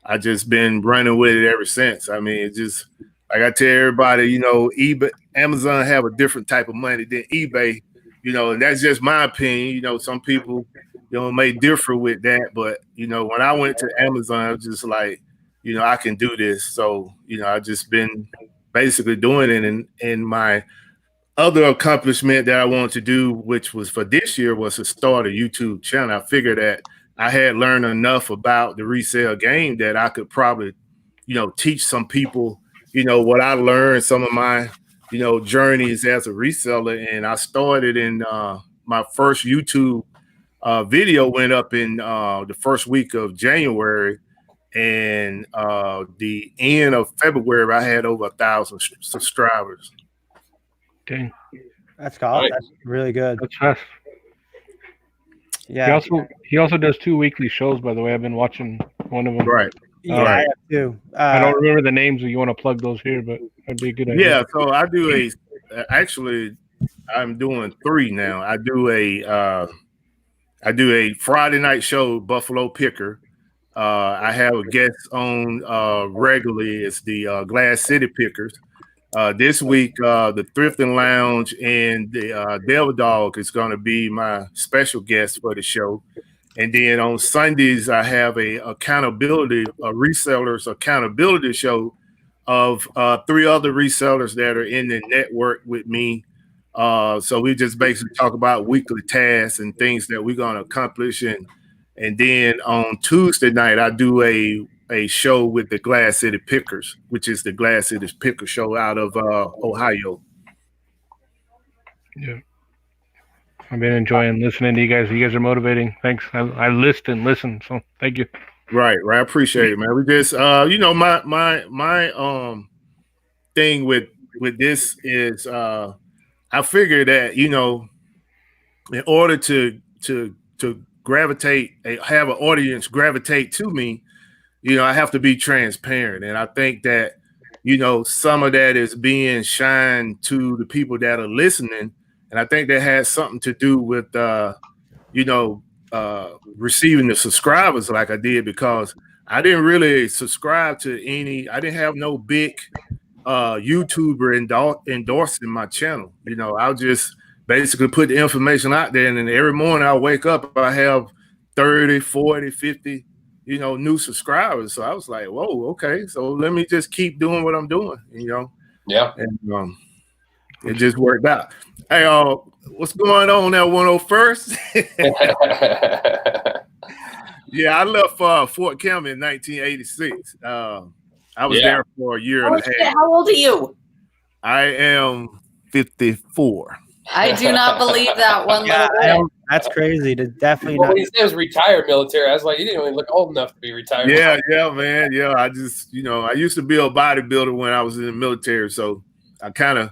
I just been running with it ever since. I mean, it just, like I tell everybody, eBay, Amazon have a different type of money than eBay, and that's just my opinion. Some people, may differ with that, but when I went to Amazon, I was just like, I can do this. So, I just been basically doing it. And my other accomplishment that I wanted to do, which was for this year, was to start a YouTube channel. I figured that I had learned enough about the resale game that I could probably, teach some people, what I learned, some of my, journeys as a reseller. And I started in my first YouTube video went up in the first week of January, and the end of February, I had over 1,000 subscribers. Dang. That's cool. That's really good. That's fast. Yeah. He also does 2 weekly shows, by the way. I've been watching one of them. Right. Yeah, I have too. I don't remember the names if you want to plug those here, but that'd be a good idea. Yeah, so I do actually I'm doing 3 now. I do a Friday night show, Buffalo Picker. I have a guest on regularly. It's the Glass City Pickers. This week, the Thrifting Lounge and the Devil Dog is going to be my special guest for the show. And then on Sundays, I have a resellers accountability show of 3 other resellers that are in the network with me. So we just basically talk about weekly tasks and things that we're going to accomplish. And then on Tuesday night, I do a show with the Glass City Pickers, which is the Glass City Picker show out of Ohio. Yeah. I've been enjoying listening to you guys. You guys are motivating. Thanks. I listen, so thank you. Right. I appreciate it, man. We just my thing with this is I figure that, in order to gravitate, have an audience gravitate to me, I have to be transparent. And I think that, some of that is being shined to the people that are listening. And I think that has something to do with, receiving the subscribers like I did, because I didn't really subscribe to I didn't have no big YouTuber endorsing my channel. I'll just basically put the information out there. And then every morning I wake up, I have 30, 40, 50, new subscribers. So I was like, whoa, okay. So let me just keep doing what I'm doing, Yeah. And it just worked out. Hey, what's going on at 101st? Yeah, I left Fort Campbell in 1986. I was there for a year and a half. Shit, how old are you? I am 54. I do not believe that one little bit. That's crazy. To definitely well, not. when he says retired military, I was like, you didn't even look old enough to be retired. Yeah, man. Yeah, I just, I used to be a bodybuilder when I was in the military, so I kind of,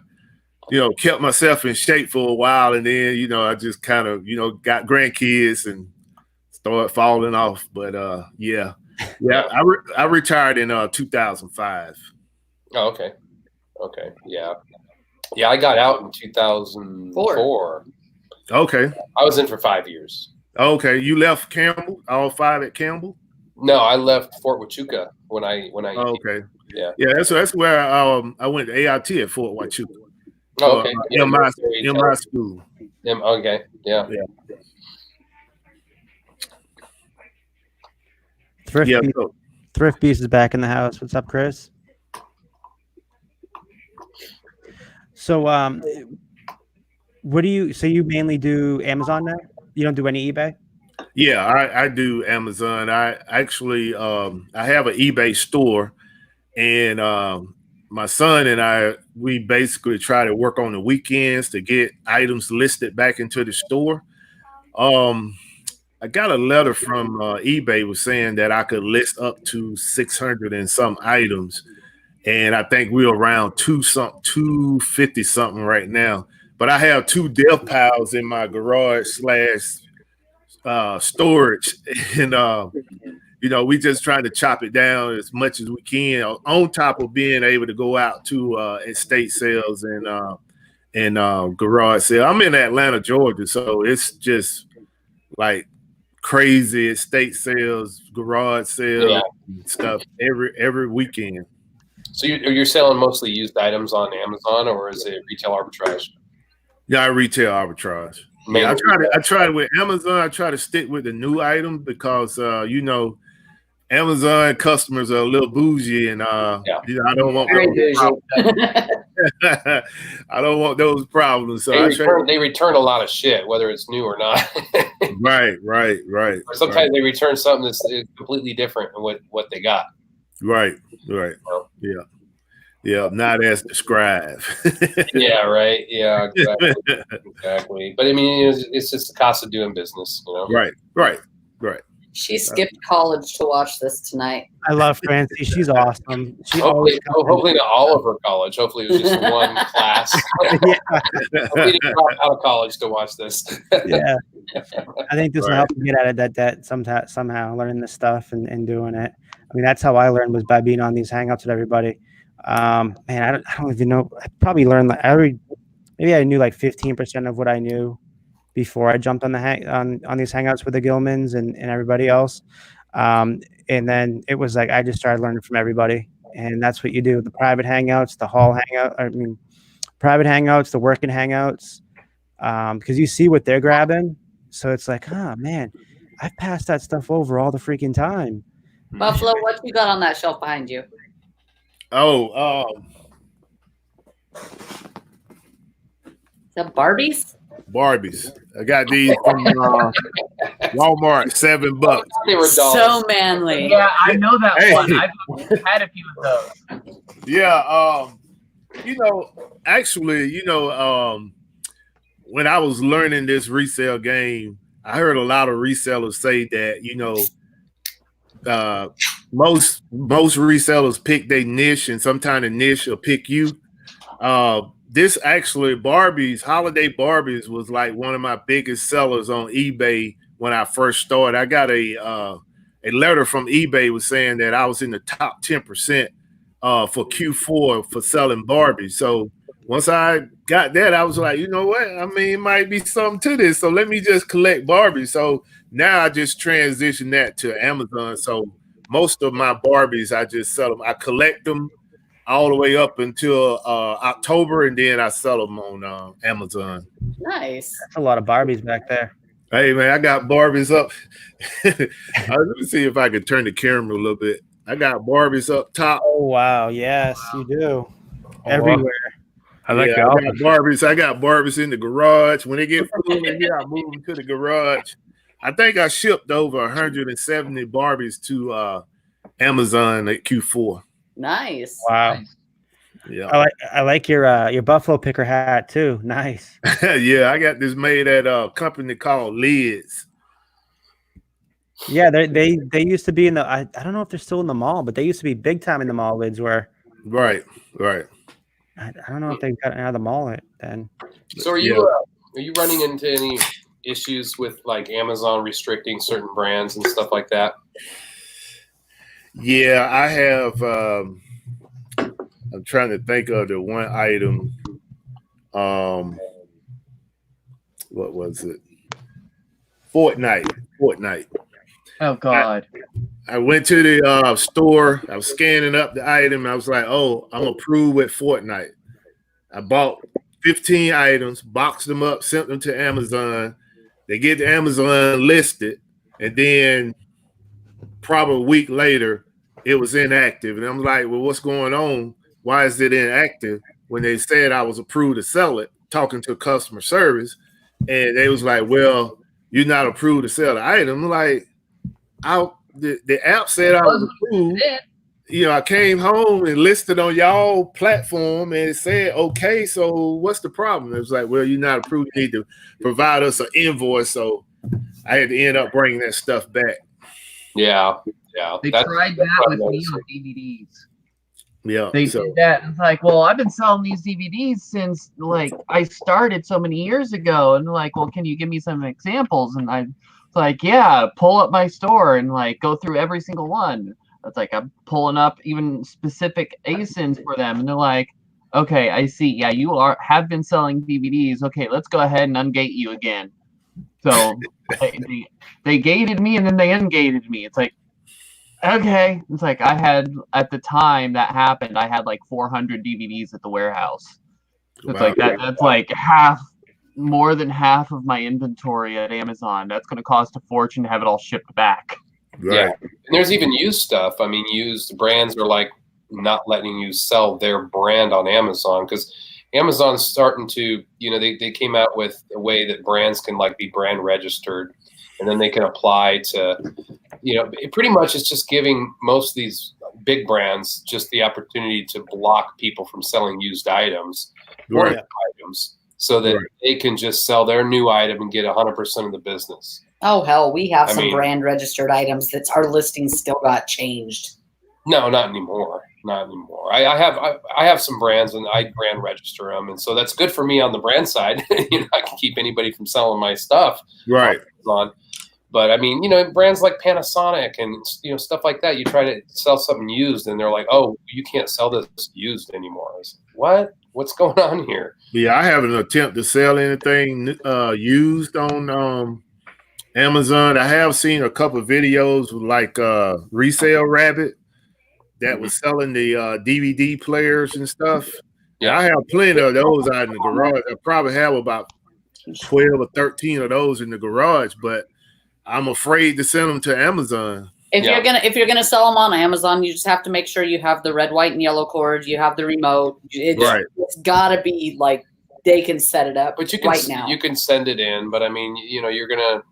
kept myself in shape for a while, and then, I just kind of, got grandkids and started falling off. But yeah, I retired in 2005. Oh, okay, yeah. I got out in 2004. Okay. I was in for 5 years. Okay, you left Campbell, all 5 at Campbell? No, I left Fort Huachuca when I. Okay. Yeah. Yeah, that's where I went to AIT at Fort Huachuca. Oh, okay. MI school. Okay. Yeah. Thrift Beast is back in the house. What's up, Chris? So, what do you? So you mainly do Amazon now? You don't do any eBay? Yeah, I do Amazon. I actually I have an eBay store, and my son and we basically try to work on the weekends to get items listed back into the store. I got a letter from eBay was saying that I could list up to 600 and some items, and I think we're around 250 something right now. But I have 2 death piles in my garage / storage, and we just trying to chop it down as much as we can, on top of being able to go out to estate sales and garage sale. I'm in Atlanta, Georgia, so it's just like crazy estate sales, garage sales, and stuff every weekend. So you're selling mostly used items on Amazon, or is it retail arbitrage? Yeah, I retail arbitrage. Yeah, I try to with Amazon. I try to stick with the new items because Amazon customers are a little bougie, and I don't want I don't want those problems. So they return a lot of shit, whether it's new or not. Right. Or sometimes they return something that's completely different than what they got. Right. Yeah, not as described. Yeah, right. Yeah, exactly. But I mean, it's just the cost of doing business, Right. She skipped college to watch this tonight. I love Francie. She's awesome. Hopefully not all of her college. Hopefully it was just one class. Hopefully didn't drop out of college to watch this. Yeah. I think this will help you get out of that somehow, learning this stuff and doing it. I mean, that's how I learned, was by being on these hangouts with everybody. Man, I don't even know. I probably learned maybe I knew like 15% of what I knew before I jumped on on these hangouts with the Gilmans and everybody else. And then it was like I just started learning from everybody, and that's what you do: the private hangouts, the hall hangout. I mean, private hangouts, the working hangouts, because you see what they're grabbing. So it's like, oh man, I've passed that stuff over all the freaking time. Buffalo, what you got on that shelf behind you? Oh, the Barbies? Barbies. I got these from Walmart, $7. They were so manly. Yeah, I know that one. I've had a few of those. Yeah, actually, when I was learning this resale game, I heard a lot of resellers say that, most resellers pick their niche, and sometimes the niche will pick you. This actually, holiday Barbies was like one of my biggest sellers on eBay when I first started. I got a letter from eBay was saying that I was in the top 10% for Q4 for selling Barbies. So once I got that, I was like, you know what? I mean, it might be something to this. So let me just collect Barbies. So now I just transitioned that to Amazon. So most of my Barbies, I just sell them. I collect them all the way up until October, and then I sell them on Amazon. Nice. That's a lot of Barbies back there. Hey, man, I got Barbies up. Let me see if I can turn the camera a little bit. I got Barbies up top. Oh, wow. Yes, you do. everywhere. I like the I opposite. got barbers. I got barbers in the garage. When they get full in here, I move them to the garage. I think I shipped over 170 barbies to Amazon at Q4. Nice. Wow. Yeah. I like your buffalo picker hat too. Nice. Yeah, I got this made at a company called Lids. Yeah, they used to be in the I don't know if they're still in the mall, but they used to be big time in the mall. Lids were. Right. I don't know if they've gotten out of the mall then. So are you running into any issues with like Amazon restricting certain brands and stuff like that? Yeah, I have. I'm trying to think of the one item. What was it? Fortnite. Oh God. I went to the store. I was scanning up the item. I was like, "Oh, I'm approved with Fortnite." I bought 15 items, boxed them up, sent them to Amazon. They get to Amazon listed, and then probably a week later, it was inactive. And I'm like, "Well, what's going on? Why is it inactive?" When they said I was approved to sell it, talking to customer service, and they was like, "Well, you're not approved to sell the item." I'm like, the app said I was approved. I came home and listed on y'all platform and it said, okay, so what's the problem? It was like, well, you're not approved. You need to provide us an invoice. So I had to end up bringing that stuff back. Yeah. They tried that with me on DVDs. Yeah. They did that. It's like, well, I've been selling these DVDs since like I started so many years ago. And like, well, can you give me some examples? And I like, yeah, pull up my store and like go through every single one. It's like I'm pulling up even specific ASINs for them, and they're like, okay, I see. Yeah, you have been selling DVDs. Okay, let's go ahead and ungate you again. So they gated me and then they ungated me. It's like, okay. It's like I had at the time that happened, I had like 400 DVDs at the warehouse. It's like that's like more than half of my inventory at Amazon. That's going to cost a fortune to have it all shipped back. Right. Yeah, and there's even used stuff. I mean, used brands are like not letting you sell their brand on Amazon because Amazon's starting to, they came out with a way that brands can like be brand registered, and then they can apply to, pretty much it's just giving most of these big brands just the opportunity to block people from selling used items or items. So that they can just sell their new item and get 100% of the business. Oh, hell, we have some brand registered items that our listings still got changed. No, not anymore. I have some brands and I brand register them. And so that's good for me on the brand side. I can keep anybody from selling my stuff. Right. But I mean, brands like Panasonic and, stuff like that, you try to sell something used and they're like, oh, you can't sell this used anymore. I was like, what? What's going on here? Yeah, I haven't attempted to sell anything used on Amazon. I have seen a couple of videos like Resell Rabbit that was selling the DVD players and stuff. Yeah, I have plenty of those out in the garage. I probably have about 12 or 13 of those in the garage, but I'm afraid to send them to Amazon. If you're gonna sell them on Amazon, you just have to make sure you have the red, white, and yellow cord. You have the remote. It's gotta be like they can set it up. But you can send it in. But I mean, you're gonna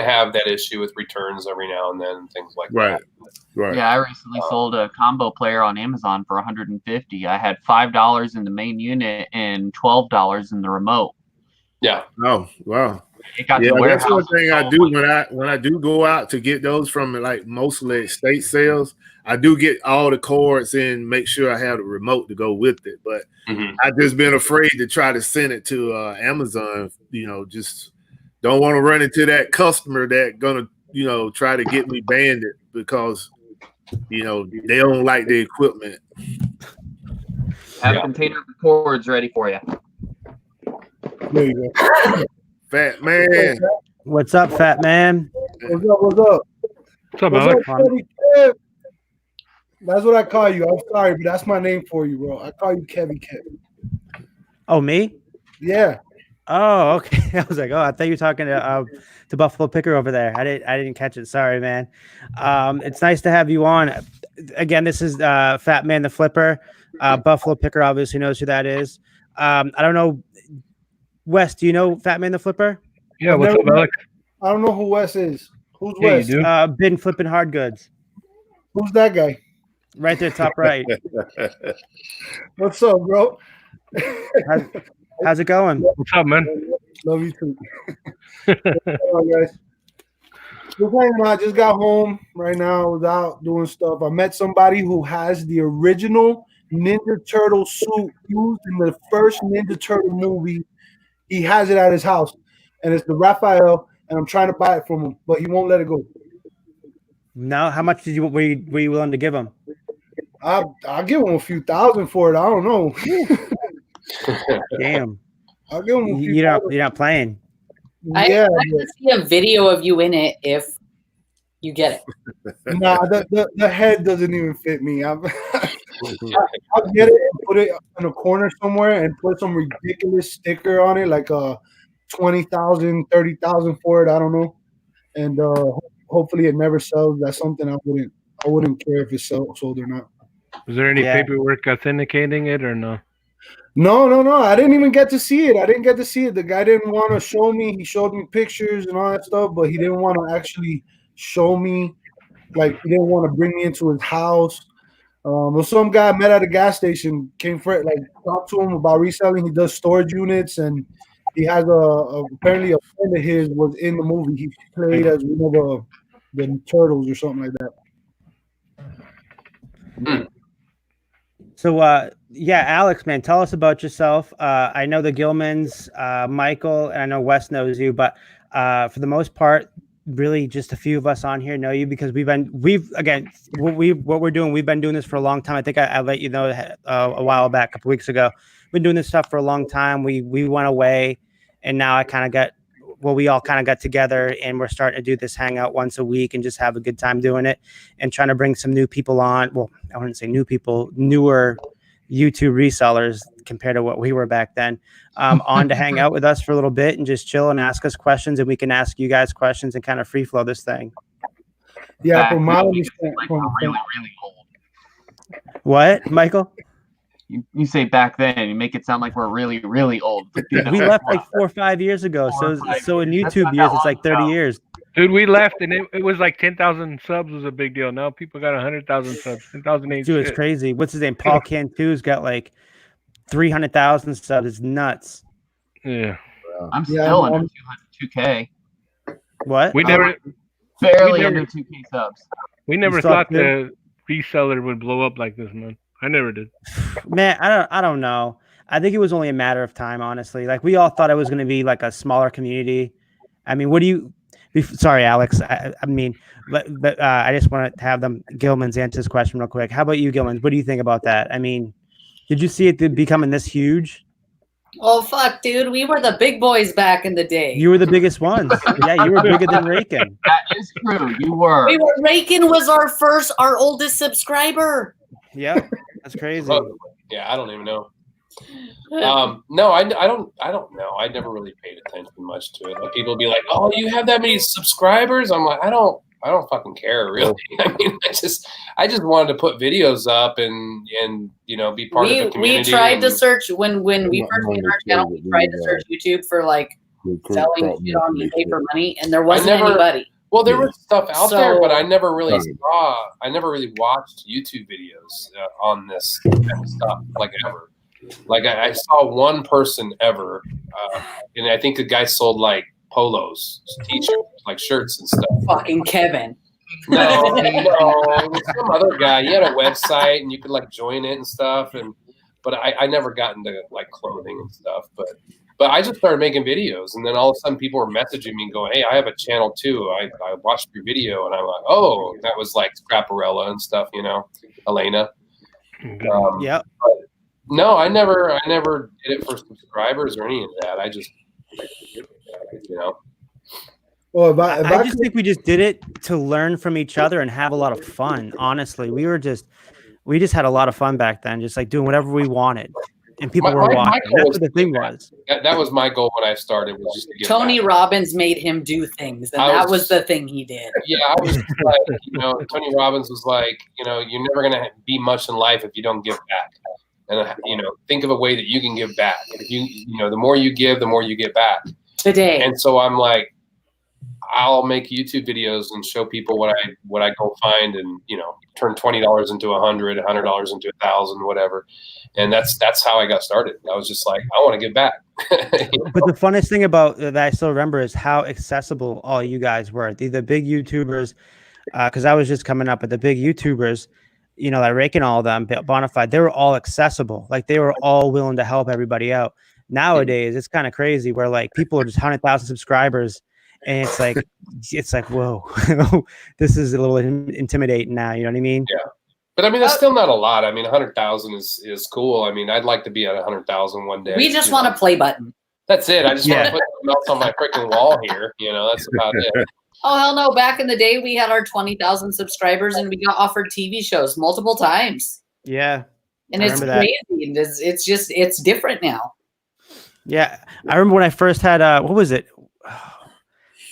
have that issue with returns every now and then, and things like that. Right. Yeah, I recently sold a combo player on Amazon for $150. I had $5 in the main unit and $12 in the remote. Yeah. Oh, wow. It got to the warehouse. That's one thing I do when I do go out to get those from like mostly estate sales. I do get all the cords and make sure I have the remote to go with it. But I've just been afraid to try to send it to Amazon. Just don't want to run into that customer that gonna try to get me banded because they don't like the equipment. Have container cords ready for you. There you go. Fat man. What's up, fat man? What's up? What's up, Alex? That's what I call you. I'm sorry, but that's my name for you, bro. I call you Kevin Kevin. Oh, me? Yeah. Oh, okay. I was like, I thought you were talking to Buffalo Picker over there. I didn't catch it. Sorry, man. It's nice to have you on. again, this is Fat Man the Flipper. Buffalo Picker obviously knows who that is. I don't know. Wes, do you know Fat Man the Flipper? Yeah, what's up, Alex? I don't know who Wes is. Who's Yeah, Wes? you do. Been flipping hard goods. Who's that guy? Right there, top right. What's up, bro? How's it going? What's up, man? Love you too. All right, guys. Just hanging out. Just got home right now. I was out doing stuff. I met somebody who has the original Ninja Turtle suit used in the first Ninja Turtle movie. He has it at his house, and it's the Raphael. And I'm trying to buy it from him, but he won't let it go. No, how much were you willing to give him? I'll give him a few thousand for it. I don't know. Damn. I'll give him a few. You're not playing. Yeah, I can see a video of you in it if you get it. Nah, the head doesn't even fit me. I'll get it and put it in a corner somewhere and put some ridiculous sticker on it, like 20,000, 30,000 for it. I don't know, and hopefully it never sells. That's something I wouldn't care if it's sold or not. Was there any paperwork authenticating it or no? No. I didn't even get to see it. The guy didn't want to show me. He showed me pictures and all that stuff, but he didn't want to actually show me. Like, he didn't want to bring me into his house. Well, some guy I met at a gas station came for like talked to him about reselling. He does storage units, and he has apparently a friend of his was in the movie. He played as one of the turtles or something like that. So, Alex, man, tell us about yourself. I know the Gilmans, Michael, and I know Wes knows you, but for the most part, really just a few of us on here know you because what we're doing, we've been doing this for a long time. I think I let you know a while back, a couple weeks ago. We've been doing this stuff for a long time. We went away, and now we all kind of got together, and we're starting to do this hangout once a week and just have a good time doing it and trying to bring some new people on. Well, I wouldn't say new people, newer YouTube resellers compared to what we were back then, on to hang out with us for a little bit and just chill and ask us questions, and we can ask you guys questions and kind of free flow this thing. Yeah, from my understanding, really old. What, Michael? You say back then, you make it sound like we're really, really old. We left like 4 or 5 years ago. So in YouTube years, it's like 30 years. Dude, we left and it was like 10,000 subs was a big deal. Now people got 100,000 subs. 10,000 ain't Dude, it's shit. crazy. What's his name? Paul Cantu's got like 300,000 subs. It's nuts. Yeah. I'm still under 2K. What? We never barely under 2K subs. We never thought the reseller would blow up like this, man. I never did. Man, I don't know. I think it was only a matter of time, honestly. Like, we all thought it was going to be like a smaller community. I mean, sorry, Alex. I mean, but I just want to have them Gilman's answer this question real quick. How about you, Gilman? What do you think about that? I mean, did you see it becoming this huge? Oh, fuck, dude. We were the big boys back in the day. You were the biggest ones. Yeah, you were bigger than Rakin. That is true. You were. Rakin was our oldest subscriber. Yeah, that's crazy. Yeah, I don't even know. No, I don't know. I never really paid attention much to it. Like, people be like, "Oh, you have that many subscribers?" I'm like, I don't fucking care, really. I mean, I just wanted to put videos up and be part of the community. We tried to search when we first made our channel. We tried to search YouTube for like selling shit on eBay for money, and there wasn't anybody. Well, there was stuff out there, but I never really watched YouTube videos on this kind of stuff, like, ever. Like, I saw one person ever, and I think the guy sold like polos, t-shirts, like shirts and stuff. Fucking Kevin. No, it was some other guy. He had a website, and you could like join it and stuff. But I never got into like clothing and stuff. But I just started making videos, and then all of a sudden people were messaging me and going, "Hey, I have a channel too. I watched your video," and I'm like, "Oh, that was like Scraparella and stuff, Elena." Yeah. No, I never did it for subscribers or any of that. I just, Well, I just think we just did it to learn from each other and have a lot of fun. Honestly, we just had a lot of fun back then, just like doing whatever we wanted. and people were watching. That's what the thing was. That was my goal when I started. Was just to get Tony back. Robbins made him do things, and that was the thing he did. Yeah, I was like, Tony Robbins was like, you're never gonna be much in life if you don't give back. And think of a way that you can give back. If the more you give, the more you get back. Today. And so I'm like, I'll make YouTube videos and show people what I go find, and turn $20 into $100, $100 into $1,000, whatever. And that's how I got started. I was just like, I want to give back. But the funnest thing about that I still remember is how accessible all you guys were. The big YouTubers, because I was just coming up, but the big YouTubers, like Rake and all of them, Bonafide, they were all accessible. Like they were all willing to help everybody out. Nowadays, it's kind of crazy where like people are just 100,000 subscribers, and it's like, whoa, this is a little intimidating now. You know what I mean? Yeah. But I mean, that's still not a lot. I mean, 100,000 is cool. I mean, I'd like to be at 100,000 one day. We just want a play button. That's it. I just want to put something else on my freaking wall here. That's about it. Oh, hell no. Back in the day, we had our 20,000 subscribers and we got offered TV shows multiple times. Yeah. And it's crazy. And it's different now. Yeah. I remember when I first had, what was it?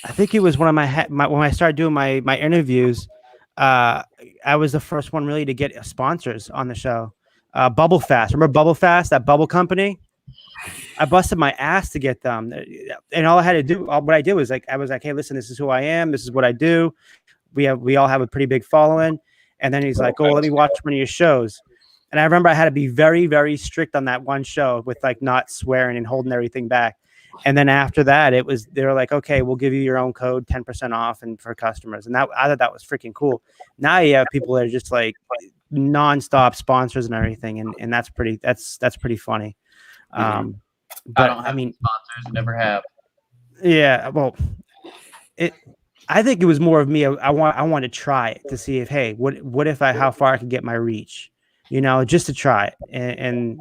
I think it was one of when I started doing my interviews, I was the first one really to get sponsors on the show. Bubble Fast. Remember Bubble Fast, that bubble company? I busted my ass to get them. And all I had to do, what I did was I was like, hey, listen, this is who I am. This is what I do. We all have a pretty big following. And then he's like, oh, let me watch one of your shows. And I remember I had to be very, very strict on that one show with like not swearing and holding everything back. And then after that, they were like, okay, we'll give you your own code, 10% off and for customers. And I thought that was freaking cool. Now you have people that are just like nonstop sponsors and everything. And that's pretty funny. But I mean, sponsors never have. Yeah. Well, I think it was more of me. I want to try it to see if, hey, what if how far I could get my reach, just to try it. And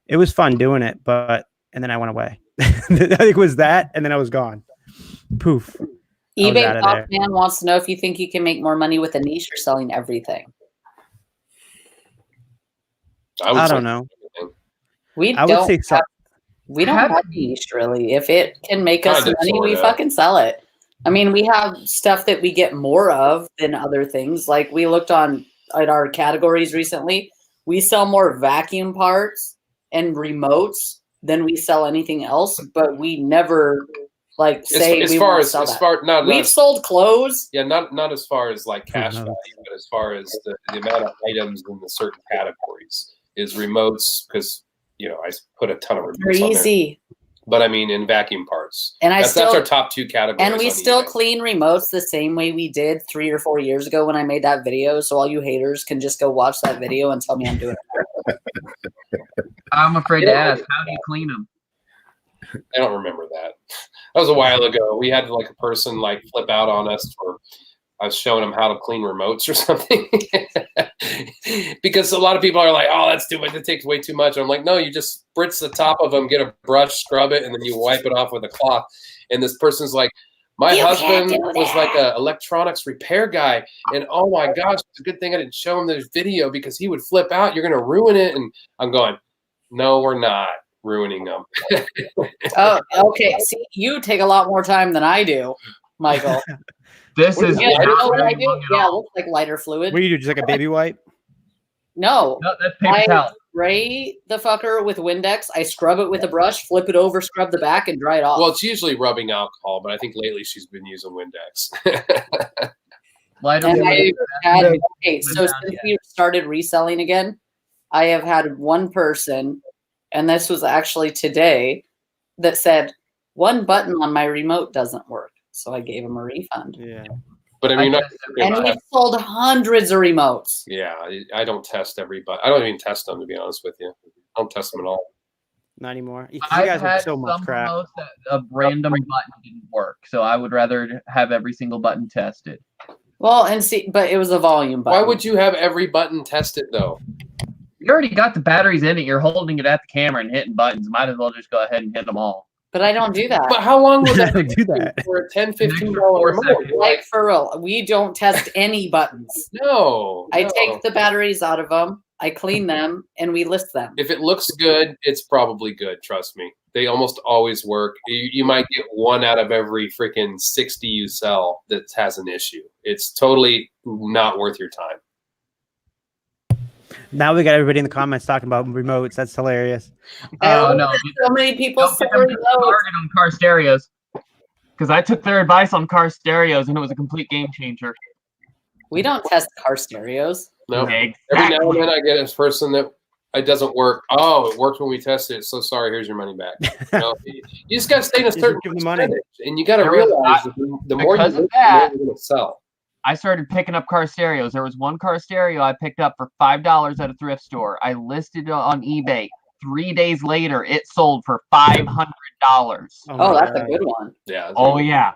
it was fun doing it, and then I went away. I think it was that, and then I was gone. Poof. eBay Boss Man wants to know if you think you can make more money with a niche or selling everything. I don't know. We don't have a niche really. If it can make us money, we fucking sell it. I mean, we have stuff that we get more of than other things. Like we looked at our categories recently. We sell more vacuum parts and remotes than we sell anything else, but we never say we won't sell that. We've sold clothes. Yeah, not as far as like cash value, but as far as the amount of items in the certain categories is remotes, because I put a ton of remotes on there. But I mean, in vacuum parts, and that's our top two categories. And we still clean remotes the same way we did 3 or 4 years ago when I made that video. So all you haters can just go watch that video and tell me I'm doing it. I'm afraid to ask, how do you clean them? I don't remember that. That was a while ago. We had like a person like flip out on us for I was showing them how to clean remotes or something. Because a lot of people are like, oh, that's too much. It takes way too much. I'm like, no, you just spritz the top of them, get a brush, scrub it, and then you wipe it off with a cloth. And this person's like, my husband was like an electronics repair guy. And oh my gosh, it's a good thing I didn't show him this video because he would flip out. You're going to ruin it. And I'm going, no, we're not ruining them. Oh, okay. See, you take a lot more time than I do, Michael. This is what I do. Yeah, it looks like lighter fluid. What do you do? Just like a baby wipe? No, that's paper towel. Spray the fucker with Windex. I scrub it with a brush, flip it over, scrub the back, and dry it off. Well, it's usually rubbing alcohol, but I think lately she's been using Windex. So since we started reselling again, I have had one person, and this was actually today, that said, one button on my remote doesn't work. So I gave him a refund. Yeah. But I mean, and we've sold hundreds of remotes. Yeah, I don't test every button. I don't even test them, to be honest with you. I don't test them at all. Not anymore. You I've guys had have so much crap. remotes that a random button didn't work, so I would rather have every single button tested. Well, but it was a volume button. Why would you have every button tested though? You already got the batteries in it. You're holding it at the camera and hitting buttons. Might as well just go ahead and hit them all. But I don't do that. But how long would that do that for a $10, $15 remote? Like for real, we don't test any buttons. No. I take the batteries out of them. I clean them, and we list them. If it looks good, it's probably good. Trust me. They almost always work. You might get 1 out of every freaking 60 you sell that has an issue. It's totally not worth your time. Now we got everybody in the comments talking about remotes. That's hilarious. Oh no! So many people Don't get them started on car stereos, because I took their advice on car stereos and it was a complete game changer. We don't test car stereos. No. Exactly. Every now and then I get this person that it doesn't work. Oh, it worked when we tested it. So sorry. Here's your money back. You just got to stay in a certain percentage, and you got to realize that the more you work, the more you're going to sell. I started picking up car stereos. There was one car stereo I picked up for $5 at a thrift store. I listed it on eBay. 3 days later, it sold for $500. Oh, that's a good one. Yeah. Oh yeah.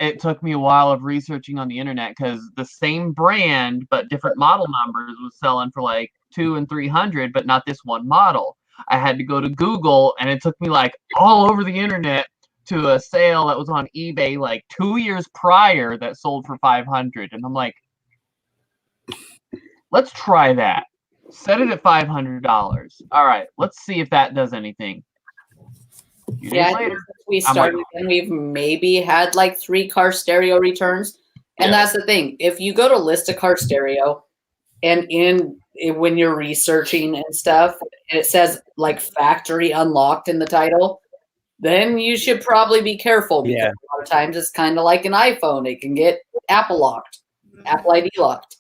It took me a while of researching on the internet because the same brand but different model numbers was selling for like $200 and $300, but not this one model. I had to go to Google, and it took me like all over the internet to a sale that was on eBay like 2 years prior that sold for $500, and I'm like, let's try that. Set it at $500. All right, let's see if that does anything. Yeah, later, we started and we've maybe had like 3 car stereo returns. And that's the thing. If you go to list a car stereo and when you're researching and stuff, it says like factory unlocked in the title, then you should probably be careful because a lot of times it's kind of like an iPhone. It can get Apple locked, Apple ID locked.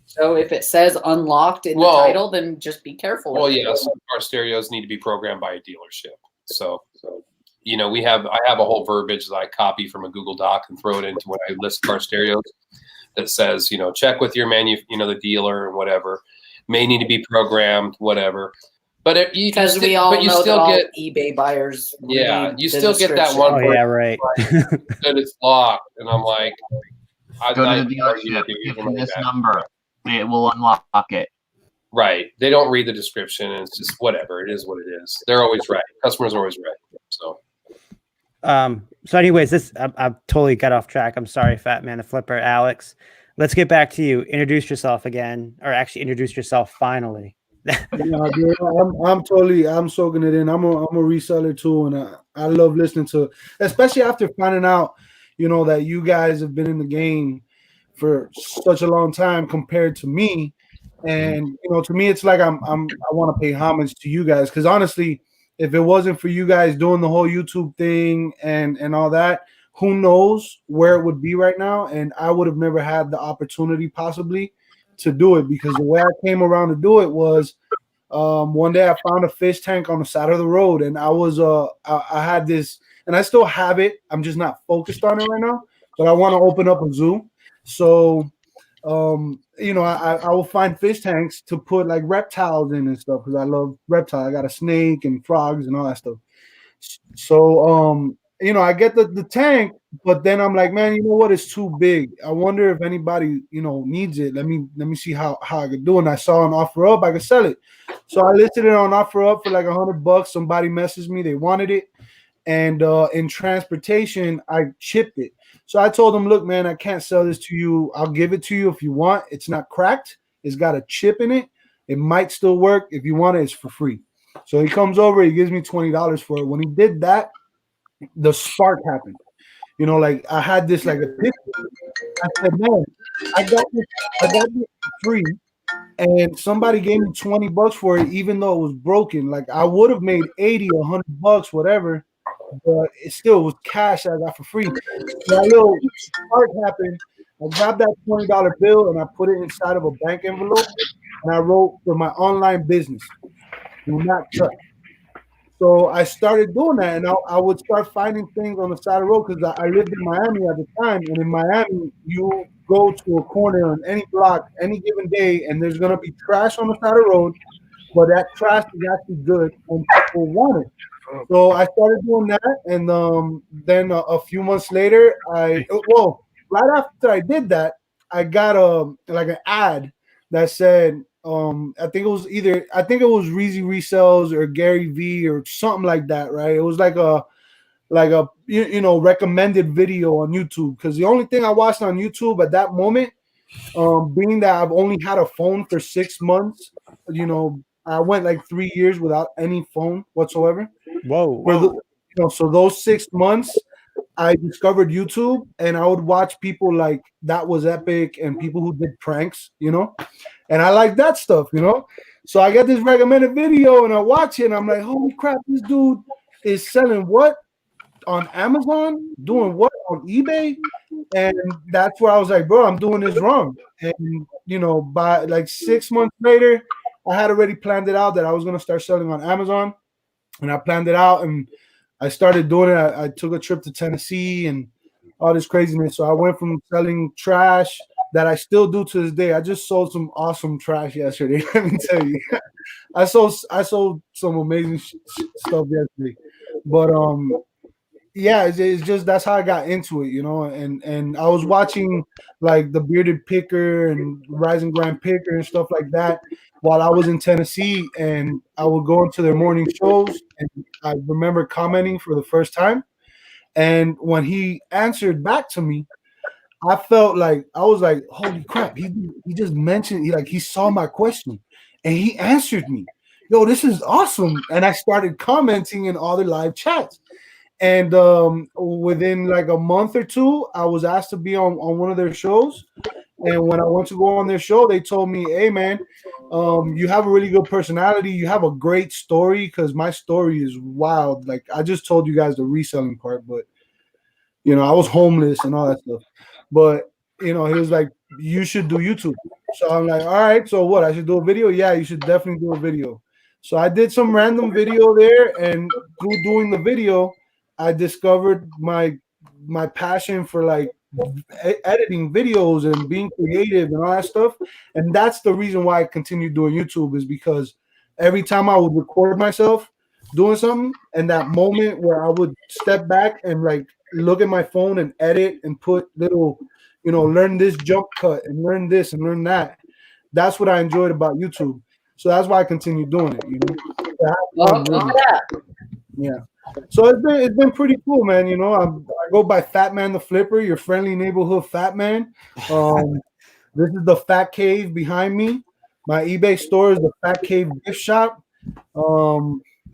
So if it says unlocked in the title, then just be careful. Well, some car stereos need to be programmed by a dealership. So I have a whole verbiage that I copy from a Google Doc and throw it into when I list car stereos that says, check with your the dealer and whatever. May need to be programmed, whatever. But because we all know that all eBay buyers. Yeah, you still get that one. Oh yeah, right. That it's locked, and I'm like, go to the dealership, give them this number. It will unlock it. Right. They don't read the description, and it's just whatever. It is what it is. They're always right. Customers are always right. So anyways, I've totally got off track. I'm sorry, Fat Man the Flipper. Alex, let's get back to you. Introduce yourself again, or actually introduce yourself finally. I'm soaking it in. I'm a reseller too, and I love listening to, especially after finding out, that you guys have been in the game for such a long time compared to me. And to me, it's like I want to pay homage to you guys, because honestly, if it wasn't for you guys doing the whole YouTube thing and all that, who knows where it would be right now? And I would have never had the opportunity possibly to do it, because the way I came around to do it was one day I found a fish tank on the side of the road, and I had this, and I still have it. I'm just not focused on it right now, but I want to open up a zoo. So I will find fish tanks to put like reptiles in and stuff, because I love reptiles. I got a snake and frogs and all that stuff. So I get the tank, but then I'm like, man, you know what? It's too big. I wonder if anybody needs it. Let me see how I could do it. And I saw an offer up, I could sell it. So I listed it on offer up for like $100. Somebody messaged me, they wanted it, and in transportation, I chipped it. So I told him, look, man, I can't sell this to you. I'll give it to you if you want. It's not cracked. It's got a chip in it. It might still work. If you want it, it's for free. So he comes over. He gives me $20 for it. When he did that, the spark happened. Like I had this like a picture. I said, man, I got this for free. And somebody gave me $20 for it, even though it was broken. Like I would have made $80 or $100, whatever. But it still was cash that I got for free. That little spark happened. I grabbed that $20 bill and I put it inside of a bank envelope, and I wrote, for my online business, do not touch. So I started doing that, and I would start finding things on the side of the road, because I lived in Miami at the time, and in Miami you go to a corner on any block any given day, and there's gonna be trash on the side of the road, but that trash is actually good and people want it. So I started doing that, and then a few months later, right after I did that, I got an ad that said, I think it was Reezy Resells or Gary V or something like that, right? It was like a recommended video on YouTube, because the only thing I watched on YouTube at that moment being that I've only had a phone for 6 months, I went like 3 years without any phone whatsoever. Whoa. So those 6 months, I discovered YouTube, and I would watch people like That Was Epic and people who did pranks, and I like that stuff, So I get this recommended video and I watch it and I'm like, holy crap, this dude is selling what on Amazon, doing what on eBay. And that's where I was like, bro, I'm doing this wrong. And, by like 6 months later, I had already planned it out that I was going to start selling on Amazon. And I planned it out and I started doing it. I took a trip to Tennessee and all this craziness. So I went from selling trash that I still do to this day. I just sold some awesome trash yesterday. Let me tell you, I sold some amazing stuff yesterday. But yeah, it's just that's how I got into it, And I was watching like the Bearded Picker and Rising Grand Picker and stuff like that while I was in Tennessee, and I would go into their morning shows, and I remember commenting for the first time. And when he answered back to me, I felt like I was like, holy crap, he just mentioned he saw my question and he answered me. Yo, this is awesome. And I started commenting in all the live chats. And within like a month or two, I was asked to be on one of their shows. And when I went to go on their show, they told me, hey man, you have a really good personality. You have a great story, because my story is wild. Like I just told you guys the reselling part, but I was homeless and all that stuff. But he was like, you should do YouTube. So I'm like, all right, so what? I should do a video? Yeah, you should definitely do a video. So I did some random video there, and through doing the video, I discovered my passion for like editing videos and being creative and all that stuff. And that's the reason why I continued doing YouTube, is because every time I would record myself doing something, and that moment where I would step back and like look at my phone and edit and put little, learn this jump cut and learn this and learn that. That's what I enjoyed about YouTube. So that's why I continue doing it. Yeah. So it's been pretty cool, man. I go by Fat Man the Flipper, your friendly neighborhood Fat Man. This is the Fat Cave behind me. My eBay store is the Fat Cave Gift Shop.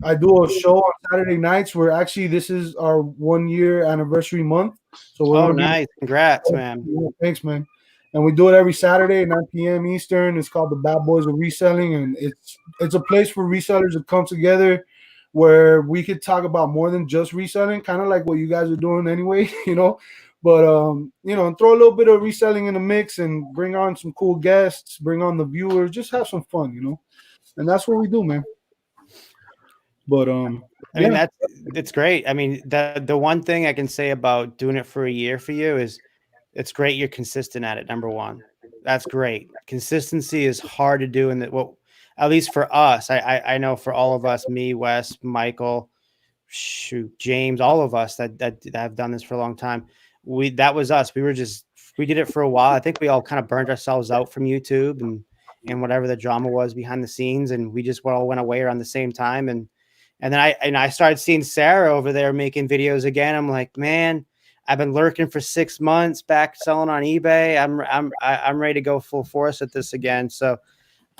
I do a show on Saturday nights where actually this is our 1 year anniversary month. So nice. Congrats, man. Thanks, man. And we do it every Saturday, 9 p.m. Eastern. It's called the Bad Boys of Reselling. And it's a place for resellers to come together where we could talk about more than just reselling, kind of like what you guys are doing anyway, But, throw a little bit of reselling in the mix and bring on some cool guests, bring on the viewers, just have some fun, And that's what we do, man. But I mean, it's great. I mean, the one thing I can say about doing it for a year for you is it's great you're consistent at it. Number one, that's great. Consistency is hard to do, at least for us. I know for all of us, me, Wes, Michael, James, all of us that have done this for a long time. That was us. We did it for a while. I think we all kind of burned ourselves out from YouTube and whatever the drama was behind the scenes, and we just all went away around the same time. And then I started seeing Sarah over there making videos again. I'm like, man, I've been lurking for 6 months back selling on eBay. I'm ready to go full force at this again. So,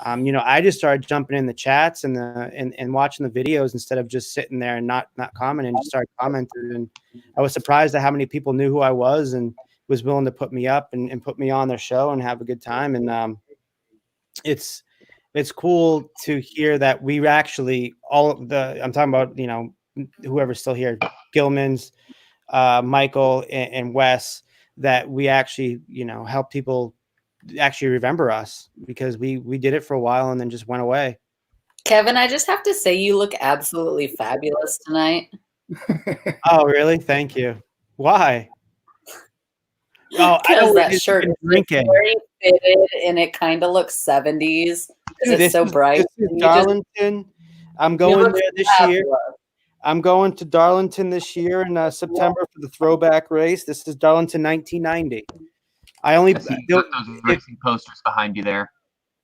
I just started jumping in the chats and watching the videos instead of just sitting there and not commenting. Just started commenting, and I was surprised at how many people knew who I was and was willing to put me up and put me on their show and have a good time. And it's cool to hear that we actually I'm talking about, whoever's still here, Gilman's, Michael and Wes, that we actually, help people actually remember us, because we did it for a while and then just went away. Kevin, I just have to say you look absolutely fabulous tonight. Oh, really? Thank you. Why? Oh, that shirt is very fitted and it kind of looks 70s. Dude, it's so bright. This is Darlington. I'm going there this year. I'm going to Darlington this year in September for the throwback race. This is Darlington 1990. I those racing posters behind you there.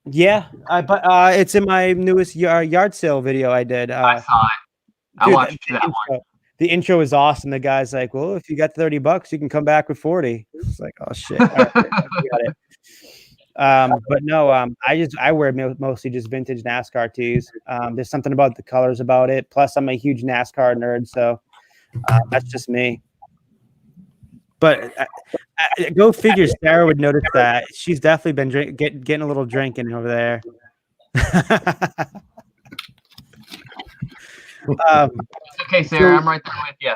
Yeah, but it's in my newest yard sale video I did. I saw it. I watched that one. The intro is awesome. The guy's like, well, if you got $30, you can come back with 40. It's like, oh shit. All right, got it. But no, I wear mostly just vintage NASCAR tees. There's something about the colors about it. Plus, I'm a huge NASCAR nerd, so that's just me. But go figure, Sarah would notice that. She's definitely been getting a little drinking over there. Okay, Sarah, I'm right there with you.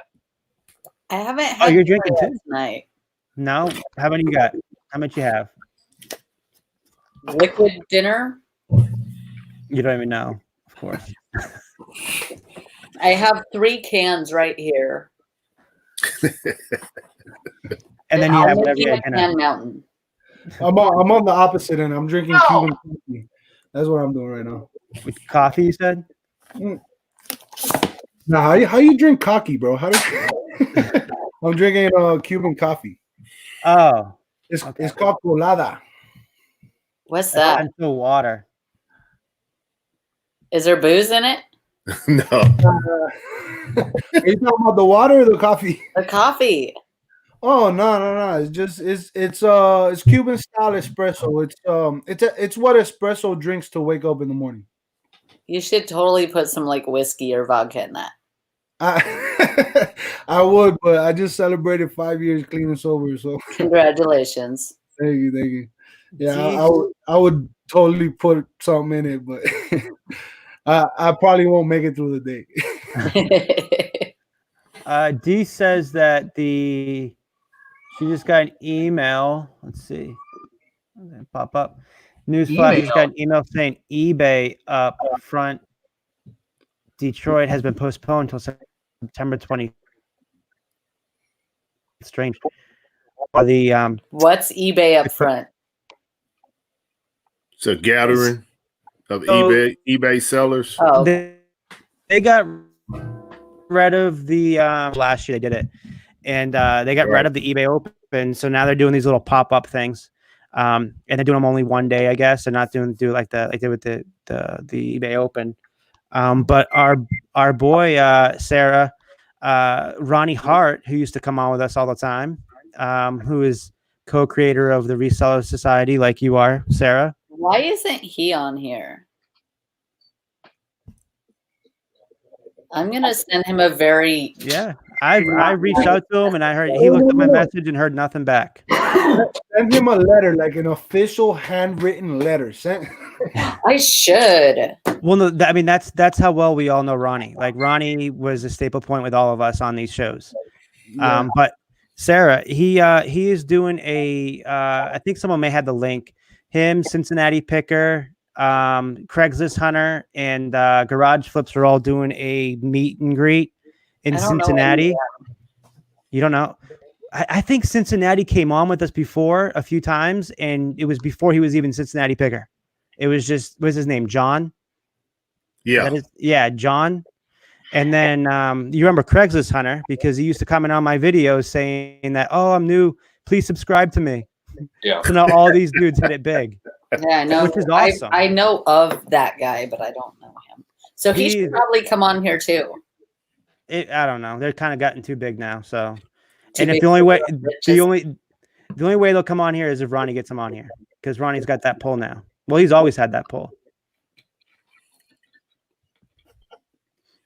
I haven't had you're drinking too tonight. No, how many you got? How much you have? Liquid dinner. You don't even know, of course. I have 3 cans right here. And then you have whatever you had can mountain. I'm on the opposite end. I'm drinking Cuban coffee. That's what I'm doing right now. With coffee, you said? Now, how you drink coffee, bro? I'm drinking Cuban coffee. Oh, it's called colada. What's that? It's no water. Is there booze in it? No. Are you talking about the water or the coffee? The coffee. Oh no! It's just it's Cuban style espresso. It's what espresso drinks to wake up in the morning. You should totally put some like whiskey or vodka in that. I would, but I just celebrated 5 years clean and sober. So congratulations. Thank you. Yeah, I would totally put something in it, but I probably won't make it through the day. D says that she just got an email. Let's see. Pop up. Newsflash just got an email saying eBay up front Detroit has been postponed until September 20th. It's strange. What's eBay up front? It's a gathering of eBay sellers. Oh, okay. They got rid of the last year they did it, and they got rid of the eBay Open. So now they're doing these little pop-up things, and they're doing them only one day, I guess. They're not do like they did with the eBay Open. But our boy Sarah, Ronnie Hart, who used to come on with us all the time, who is co-creator of the Reseller Society, like you are, Sarah. Why isn't he on here? I'm gonna send him a very I reached out to him and I heard he looked at my message and heard nothing back. Send him a letter, like an official handwritten letter. I should. Well, no, I mean that's how well we all know Ronnie. Like Ronnie was a staple point with all of us on these shows. Yeah. But Sarah, he is doing I think someone may have the link. Him, Cincinnati Picker, Craigslist Hunter, and Garage Flips are all doing a meet and greet in Cincinnati. You don't know? I think Cincinnati came on with us before a few times, and it was before he was even Cincinnati Picker. It was just, what's his name? John? Yeah. John. And then you remember Craigslist Hunter, because he used to comment on my videos saying that, oh, I'm new. Please subscribe to me. Yeah. So now all these dudes hit it big. Yeah, I know. Which is awesome. I know of that guy, but I don't know him. So he should probably come on here too. I don't know. They're kind of gotten too big now. So, and if the only way they'll come on here is if Ronnie gets him on here, because Ronnie's got that pull now. Well, he's always had that pull.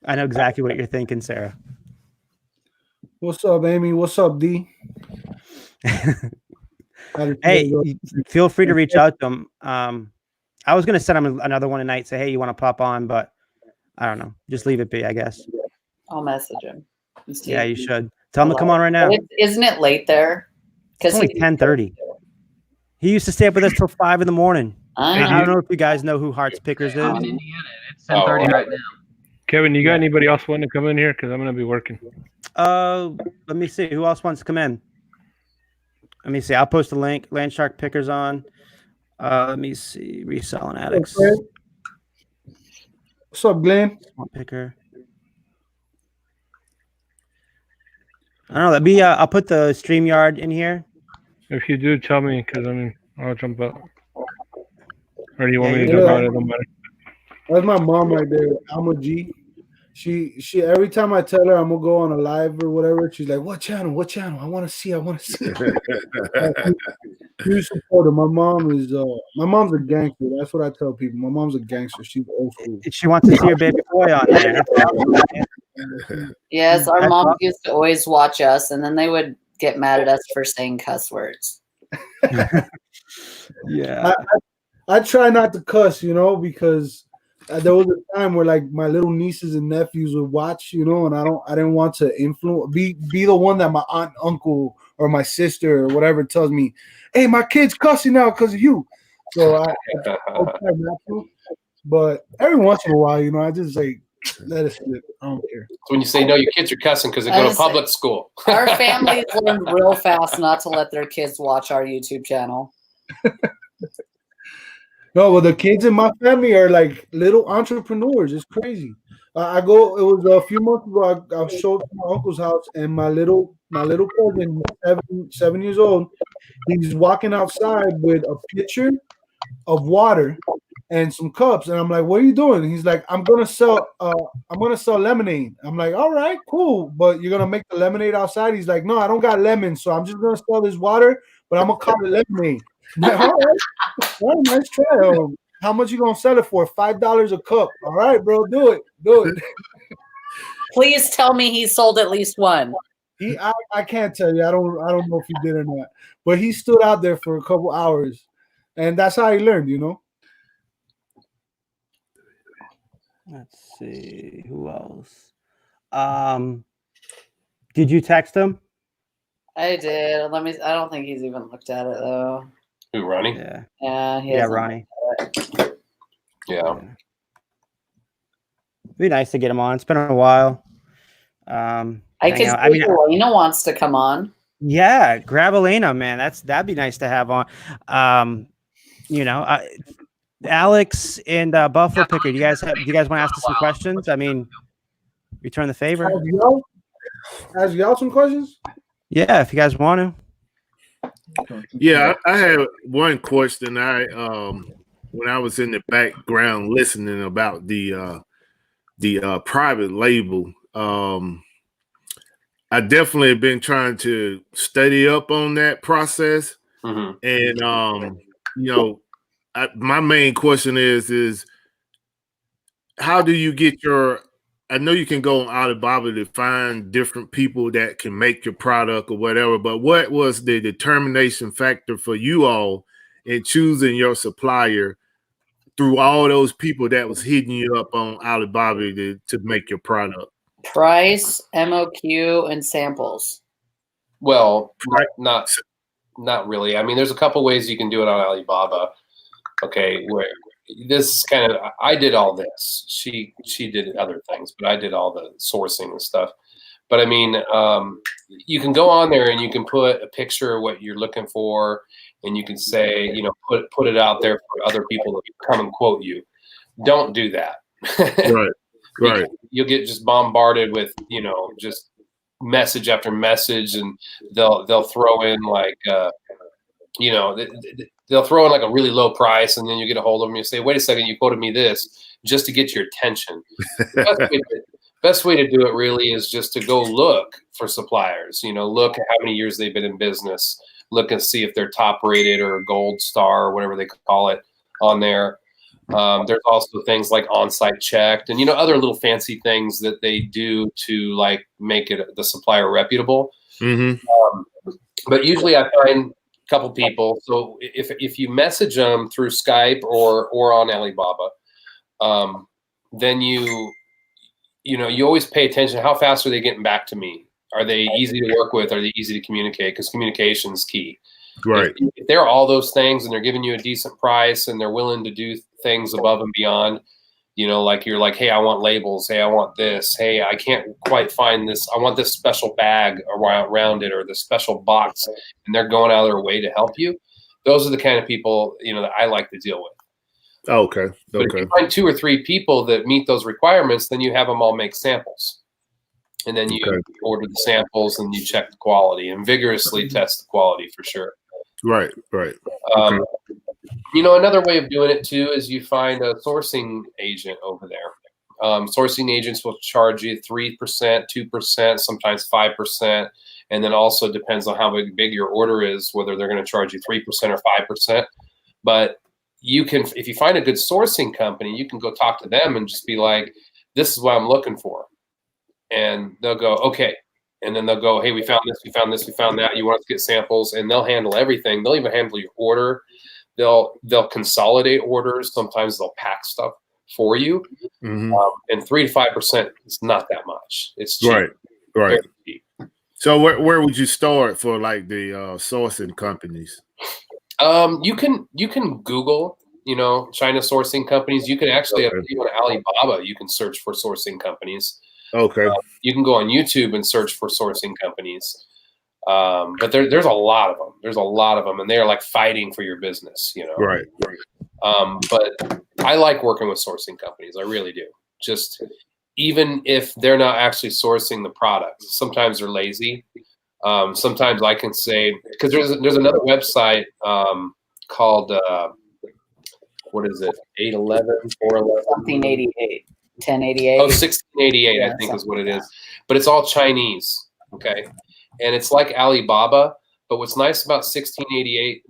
I know exactly what you're thinking, Sarah. What's up, Amy? What's up, D? Hey, feel free to reach out to him. I was gonna send him another one tonight. Say, hey, you want to pop on? But I don't know. Just leave it be, I guess. I'll message him. Yeah, you should tell him to come on right now. Isn't it late there? It's only 10:30. He used to stay up with us till 5 a.m. I don't know if you guys know who Hearts Pickers is. I'm in Indiana. It's 10:30 right now. Kevin, you got anybody else wanting to come in here? Because I'm gonna be working. Let me see. Who else wants to come in? Let me see. I'll post a link. Land Shark Pickers on. Let me see. Reselling Addicts. What's up, Glenn? Swamp Picker. I don't know. Let me. I'll put the StreamYard in here. If you do, tell me, because I'll jump out. Or do you want me to jump out? It don't matter. That's my mom right there, Alma G. She every time I tell her I'm gonna go on a live or whatever, she's like, "What channel? What channel? I want to see. I want to see." You support her. My mom's a gangster. That's what I tell people. My mom's a gangster. She's old school. She wants to see her baby boy on there. Yes, our mom used to always watch us, and then they would get mad at us for saying cuss words. Yeah, I try not to cuss, because there was a time where like my little nieces and nephews would watch, and I didn't want to be the one that my aunt, uncle, or my sister or whatever tells me, "Hey, my kid's cussing now because of you." So I try not to, but every once in a while, I just say, let it slip. I don't care. So when you say no, your kids are cussing because they go to public school. Our families learned real fast not to let their kids watch our YouTube channel. No, well, the kids in my family are like little entrepreneurs. It's crazy. It was a few months ago. I showed to my uncle's house, and my little cousin, 7 years old, he's walking outside with a pitcher of water and some cups, and I'm like, "What are you doing?" And he's like, I'm gonna sell lemonade." I'm like, "All right, cool, but you're gonna make the lemonade outside?" He's like, "No, I don't got lemons, so I'm just gonna sell this water, but I'm gonna call it lemonade." I'm like, "All right, well, nice try. How much you gonna sell it for? $5 a cup." "All right, bro, do it." Please tell me he sold at least one. I can't tell you. I don't know if he did or not, but he stood out there for a couple hours, and that's how he learned. Let's see who else. Did you text him? I did. I don't think he's even looked at it though. Who, Ronnie? Yeah. Yeah, Ronnie. Yeah. It'd be nice to get him on. It's been a while. I could see Elena wants to come on. Yeah, grab Elena, man. That'd be nice to have on. Alex and Buffalo Picker. Do you guys want to ask us some questions? I mean, return the favor. Ask y'all some questions? Yeah, if you guys want to. Yeah, I had one question. When I was in the background listening about the private label, I definitely have been trying to study up on that process. Mm-hmm. And my main question is how do you get I know you can go on Alibaba to find different people that can make your product or whatever, but what was the determination factor for you all in choosing your supplier through all those people that was hitting you up on Alibaba to make your product? Price, MOQ, and samples. Well, not really. I mean, there's a couple ways you can do it on Alibaba. Okay, where this kind of, I did all this. She did other things, but I did all the sourcing and stuff. But I mean, you can go on there and you can put a picture of what you're looking for, and you can say, put it out there for other people to come and quote you. Don't do that. Right. You'll get just bombarded with, just message after message, and they'll throw in like, they'll throw in like a really low price, and then you get a hold of them. You say, "Wait a second, you quoted me this," just to get your attention. Best way to do it really is just to go look for suppliers. Look at how many years they've been in business. Look and see if they're top rated or a gold star or whatever they call it on there. There's also things like on-site checked and, other little fancy things that they do to like make it the supplier reputable. Mm-hmm. But usually I find a couple people. So if you message them through Skype or on Alibaba, then you always pay attention to how fast are they getting back to me? Are they easy to work with? Are they easy to communicate? Because communication is key. Right. If they're all those things and they're giving you a decent price and they're willing to do things above and beyond, like you're like, "Hey, I want labels. Hey, I want this. Hey, I can't quite find this. I want this special bag around it or this special box," and they're going out of their way to help you. Those are the kind of people, that I like to deal with. Okay. But if you find 2 or 3 people that meet those requirements, then you have them all make samples. And then you order the samples and you check the quality and vigorously test the quality for sure. Right. Another way of doing it too is you find a sourcing agent over there. Sourcing agents will charge you 3%, 2%, sometimes 5. And then also depends on how big your order is, whether they're going to charge you 3% or 5%. But you can, if you find a good sourcing company, you can go talk to them and just be like, this is what I'm looking for. And they'll go, okay. And then they'll go, hey, we found this, we found this, we found that. You want us to get samples? And they'll handle everything. They'll even handle your order. They'll consolidate orders. Sometimes they'll pack stuff for you. Mm-hmm. And 3 to 5% is not that much. It's cheap. Right. Right. Cheap. So where would you start for like the sourcing companies? You can Google, China sourcing companies. You can actually, if you go to Alibaba, you can search for sourcing companies. Okay. You can go on YouTube and search for sourcing companies. But there's a lot of them. There's a lot of them, and they are like fighting for your business, Right. But I like working with sourcing companies. I really do. Just even if they're not actually sourcing the product, sometimes they're lazy. Sometimes I can say, because there's another website called what is it? 811, 411, something 88, 1088. Oh, 1688, I think is what it is. But it's all Chinese, okay? And it's like Alibaba. But what's nice about 1688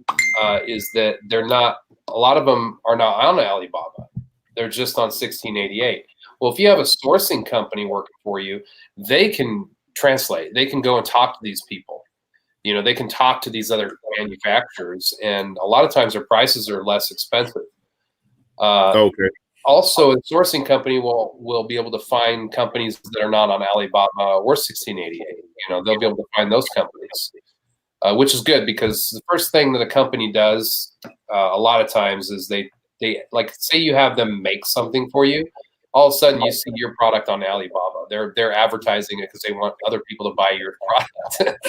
is that they're not. A lot of them are not on Alibaba. They're just on 1688. Well, if you have a sourcing company working for you, they can translate. They can go and talk to these people. They can talk to these other manufacturers, and a lot of times their prices are less expensive. Okay. Also, a sourcing company will be able to find companies that are not on Alibaba or 1688. They'll be able to find those companies, which is good because the first thing that a company does a lot of times is they like, say you have them make something for you. All of a sudden, you see your product on Alibaba. They're advertising it because they want other people to buy your product.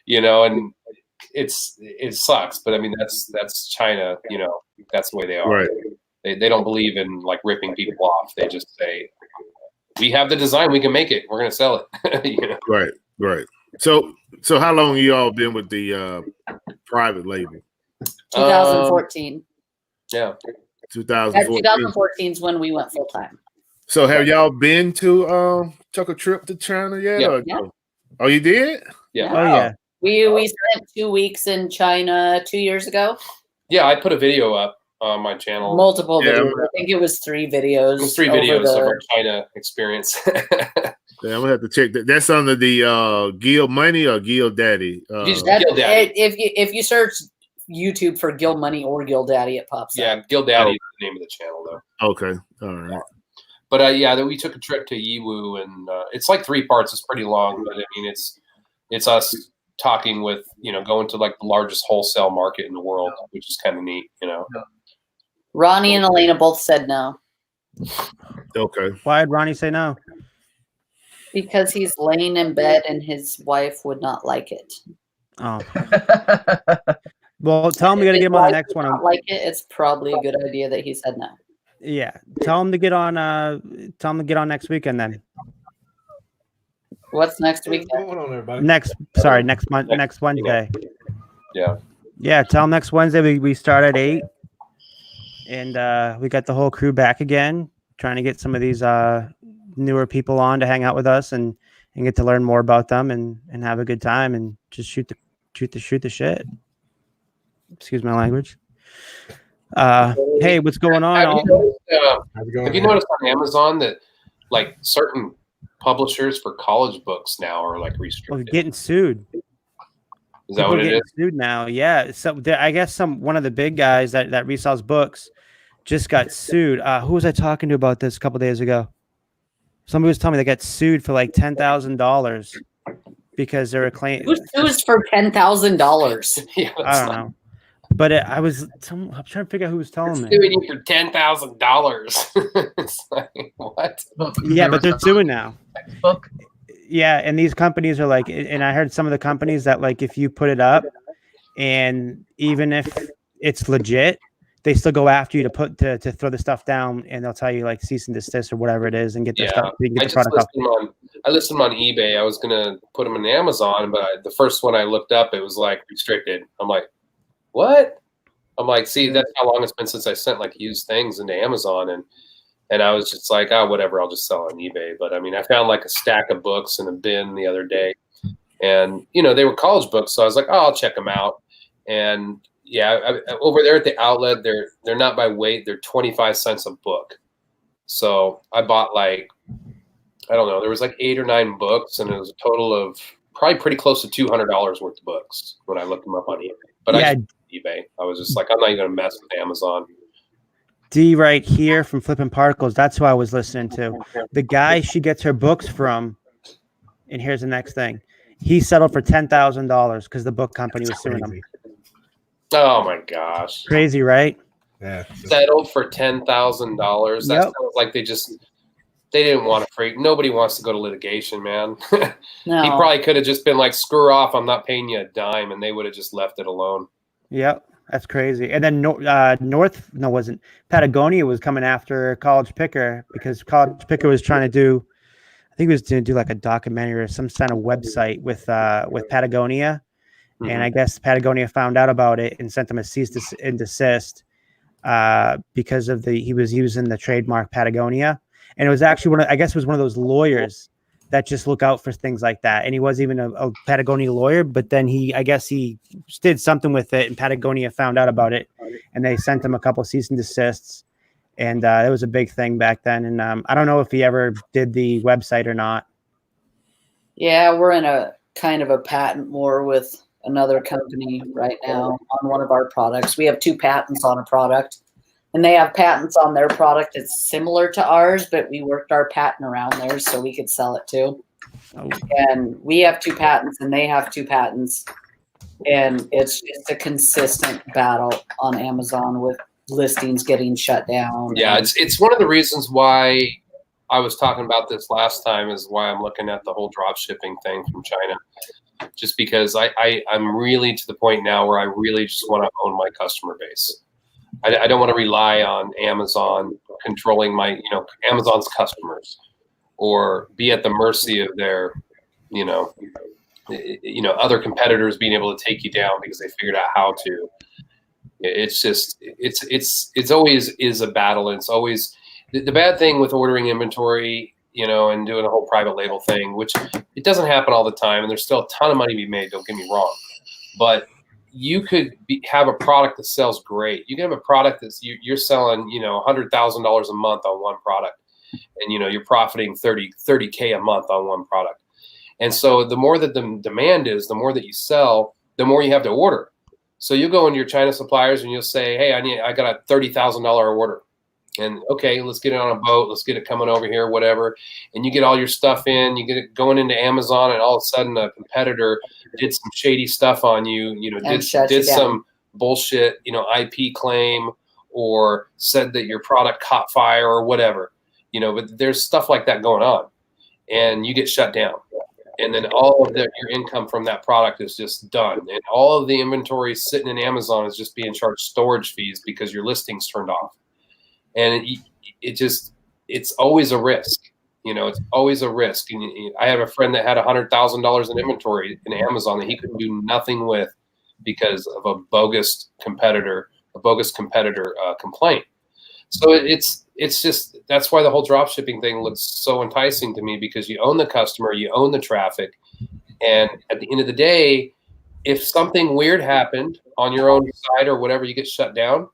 And it sucks, but I mean that's China. That's the way they are. Right. They don't believe in like ripping people off. They just say, we have the design, we can make it, we're gonna sell it. Right. Right. So how long you all been with the private label? 2014. Yeah. 2014. 2014 is when we went full time. So have y'all been to took a trip to China yet? Yeah. Or no? Oh, you did? Yeah. Oh yeah. We spent 2 weeks in China 2 years ago. Yeah, I put a video up on my channel. Multiple videos. I think it was 3 videos. It was 3 videos of our China experience. Yeah, I'm gonna have to check that. That's under the Gil Money or Gil Daddy. Gil Daddy. If you search YouTube for Gil Money or Gil Daddy, it pops up. Yeah, Gil Daddy is the name of the channel though. Okay, all right. But we took a trip to Yiwu, and it's like 3 parts. It's pretty long, but I mean it's us talking with going to like the largest wholesale market in the world, which is kind of neat. Ronnie and Elena both said no. Okay. Why did Ronnie say no? Because he's laying in bed and his wife would not like it. Oh. Well, tell him we got to get him on the next one. Like it, it's probably a good idea that he said no. Yeah, tell him to get on. Tell him to get on next weekend then. What's next week? Next Wednesday. Yeah. Yeah, tell him next Wednesday we start at 8, and we got the whole crew back again, trying to get some of these newer people on to hang out with us and get to learn more about them and have a good time and just shoot the shit. Excuse my language. Hey, what's going on? Have you noticed on Amazon that like certain publishers for college books now are like restricted? Getting sued. Is that what it is? Sued now, yeah. So I guess one of the big guys that resells books just got sued. Who was I talking to about this a couple days ago? Somebody was telling me they got sued for like $10,000 because they were claiming. Who sues for $10,000? Yeah, I don't know. But I'm trying to figure out who was telling me. Suing you for $10,000. It's like, what? Yeah, but they're suing now. Yeah, and these companies are like, and I heard some of the companies that like if you put it up, and even if it's legit, they still go after you to throw the stuff down, and they'll tell you like cease and desist or whatever it is, and get the stuff. You can get the product off. I listed them on eBay. I was gonna put them on Amazon, but the first one I looked up, it was like restricted. I'm like, what? I'm like, see, that's how long it's been since I sent like used things into Amazon, and And I was just like, oh, whatever, I'll just sell on eBay. But I mean, I found like a stack of books in a bin the other day, and you know, they were college books, so I was like, oh, I'll check them out. And yeah, over there at the outlet, they're not by weight; they're 25 cents a book. So I bought like, I don't know, there was like 8 or 9 books, and it was a total of probably pretty close to $200 worth of books when I looked them up on eBay. But Yeah. eBay, I was just like, I'm not even gonna mess with Amazon. D right here from Flipping Particles. That's who I was listening to. The guy she gets her books from, and here's the next thing. He settled for $10,000 because the book company was suing him. Oh my gosh. Crazy, right? Yeah. Settled for $10,000. That Yep. sounds like they didn't want to freak. Nobody wants to go to litigation, man. No. He probably could have just been like, screw off, I'm not paying you a dime, and they would have just left it alone. Yep. That's crazy. And then Patagonia was coming after Cali Picker because Cali Picker was trying to do, I think he was going to do like a documentary or some kind of website with Patagonia. Mm-hmm. And I guess Patagonia found out about it and sent them a cease and desist because of he was using the trademark Patagonia. And it was actually one of those lawyers that just look out for things like that. And he wasn't even a Patagonia lawyer, but then he did something with it, and Patagonia found out about it, and they sent him a couple of cease and desists. And it was a big thing back then. And I don't know if he ever did the website or not. Yeah, we're in a kind of a patent war with another company right now on one of our products. We have 2 patents on a product, and they have patents on their product that's similar to ours, but we worked our patent around theirs so we could sell it too. Oh. And we have 2 patents and they have 2 patents. And it's just a consistent battle on Amazon with listings getting shut down. Yeah, it's one of the reasons why I was talking about this last time is why I'm looking at the whole drop shipping thing from China. Just because I'm really to the point now where I really just want to own my customer base. I don't want to rely on Amazon controlling Amazon's customers, or be at the mercy of their, other competitors being able to take you down because they figured out how to. It's just, it's always is a battle. And it's always the bad thing with ordering inventory, and doing a whole private label thing, which it doesn't happen all the time. And there's still a ton of money to be made. Don't get me wrong, but you could have a product that sells great. You can have a product that's you're selling, $100,000 a month on one product, and you're profiting 30K a month on one product. And so the more that the demand is, the more that you sell, the more you have to order. So you go into your China suppliers and you'll say, hey, I got a $30,000 order. And okay, let's get it on a boat. Let's get it coming over here, whatever. And you get all your stuff in, you get it going into Amazon, and all of a sudden a competitor did some shady stuff on you, did some bullshit, IP claim, or said that your product caught fire or whatever, but there's stuff like that going on, and you get shut down. And then all of your income from that product is just done. And all of the inventory sitting in Amazon is just being charged storage fees because your listing's turned off. And it's always a risk, it's always a risk. And I have a friend that had $100,000 in inventory in Amazon that he couldn't do nothing with because of a bogus competitor complaint. So it's just, that's why the whole drop shipping thing looks so enticing to me, because you own the customer, you own the traffic. And at the end of the day, if something weird happened on your own site or whatever, you get shut down,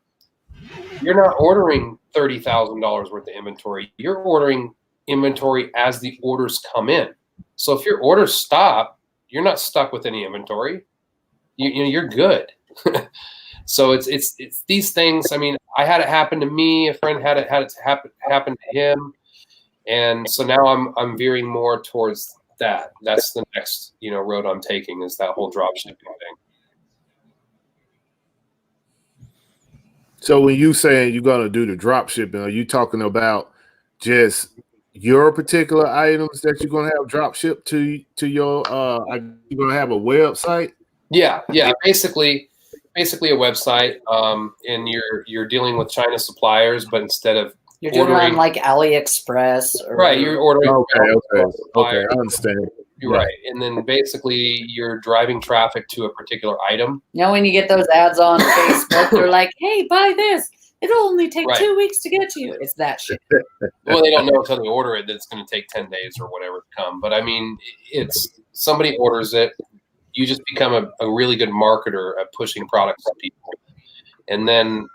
you're not ordering $30,000 worth of inventory. You're ordering inventory as the orders come in. So if your orders stop, you're not stuck with any inventory. You're good. So it's these things. I mean, I had it happen to me. A friend had it happen to him, and so now I'm veering more towards that. That's the next road I'm taking, is that whole drop shipping thing. So when you saying you're gonna do the drop shipping, are you talking about just your particular items that you're gonna have drop shipped to your you're gonna have a website? Yeah, basically a website, and you're dealing with China suppliers, but instead of you're doing on like AliExpress, right? You're ordering. Okay, I understand. You're right, and then basically you're driving traffic to a particular item. When you get those ads on Facebook, they're like, "Hey, buy this, It'll only take Right. 2 weeks to get to you. It's that shit. Well, they don't know until they order it that it's going to take 10 days or whatever to come. But I mean, it's somebody orders it. You just become a really good marketer at pushing products to people. And then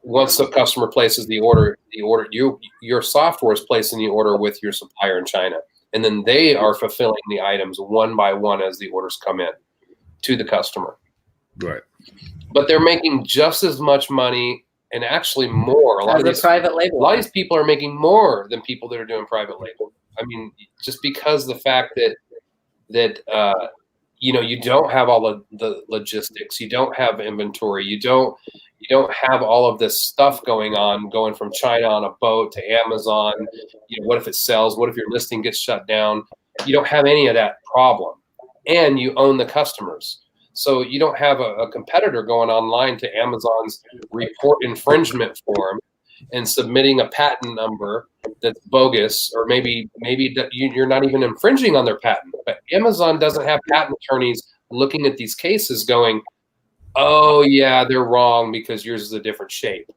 once the customer places the order, your software is placing the order with your supplier in China. And then they are fulfilling the items one by one as the orders come in to the customer. Right. But they're making just as much money and actually more. A lot of these people are making more than people that are doing private label. I mean, just because the fact that you don't have all of the logistics, you don't have inventory, you don't have all of this stuff going from China on a boat to Amazon. What if it sells? What if your listing gets shut down? You don't have any of that problem, and you own the customers. So you don't have a competitor going online to Amazon's report infringement form and submitting a patent number that's bogus, or maybe you're not even infringing on their patent. But Amazon doesn't have patent attorneys looking at these cases going, oh yeah, they're wrong because yours is a different shape.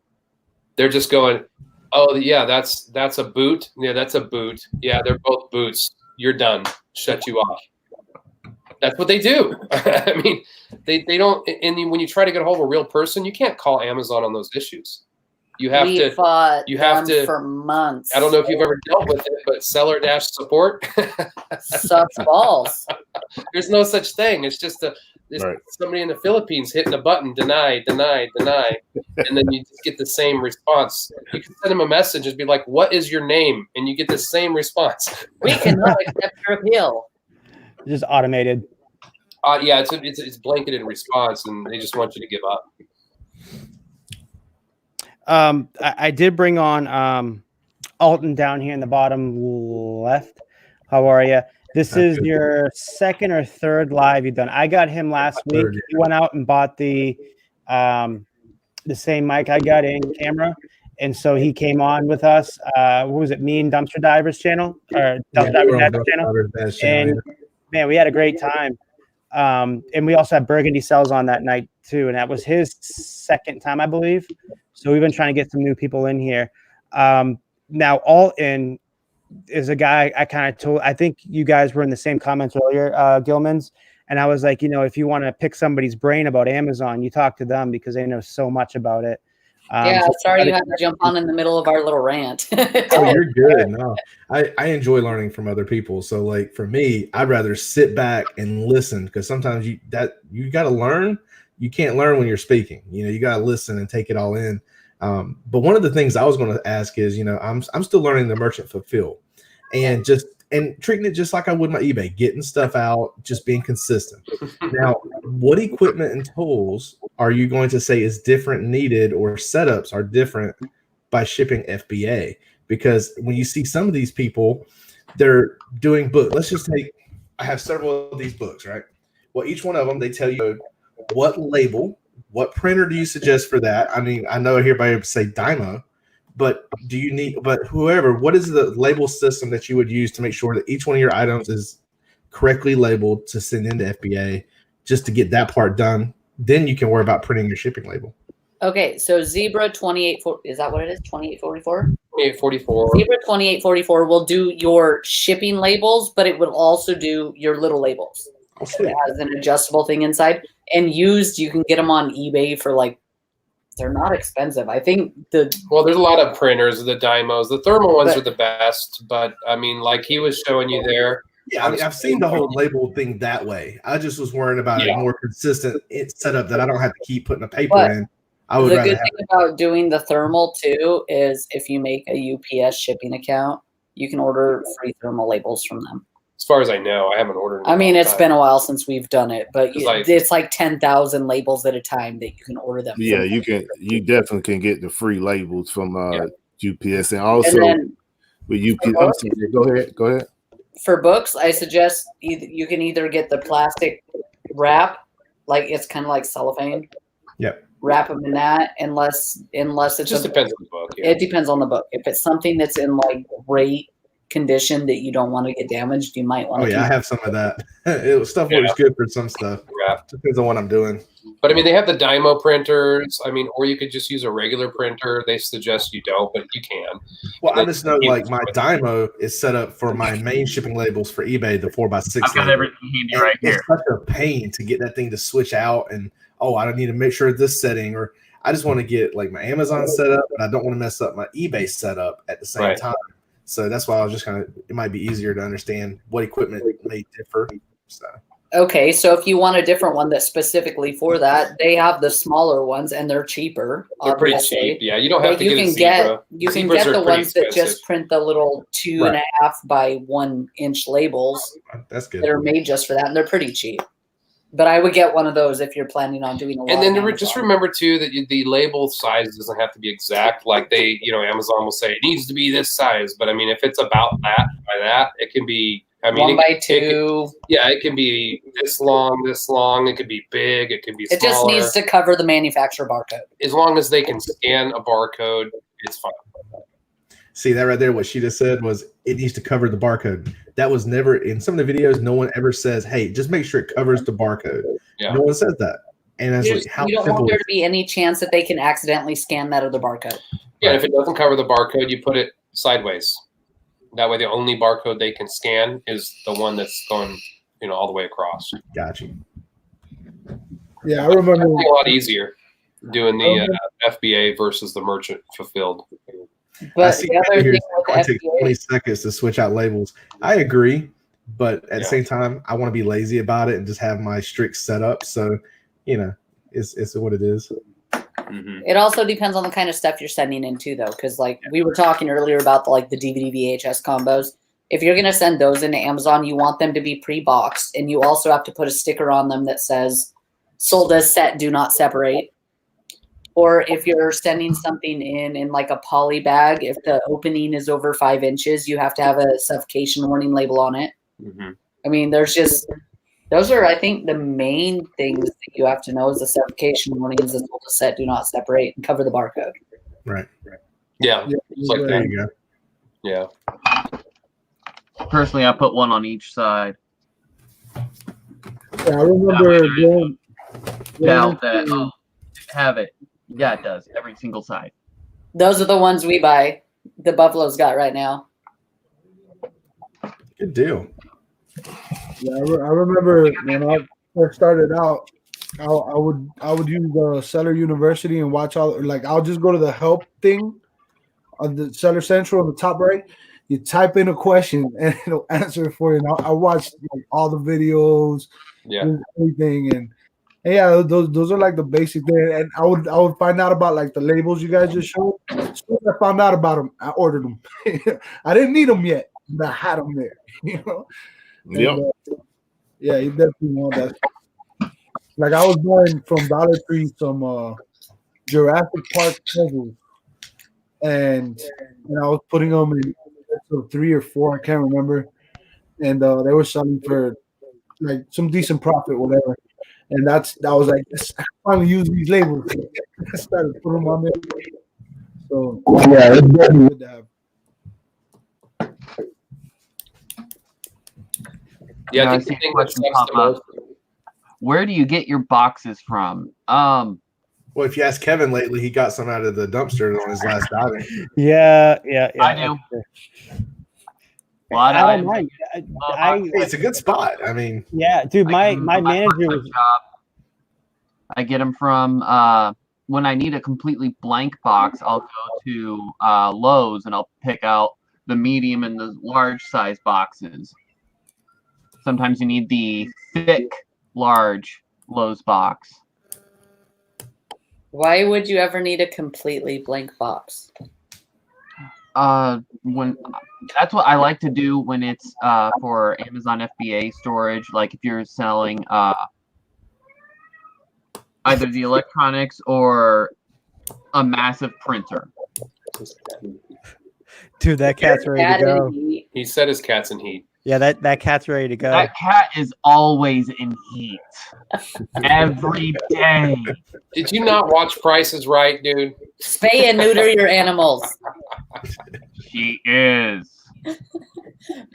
They're just going, oh yeah, that's a boot. Yeah, that's a boot. Yeah, they're both boots. You're done. Shut you off. That's what they do. I mean, they don't. And when you try to get a hold of a real person, you can't call Amazon on those issues. You have to for months. I don't know if you've ever dealt with it, but seller support sucks balls. There's no such thing. It's just somebody in the Philippines hitting a button, deny, deny, deny, and then you just get the same response. You can send them a message and be like, "What is your name?" and you get the same response. We cannot accept your appeal. Just automated. Yeah, it's blanketed response, and they just want you to give up. I did bring on Alton down here in the bottom left. How are you? This is your second or third live you've done. I got him last week. He went out and bought the same mic I got in camera, and so he came on with us. What was it? Me and Dumpster Divers channel or Dumpster Divers channel. And man, we had a great time. And we also had Burgundy Cells on that night too, and that was his second time, I believe. So we've been trying to get some new people in here. Now, Alton is a guy I kind of told. I think you guys were in the same comments earlier, Gilman's, and I was like, if you want to pick somebody's brain about Amazon, you talk to them because they know so much about it. Sorry you had to jump on in the middle of our little rant. Oh, you're good. No, I enjoy learning from other people. So like for me, I'd rather sit back and listen because sometimes you got to learn. You can't learn when you're speaking. You got to listen and take it all in. But one of the things I was going to ask is, I'm still learning the merchant fulfill and treating it just like I would my eBay, getting stuff out, just being consistent. Now, what equipment and tools are you going to say is different needed or setups are different by shipping FBA? Because when you see some of these people, they're doing book. Let's just take, I have several of these books, right? Well, each one of them, they tell you what label, what printer do you suggest for that? I mean, I know everybody would say Dymo, but whoever, what is the label system that you would use to make sure that each one of your items is correctly labeled to send into FBA just to get that part done? Then you can worry about printing your shipping label. Okay, so Zebra 28, is that what it is? 2844? 2844. Zebra 2844 will do your shipping labels, but it will also do your little labels. So it has an adjustable thing inside. And used, you can get them on eBay for they're not expensive. I think there's a lot of printers, the Dymos, the thermal ones are the best, but I mean, like he was showing you there. Yeah, I mean, I've seen the whole label thing that way. I just was worried about a more consistent setup that I don't have to keep putting a paper in. I would rather. The good thing about doing the thermal too is if you make a UPS shipping account, you can order free thermal labels from them. As far as I know, I haven't ordered. I mean, it's been a while since we've done it, but it's like 10,000 labels at a time that you can order them. Yeah, you can. You definitely can get the free labels from UPS, and also with UPS. Go ahead. For books, I suggest you can either get the plastic wrap, like it's kind of like cellophane. Yep. Wrap them in that, unless it's just depends on the book. Yeah. It depends on the book. If it's something that's in like great condition that you don't want to get damaged, you might want to. Oh yeah, I have some of that. Stuff works good for some stuff. Yeah. Depends on what I'm doing. But I mean, they have the Dymo printers. I mean, or you could just use a regular printer. They suggest you don't, but you can. Well, I just know like my Dymo is set up for my main shipping labels for eBay, the 4x6. I've got everything handy right here. It's such a pain to get that thing to switch out, and I don't need to make sure this setting, or I just want to get like my Amazon set up, but I don't want to mess up my eBay setup at the same time. So that's why I was just it might be easier to understand what equipment may differ. So. Okay, so if you want a different one that's specifically for that, they have the smaller ones and they're cheaper. They're pretty cheap. Yeah, you don't have to get a Zebra. You can get the ones that just print the little 2.5 by 1 inch labels. That's good. That are made just for that, and they're pretty cheap. But I would get one of those if you're planning on doing a lot. And then just remember too that the label size doesn't have to be exact. Like Amazon will say it needs to be this size, but I mean, if it's about that by that, it can be. I mean, 1 by 2. It can be this long. It could be big. It could be smaller. It just needs to cover the manufacturer barcode. As long as they can scan a barcode, it's fine. See that right there? What she just said was it needs to cover the barcode. That was never in some of the videos. No one ever says, "Hey, just make sure it covers the barcode." Yeah. No one says that. And that's like how you don't want there to be any chance that they can accidentally scan that other barcode. Yeah, and if it doesn't cover the barcode, you put it sideways. That way, the only barcode they can scan is the one that's going, all the way across. Gotcha. Yeah, I remember. It's a lot easier doing the FBA versus the merchant fulfilled. But the other thing with it takes 20 seconds to switch out labels. I agree, but at the same time, I want to be lazy about it and just have my strict setup. So, it's what it is. Mm-hmm. It also depends on the kind of stuff you're sending in too, though, because like we were talking earlier about the DVD VHS combos. If you're going to send those into Amazon, you want them to be pre-boxed, and you also have to put a sticker on them that says "sold as set, do not separate." Or if you're sending something in like a poly bag, if the opening is over 5 inches, you have to have a suffocation warning label on it. Mm-hmm. I mean, those are, I think, the main things that you have to know is the suffocation warnings, the sold as set, do not separate, and cover the barcode. Right. Yeah. It's like there you go. Yeah. Personally, I put one on each side. Yeah, I remember going that have it. Yeah, it does. Every single side. Those are the ones we buy. The Buffalo's got right now. Good deal. Yeah, I remember when I first started out, I would use the Seller University and watch I'll just go to the help thing on the Seller Central on the top right. You type in a question and it'll answer it for you. And I watched all the videos, everything, and yeah, those are like the basic thing. And I would find out about the labels you guys just showed. As soon as I found out about them, I ordered them. I didn't need them yet, but I had them there. Yep. And, yeah, you definitely want that. Like I was buying from Dollar Tree some Jurassic Park puzzles, and I was putting them in 3 or 4, I can't remember, and they were selling for some decent profit, whatever. And I was like, I finally use these labels. I started putting them on there. So yeah, it's definitely good to have. Yeah, I think the thing that sucks where do you get your boxes from? Well, if you ask Kevin lately, he got some out of the dumpster on his last diving. Yeah. I do. I don't mind. It's a good spot. I mean, yeah, dude, my manager was. I get them from when I need a completely blank box. I'll go to Lowe's and I'll pick out the medium and the large size boxes. Sometimes you need the thick, large Lowe's box. Why would you ever need a completely blank box? When that's what I like to do when it's for Amazon FBA storage. Like if you're selling either the electronics or a massive printer. Dude, that cat's ready to go. He said his cat's in heat. Yeah, that cat's ready to go. That cat is always in heat. Every day. Did you not watch Price is Right, dude? Spay and neuter your animals. She is.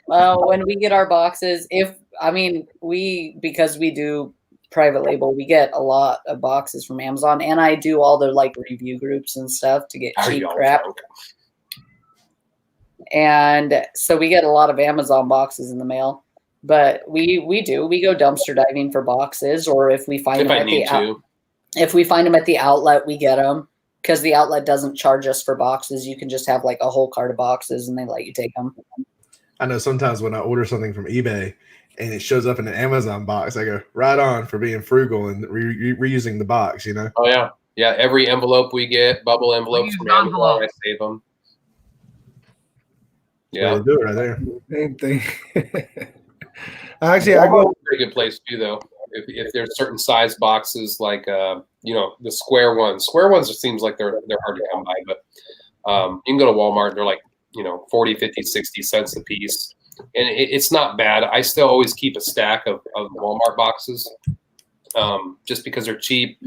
When we get our boxes, because we do private label, we get a lot of boxes from Amazon, and I do all the like review groups and stuff to get cheap crap. And so we get a lot of Amazon boxes in the mail. But we go dumpster diving for boxes, or if we find them if we find them at the outlet, we get them, because the outlet doesn't charge us for boxes. You can just have like a whole cart of boxes and they let you take them. I know sometimes when I order something from eBay and it shows up in an Amazon box, I go, right on for being frugal and reusing the box, you know? Oh, yeah. Yeah, every envelope we get, bubble envelopes from Amazon, I save them. Yeah. Do it right there. Same thing. Actually, I go. Pretty good place too, though. If there's certain size boxes, like the square ones. Square ones, it seems like they're hard to come by, but you can go to Walmart. They're like 40, 50, 60 cents a piece, and it's not bad. I still always keep a stack of Walmart boxes, just because they're cheap.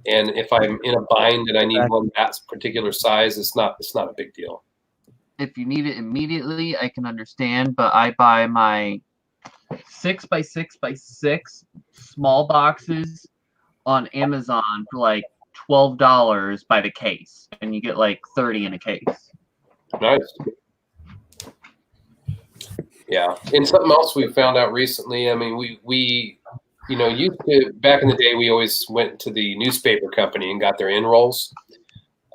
And if I'm in a bind and I need one that particular size, it's not a big deal. If you need it immediately, I can understand, but I buy my 6x6x6 small boxes on Amazon for like $12 by the case, and you get like 30 in a case. Nice. Yeah, and something else we found out recently. I mean, we used to, back in the day, we always went to the newspaper company and got their end rolls.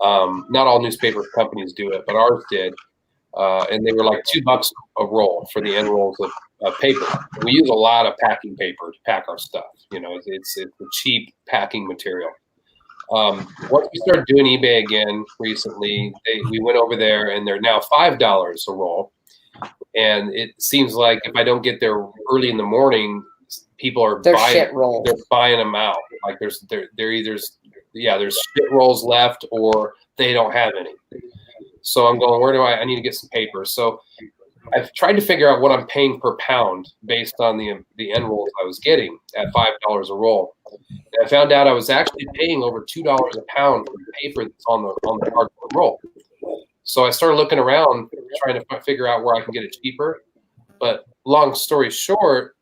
Not all newspaper companies do it, but ours did. And they were like $2 a roll for the end rolls of paper. We use a lot of packing paper to pack our stuff. It's a cheap packing material. Once we started doing eBay again recently, we went over there, and they're now $5 a roll. And it seems like if I don't get there early in the morning, people are buying them out. Like there's shit rolls left, or they don't have any. So I'm going, I need to get some paper. So I've tried to figure out what I'm paying per pound based on the end rolls I was getting at $5 a roll. And I found out I was actually paying over $2 a pound for the paper that's on the cardboard roll. So I started looking around, trying to figure out where I can get it cheaper. But long story short,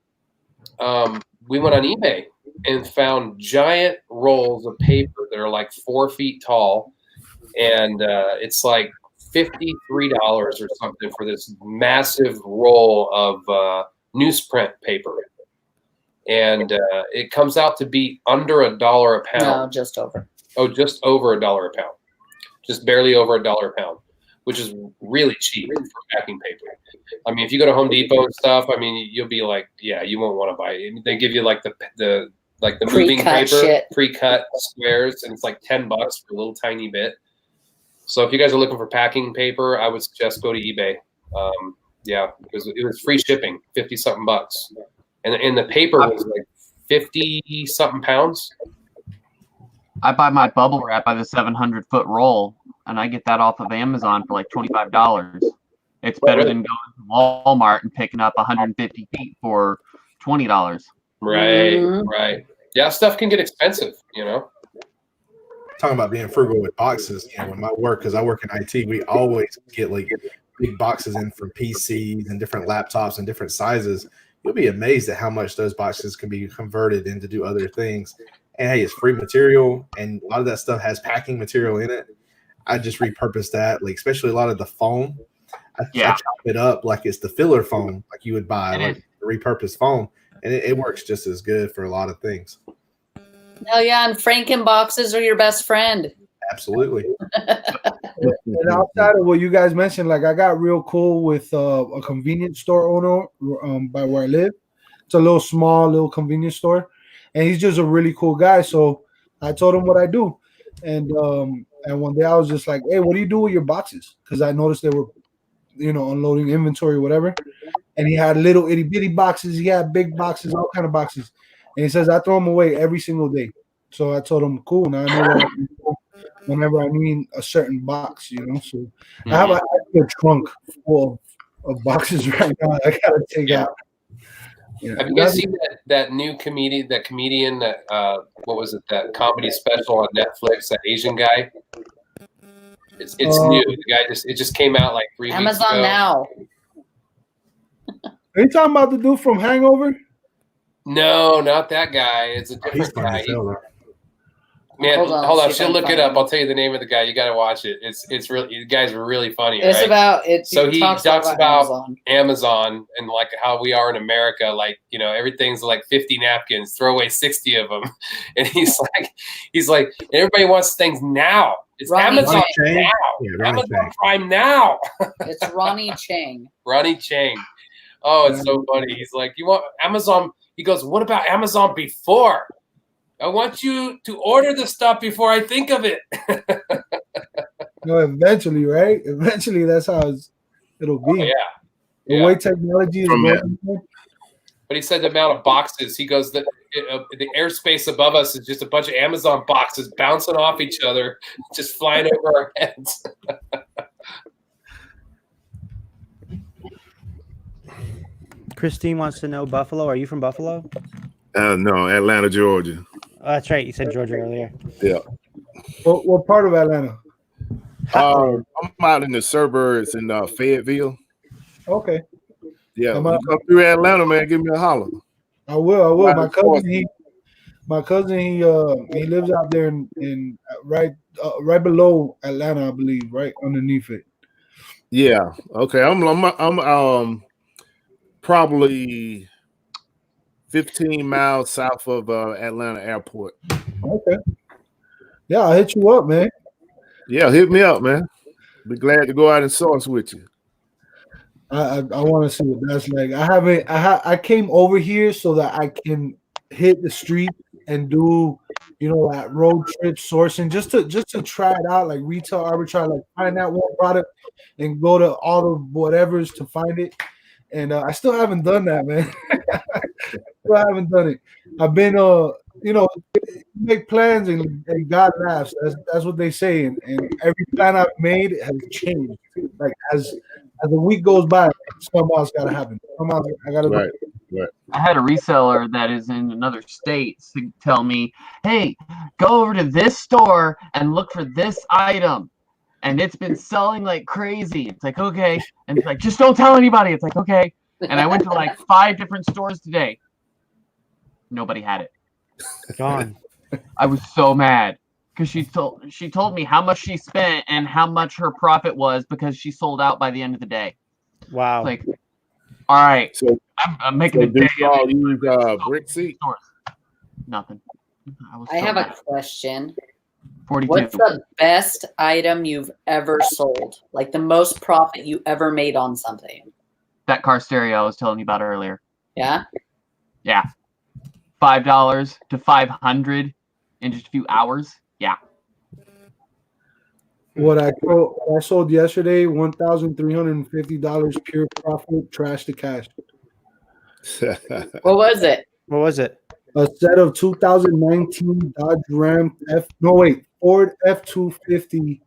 we went on eBay and found giant rolls of paper that are like 4 feet tall. And it's like $53 or something for this massive roll of newsprint paper. And it comes out to be under $1 a pound. No, just over. Oh, just over $1 a pound. Just barely over $1 a pound, which is really cheap for packing paper. I mean, if you go to Home Depot and stuff, I mean, you'll be like, yeah, you won't want to buy it. They give you like the moving paper, pre-cut squares, and it's like $10 for a little tiny bit. So if you guys are looking for packing paper, I would suggest go to eBay. Because it was free shipping, 50-something bucks. And the paper was like 50-something pounds. I buy my bubble wrap by the 700-foot roll, and I get that off of Amazon for like $25. It's better than going to Walmart and picking up 150 feet for $20. Right. Yeah, stuff can get expensive, Talking about being frugal with boxes, in my work, because I work in IT, we always get like big boxes in from PCs and different laptops and different sizes. You'll be amazed at how much those boxes can be converted into do other things. And hey, it's free material, and a lot of that stuff has packing material in it. I just repurpose that, like especially a lot of the foam. I chop it up like it's the filler foam, like you would buy, like repurposed foam, and it works just as good for a lot of things. Hell yeah, and Franken boxes are your best friend. Absolutely. And outside of what you guys mentioned, like I got real cool with a convenience store owner by where I live. It's a small convenience store, and he's just a really cool guy. So I told him what I do, and one day I was just like, "Hey, what do you do with your boxes?" Because I noticed they were, unloading inventory, or whatever. And he had little itty bitty boxes. He had big boxes, all kind of boxes. And he says, I throw them away every single day. So I told him, cool. Now I know what I can do whenever I need a certain box, So I have a trunk full of boxes right now I got to take out. Have you guys seen that new comedian, that what was it, that comedy special on Netflix, that Asian guy? It's new. The guy it just came out like 3 weeks ago. Amazon Now. Are you talking about the dude from Hangover? No, not that guy. It's a different guy. Man, Hold on, hold on. see if She'll I look can it find up. him. I'll tell you the name of the guy. You got to watch it. It's really, the guys were really funny. It's right? about it. So he talks about Amazon. Amazon and like how we are in America. Like, you know, everything's like 50 napkins, throw away 60 of them. And he's like, everybody wants things now. It's Ronnie Amazon Chang. now. Yeah, Amazon Prime now. It's Ronnie Chang. Ronnie Chang. Oh, it's so funny. He's like, you want Amazon? He goes, what about Amazon before? I want you to order the stuff before I think of it. No, eventually, right? Eventually, that's how it'll be. Oh, yeah. The way technology is going. But he said the amount of boxes. He goes, the airspace above us is just a bunch of Amazon boxes bouncing off each other, just flying over our heads. Christine wants to know Buffalo. Are you from Buffalo? No, Atlanta, Georgia. Oh, that's right. You said Georgia earlier. Yeah. What part of Atlanta? I'm out in the suburbs in Fayetteville. Okay. Yeah, when you come through Atlanta, man, give me a holler. I will. My cousin, he lives out there in right below Atlanta, I believe, right underneath it. Yeah. Okay. I'm probably 15 miles south of Atlanta Airport. Okay. Yeah, I'll hit you up, man. Yeah, hit me up, man. Be glad to go out and source with you. I want to see what that's like. I came over here so that I can hit the street and do, that road trip sourcing just to try it out, like retail arbitrage, like find that one product and go to all the whatevers to find it. And I still haven't done that, man. Still haven't done it. I've been, make plans and God laughs. That's what they say. And every plan I've made has changed. Like as the week goes by, something else got to happen. I got to right. I had a reseller that is in another state tell me, hey, go over to this store and look for this item. And it's been selling like crazy. It's like, okay. And it's like, just don't tell anybody. It's like, okay. And I went to like 5 different stores today. Nobody had it. Gone. I was so mad because she told me how much she spent and how much her profit was because she sold out by the end of the day. Wow. Like, all right, so I'm making a day. Y'all use brick seat? Nothing. I have a question. 42. What's the best item you've ever sold? Like the most profit you ever made on something? That car stereo I was telling you about earlier. Yeah? Yeah. $5 to $500 in just a few hours. Yeah. What I sold yesterday, $1,350 pure profit, trash to cash. What was it? What was it? A set of 2019 Dodge Ram Ford F-250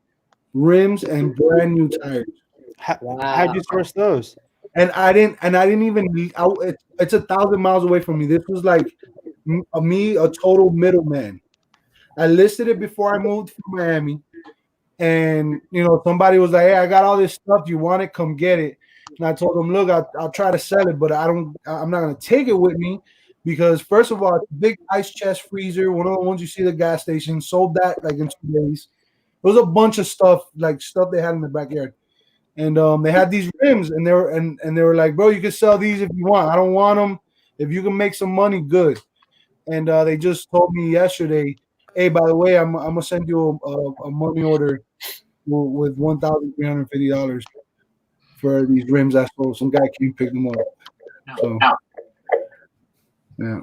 rims and brand new tires. How'd you source those? And I didn't even. It's 1,000 miles away from me. This was like a total middleman. I listed it before I moved from Miami, and somebody was like, "Hey, I got all this stuff. Do you want it? Come get it." And I told them, "Look, I'll try to sell it, but I'm not gonna take it with me because first of all, it's a big ice chest freezer, one of the ones you see at the gas station. Sold that like in 2 days. There was a bunch of stuff they had in the backyard." And they had these rims, and they were like, "Bro, you can sell these if you want. I don't want them. If you can make some money, good." And they just told me yesterday, "Hey, by the way, I'm gonna send you a money order with $1,350 for these rims I sold." Some guy came pick them up. So, yeah.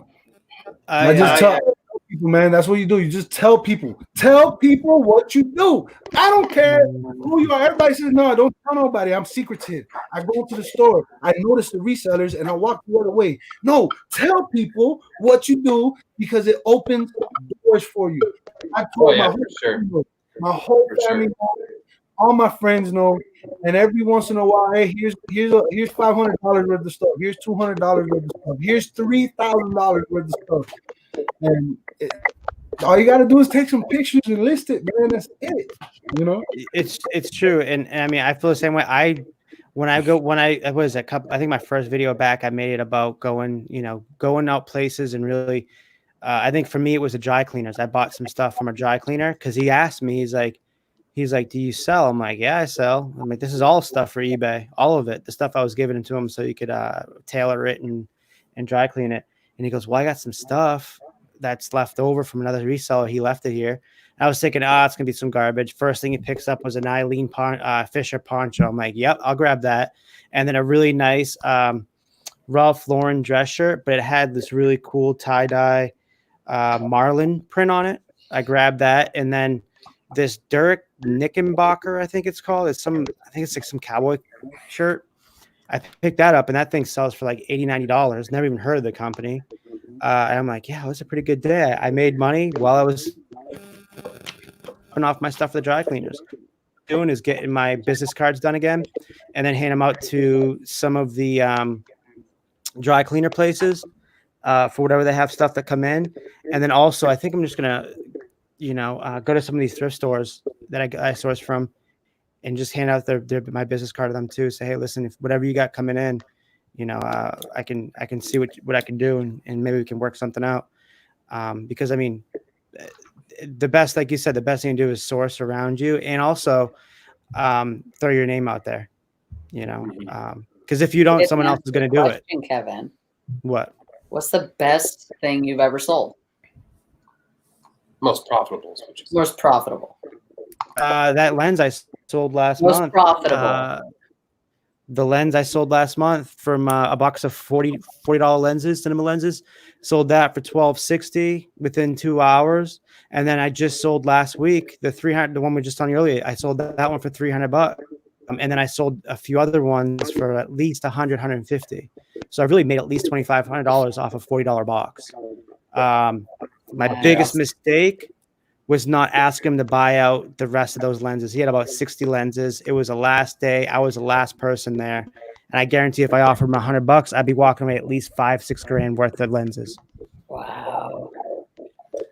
I just tell people, man, that's what you do. You just tell people. Tell people what you do. I don't care who you are. Everybody says, no, don't tell nobody. I'm secretive. I go to the store. I notice the resellers and I walk the other way. No, tell people what you do because it opens doors for you. I told my whole family, all my friends know, and every once in a while, hey, here's $500 worth of stuff. Here's $200 worth of stuff. Here's $3,000 worth of stuff. And all you got to do is take some pictures and list it, man. That's it. It's true, and I mean, I feel the same way. when I was a couple, I think my first video back, I made it about going out places and really, I think for me, it was the dry cleaners. I bought some stuff from a dry cleaner because he asked me, he's like, do you sell? I'm like, yeah, I sell. I'm like, this is all stuff for eBay, all of it. The stuff I was giving to him so you could tailor it and dry clean it. And he goes, well, I got some stuff that's left over from another reseller. He left it here. I was thinking, it's going to be some garbage. First thing he picks up was an Eileen Fisher poncho. I'm like, yep, I'll grab that. And then a really nice Ralph Lauren dress shirt, but it had this really cool tie-dye Marlin print on it. I grabbed that. And then this Dirk Knickerbocker, I think it's called. I think it's like some cowboy shirt. I picked that up, and that thing sells for like $80, $90. Never even heard of the company. And I'm like, yeah, it was a pretty good day. I made money while I was putting off my stuff for the dry cleaners. Doing is getting my business cards done again, and then hand them out to some of the dry cleaner places for whatever they have stuff that come in. And then also, I think I'm just gonna, go to some of these thrift stores that I source from, and just hand out my business card to them too. Say, hey, listen, if whatever you got coming in, I can see what I can do, and maybe we can work something out. Because I mean, the best, like you said, the best thing to do is source around you, and also throw your name out there. Because if you don't, someone else is going to do it. Kevin, what's the best thing you've ever sold? Most profitable. Most profitable. That lens I sold last month. Most profitable. The lens I sold last month from a box of $40 lenses, cinema lenses, sold that for $12.60 within 2 hours. And then I just sold last week the one we just on earlier. I sold that one for $300. And then I sold a few other ones for at least $100, $150. So I really made at least $2,500 off a $40 box. My biggest mistake was not asking him to buy out the rest of those lenses. He had about 60 lenses. It was the last day. I was the last person there. And I guarantee if I offered him $100, I'd be walking away at least $5-6 grand worth of lenses. Wow.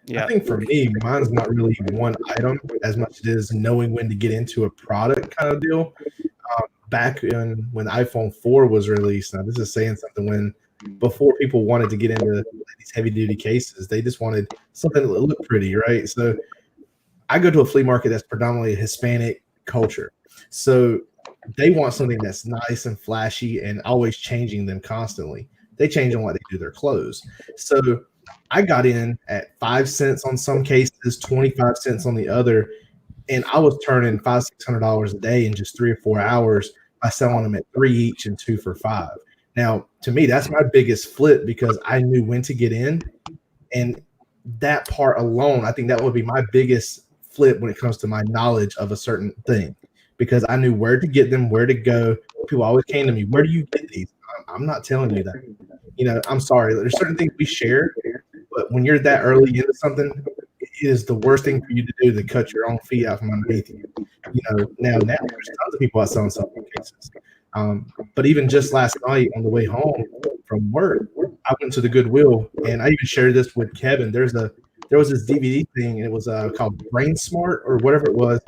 Yeah. I think for me, mine's not really one item as much as it is knowing when to get into a product kind of deal. Back when the iPhone 4 was released, now this is saying something, before people wanted to get into these heavy duty cases, they just wanted something that looked pretty, right? So I go to a flea market that's predominantly a Hispanic culture. So they want something that's nice and flashy and always changing them constantly. They change on what they do their clothes. So I got in at 5 cents on some cases, 25 cents on the other, and I was turning $500-$600 a day in just 3 or 4 hours by selling them at 3 each and 2 for $5. Now, to me, that's my biggest flip because I knew when to get in, and that part alone, I think that would be my biggest flip when it comes to my knowledge of a certain thing, because I knew where to get them, where to go. People always came to me, where do you get these? I'm not telling you that. I'm sorry. There's certain things we share, but when you're that early into something, it is the worst thing for you to do to cut your own feet out from underneath you. Now there's tons of people out selling something cases. But even just last night on the way home from work, I went to the Goodwill, and I even shared this with Kevin. There was this DVD thing, and it was called Brain Smart or whatever it was.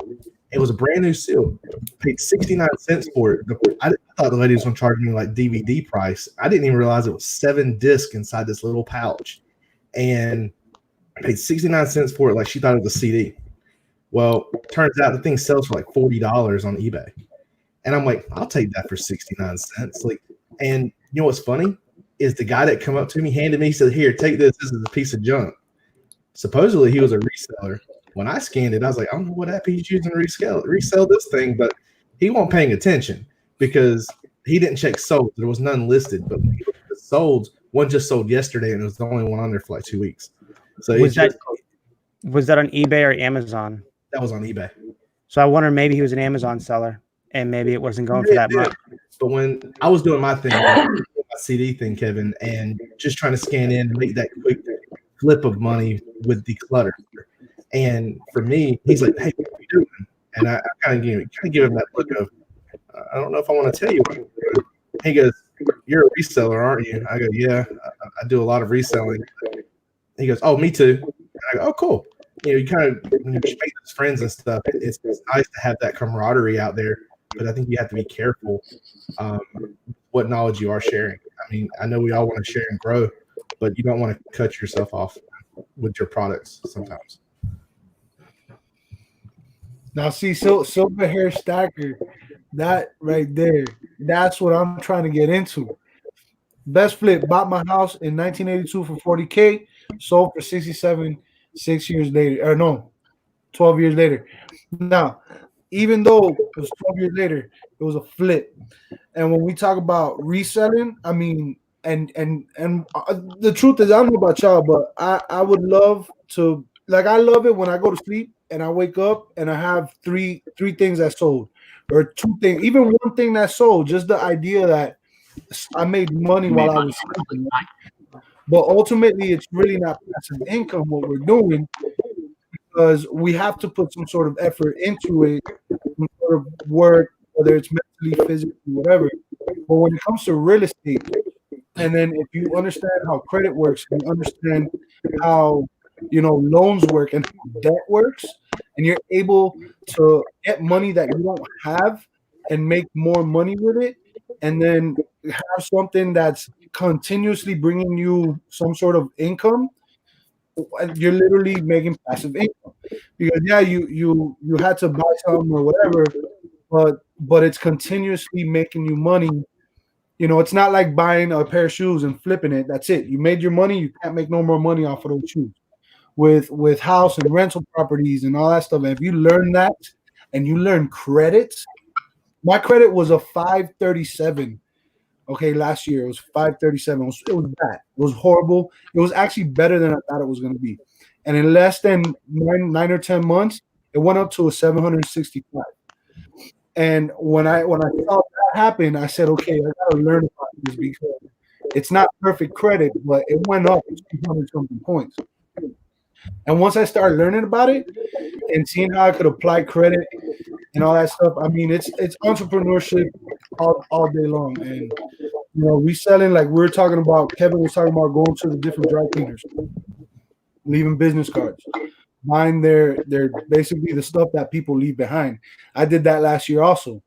It was a brand new seal. I paid 69 cents for it. I thought the lady was going to charge me like DVD price. I didn't even realize it was 7 discs inside this little pouch, and I paid 69 cents for it like she thought it was a CD. Well, turns out the thing sells for like $40 on eBay. And I'm like, I'll take that for 69 cents. And you know what's funny is the guy that come up to me, handed me, said, here, take this. This is a piece of junk. Supposedly he was a reseller. When I scanned it, I was like, I don't know what app he's using to resell this thing, but he wasn't paying attention because he didn't check sold. There was none listed, but when he looked at sold, one just sold yesterday, and it was the only one on there for like 2 weeks. So was that on eBay or Amazon? That was on eBay. So I wonder maybe he was an Amazon seller, and maybe it wasn't going for that much. But when I was doing my thing, my CD thing, Kevin, and just trying to scan in and make that quick flip of money with the clutter. And for me, he's like, hey, what are you doing? And I kind of give him that look of, I don't know if I want to tell you what I'm doing. He goes, you're a reseller, aren't you? I go, yeah, I do a lot of reselling. He goes, oh, me too. And I go, oh, cool. You kind of, when you make those friends and stuff, it's nice to have that camaraderie out there but I think you have to be careful what knowledge you are sharing. I mean, I know we all want to share and grow, but you don't want to cut yourself off with your products sometimes. Now, see, silver hair stacker, that right there, that's what I'm trying to get into. Best flip, bought my house in 1982 for $40K, sold for 67 6 years later, or no, 12 years later. Now, even though it was 12 years later, it was a flip. And when we talk about reselling, I mean, and the truth is, I don't know about y'all, but I would love to, like, I love it when I go to sleep and I wake up and I have three things that sold, or 2 things, even 1 thing that sold. Just the idea that I made money while I was sleeping. But ultimately, it's really not passive income what we're doing, because we have to put some sort of effort into it, some sort of work, whether it's mentally, physically, whatever. But when it comes to real estate, and then if you understand how credit works, and you understand how loans work and how debt works, and you're able to get money that you don't have and make more money with it, and then have something that's continuously bringing you some sort of income, you're literally making passive income. Because you had to buy something or whatever, but it's continuously making you money. It's not like buying a pair of shoes and flipping it. That's it. You made your money. You can't make no more money off of those shoes. With house and rental properties and all that stuff. And if you learn that and you learn credit, my credit was a 537. Okay, last year it was 537. It was bad. It was horrible. It was actually better than I thought it was going to be. And in less than 9 or 10 months, it went up to a 765. And when I saw that happen, I said, okay, I got to learn about this, because it's not perfect credit, but it went up 200 something points. And once I started learning about it and seeing how I could apply credit and all that stuff, I mean, it's entrepreneurship all day long. And reselling, like we were talking about, Kevin was talking about going to the different dry cleaners, leaving business cards, buying their basically the stuff that people leave behind. I did that last year also.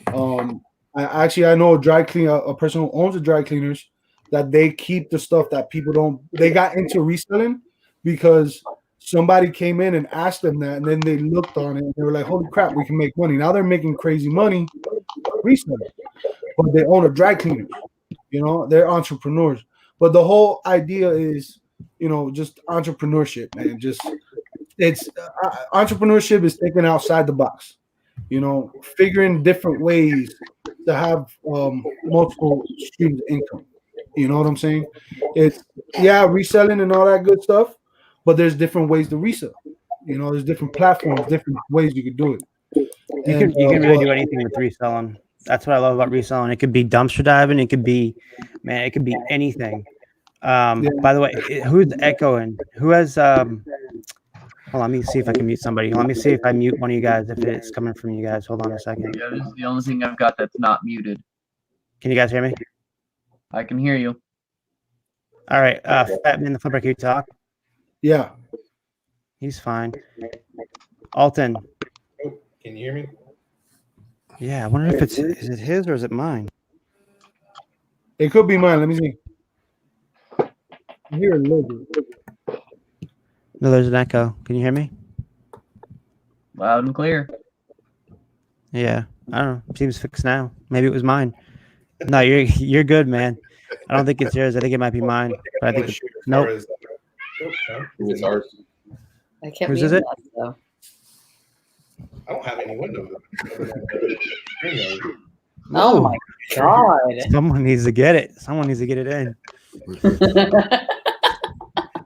I know a person who owns the dry cleaners, that they keep the stuff that people don't. They got into reselling because somebody came in and asked them that, and then they looked on it and they were like, holy crap, we can make money. Now they're making crazy money reselling, but they own a dry cleaner. They're entrepreneurs. But the whole idea is, just entrepreneurship, man. It's entrepreneurship is thinking outside the box, figuring different ways to have multiple streams of income. You know what I'm saying? It's reselling and all that good stuff, but there's different ways to resell. There's different platforms, different ways you could do it. You can really do anything with reselling. That's what I love about reselling. It could be dumpster diving. It could be anything. By the way, who's echoing? Who has hold on, let me see if I can mute somebody. Let me see if I mute one of you guys, if it's coming from you guys. Hold on a second. Yeah, this is the only thing I've got that's not muted. Can you guys hear me? I can hear you. All right. Fatman the Flipper, can you talk? Yeah. He's fine. Alton. Can you hear me? Yeah, I wonder if is it his or is it mine? It could be mine. Let me see. I hear a little bit. No, there's an echo. Can you hear me? Loud and clear. Yeah, I don't know. Seems fixed now. Maybe it was mine. No, you're good, man. I don't think it's yours. I think it might be mine. But I think it's, nope. It's ours. I can't Whose mute is it? that, though. I don't have any windows. Oh my god! Someone needs to get it. Someone needs to get it in. I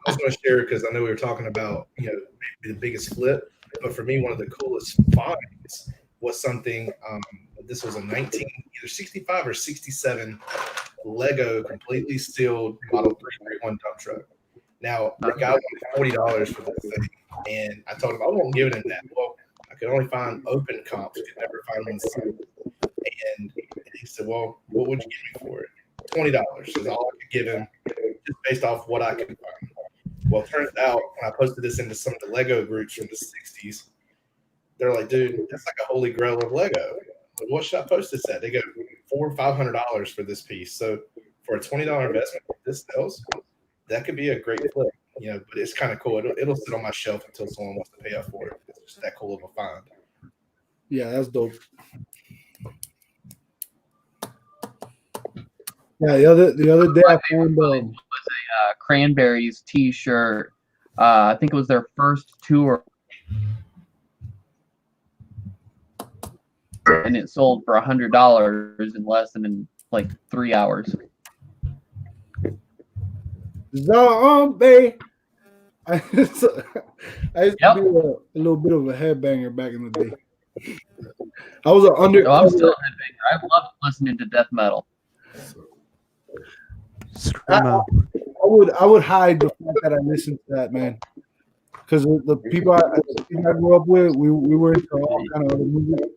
was going to share because I know we were talking about maybe the biggest flip, but for me, one of the coolest finds was something. This was a either 65 or 67 Lego completely sealed Model 331 dump truck. Now the guy wanted $40 for this thing, and I told him I won't give him that. Well, I could only find open comps, could never find one sealed. And he said, "Well, what would you give me for it?" $20 is all I could give him, just based off what I could find. Well, it turns out when I posted this into some of the Lego groups from the 60s, they're like, dude, that's like a holy grail of Lego. what should I post this at? They go $400 or $500 for this piece. So for a $20 investment, if this sells, that could be a great flip. But it's kind of cool. It'll sit on my shelf until someone wants to pay up for it. It's just that cool of a find. Yeah, that's dope. Yeah, the other day I found was a Cranberries T-shirt. I think it was their first tour, and it sold for $100 in less than like 3 hours. Zombie. I used to be a little bit of a headbanger back in the day. I was an under. I'm still a headbanger. I love listening to death metal. I would hide the fact that I listened to that, man, because the people I grew up with, we were into all kind of other music.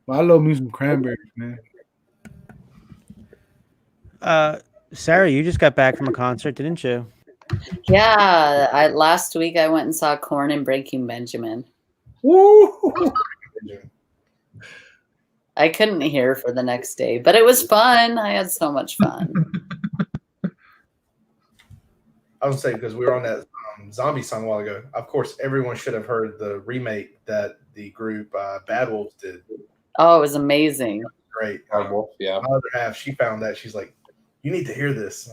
But I love me some Cranberries, man. Sarah, you just got back from a concert, didn't you? Yeah, last week I went and saw Korn and Breaking Benjamin. Woo! I couldn't hear for the next day, but it was fun. I had so much fun. I was saying, because we were on that zombie song a while ago. Of course, everyone should have heard the remake that the group Bad Wolves did. Oh, it was amazing. Great. Yeah. My other half, she found that. She's like, you need to hear this.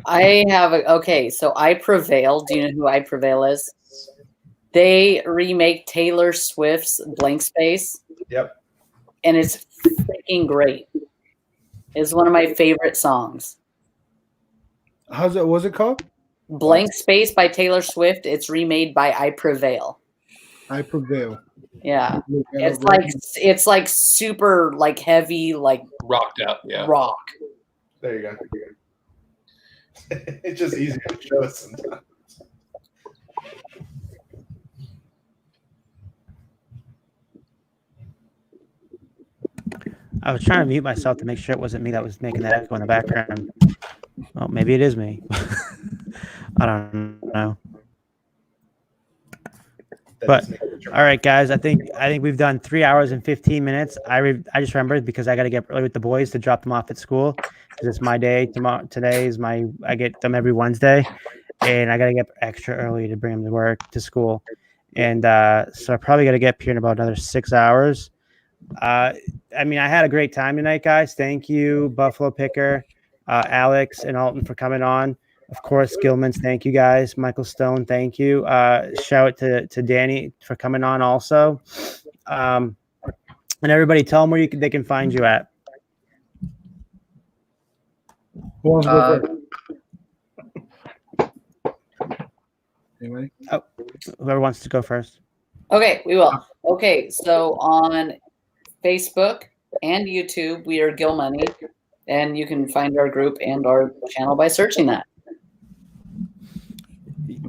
I have so I Prevail. Do you know who I Prevail is? They remake Taylor Swift's Blank Space. Yep. And it's freaking great. It's one of my favorite songs. What's it called? Blank Space by Taylor Swift. It's remade by I Prevail. I Prevail. Yeah. It's like super like heavy, like rocked out. Yeah. Rock. There you go. It's just easier to show us sometimes. I was trying to mute myself to make sure it wasn't me that was making that echo in the background. Well, maybe it is me. I don't know. But all right, guys, I think we've done 3 hours and 15 minutes. I just remembered because I got to get early with the boys to drop them off at school because it's my day tomorrow. Today is I get them every Wednesday, and I got to get extra early to bring them to work to school, and so I probably got to get up here in about another 6 hours. I had a great time tonight, guys. Thank you, Buffalo Picker, Alex, and Alton for coming on. Of course, Gilman's, thank you guys. Michael Stone, thank you. Shout out to Danny for coming on also. And everybody, tell them where they can find you at. Who wants to go first? Anybody? Oh, whoever wants to go first. Okay, we will. Okay, so on Facebook and YouTube, we are Gil Money, and you can find our group and our channel by searching that.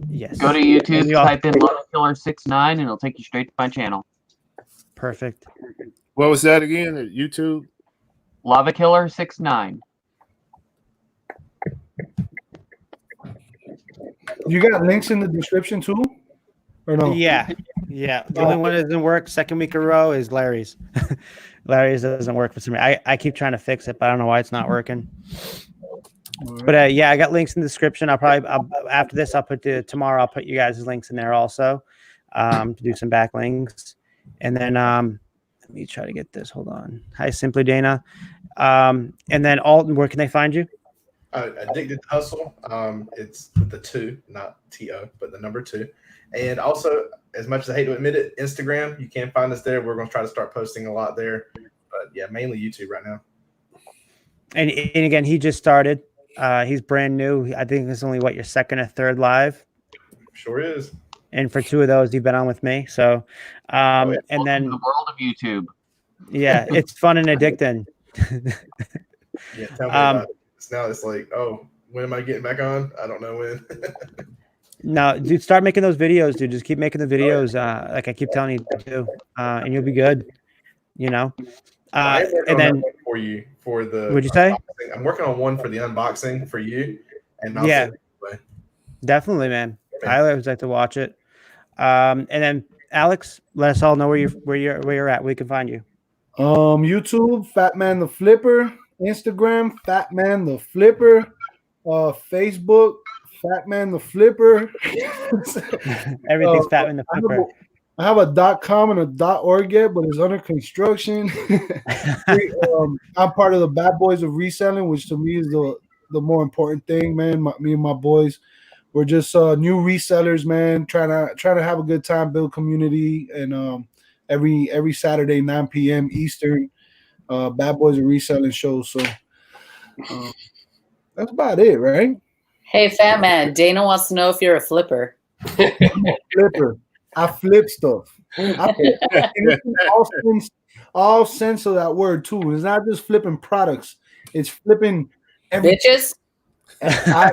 Yes. Go to YouTube, type in LAFerty69, and it'll take you straight to my channel. Perfect. What was that again? At YouTube? LAFerty69. You got links in the description too? Or no? Yeah. The only one that doesn't work second week in a row is Larry's. Larry's doesn't work for some reason. I keep trying to fix it, but I don't know why it's not working. But I got links in the description. After this, tomorrow I'll put you guys' links in there also to do some backlinks. And then let me try to get this. Hold on. Hi, Simply Dana. And then Alton, where can they find you? Addicted to Hustle. It's with the 2, not T-O, but the number 2. And also, as much as I hate to admit it, Instagram, you can find us there. We're going to try to start posting a lot there. But yeah, mainly YouTube right now. And again, he just started. He's brand new. I think it's only your second or third live. Sure is. And for 2 of those, you've been on with me. So, and then the world of YouTube. Yeah, it's fun and addicting. Yeah, tell me about it. Now it's like, oh, when am I getting back on? I don't know when. No, dude, start making those videos, dude. Just keep making the videos, like I keep telling you to do, and you'll be good. And then for you for the. What'd you say? I'm working on one for the unboxing for you, and definitely, man. I always like to watch it. And then Alex, let us all know where you're at. We can find you. YouTube, Fat Man the Flipper. Instagram, Fat Man the Flipper. Facebook, Fat Man the Flipper. Everything's Fat Man the Flipper. I have a .com and a .org yet, but it's under construction. I'm part of the Bad Boys of Reselling, which to me is the more important thing, man. Me and my boys, we're just new resellers, man. Trying to have a good time, build community, and every Saturday 9 p.m. Eastern, Bad Boys of Reselling show. So that's about it, right? Hey, Fat Man, Dana wants to know if you're a flipper. Flipper. I flip stuff. All sense of that word too. It's not just flipping products. It's flipping bitches. I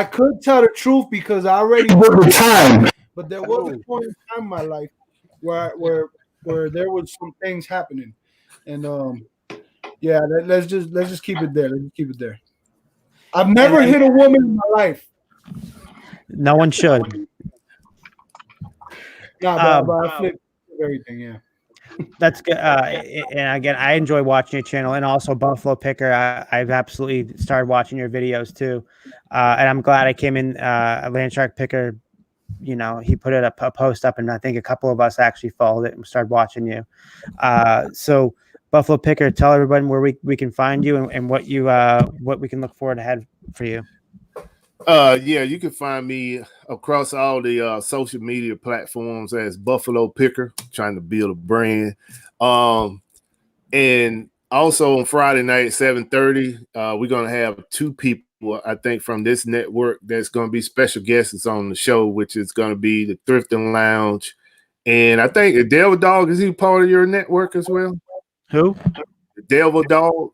could tell the truth because I already worked the time. But there was a point in time in my life where there was some things happening, and yeah, let's just keep it there. Let's keep it there. I've never hit a woman in my life. No one should. But I flip everything, yeah. That's good. And again, I enjoy watching your channel, and also Buffalo Picker. I've absolutely started watching your videos too, and I'm glad I came in. Landshark Picker, you know, he put a post up, and I think a couple of us actually followed it and started watching you. So Buffalo Picker, tell everybody where we can find you and what we can look forward ahead for you. Yeah, you can find me across all the social media platforms as Buffalo Picker, trying to build a brand. And also on Friday night, 7:30, we're gonna have two people, I think, from this network that's gonna be special guests on the show, which is gonna be the Thrifting Lounge. And I think the Devil Dog, is he part of your network as well? Who? The Devil Dog.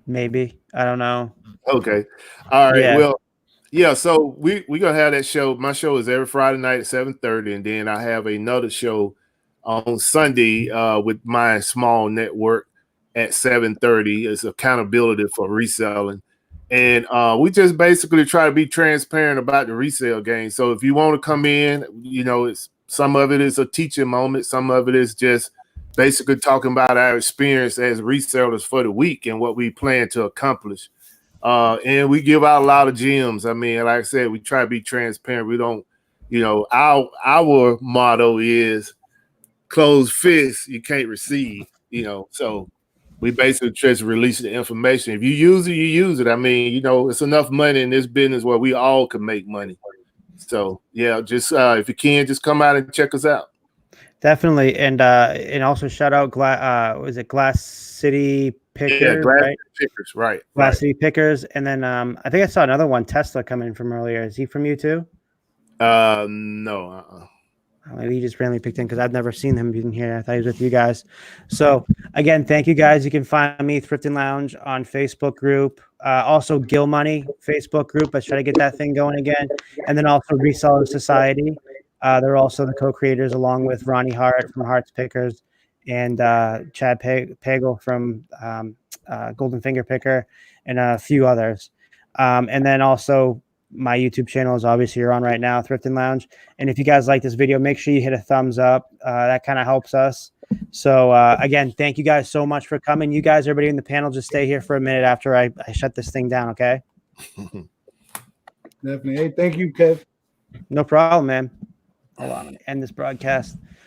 Maybe. I don't know. Okay. All right. Yeah. Well, yeah, so we're gonna have that show. My show is every Friday night at 7:30, and then I have another show on Sunday with my small network at 7:30. It's accountability for reselling. And we just basically try to be transparent about the resale game. So if you want to come in, you know, some of it is a teaching moment, some of it is just basically talking about our experience as resellers for the week and what we plan to accomplish. And we give out a lot of gems. I mean, like I said, we try to be transparent. We don't, you know, our motto is closed fist, you can't receive, you know. So we basically just release the information. If you use it, you use it. I mean, you know, it's enough money in this business where we all can make money. So yeah, just if you can, just come out and check us out. Definitely, and also shout out was it Glass City Pickers? Yeah, Glass right? Pickers, right? Glass City Pickers, and then I think I saw another one, Tesla, coming from earlier. Is he from you too? No. Maybe he just randomly picked in because I've never seen him in here. I thought he was with you guys. So again, thank you guys. You can find me Thrifting Lounge on Facebook group. Also Gill Money Facebook group. Let's try to get that thing going again. And then also Reseller Society. They're also the co-creators along with Ronnie Hart from Hart's Pickers and Chad Pagel from Golden Finger Picker and a few others. And then also my YouTube channel is obviously you're on right now, Thrifting Lounge. And if you guys like this video, make sure you hit a thumbs up. That kind of helps us. So again, thank you guys so much for coming. You guys, everybody in the panel, just stay here for a minute after I shut this thing down, okay? Definitely. Hey, thank you, Kev. No problem, man. Hold on, let me end this broadcast.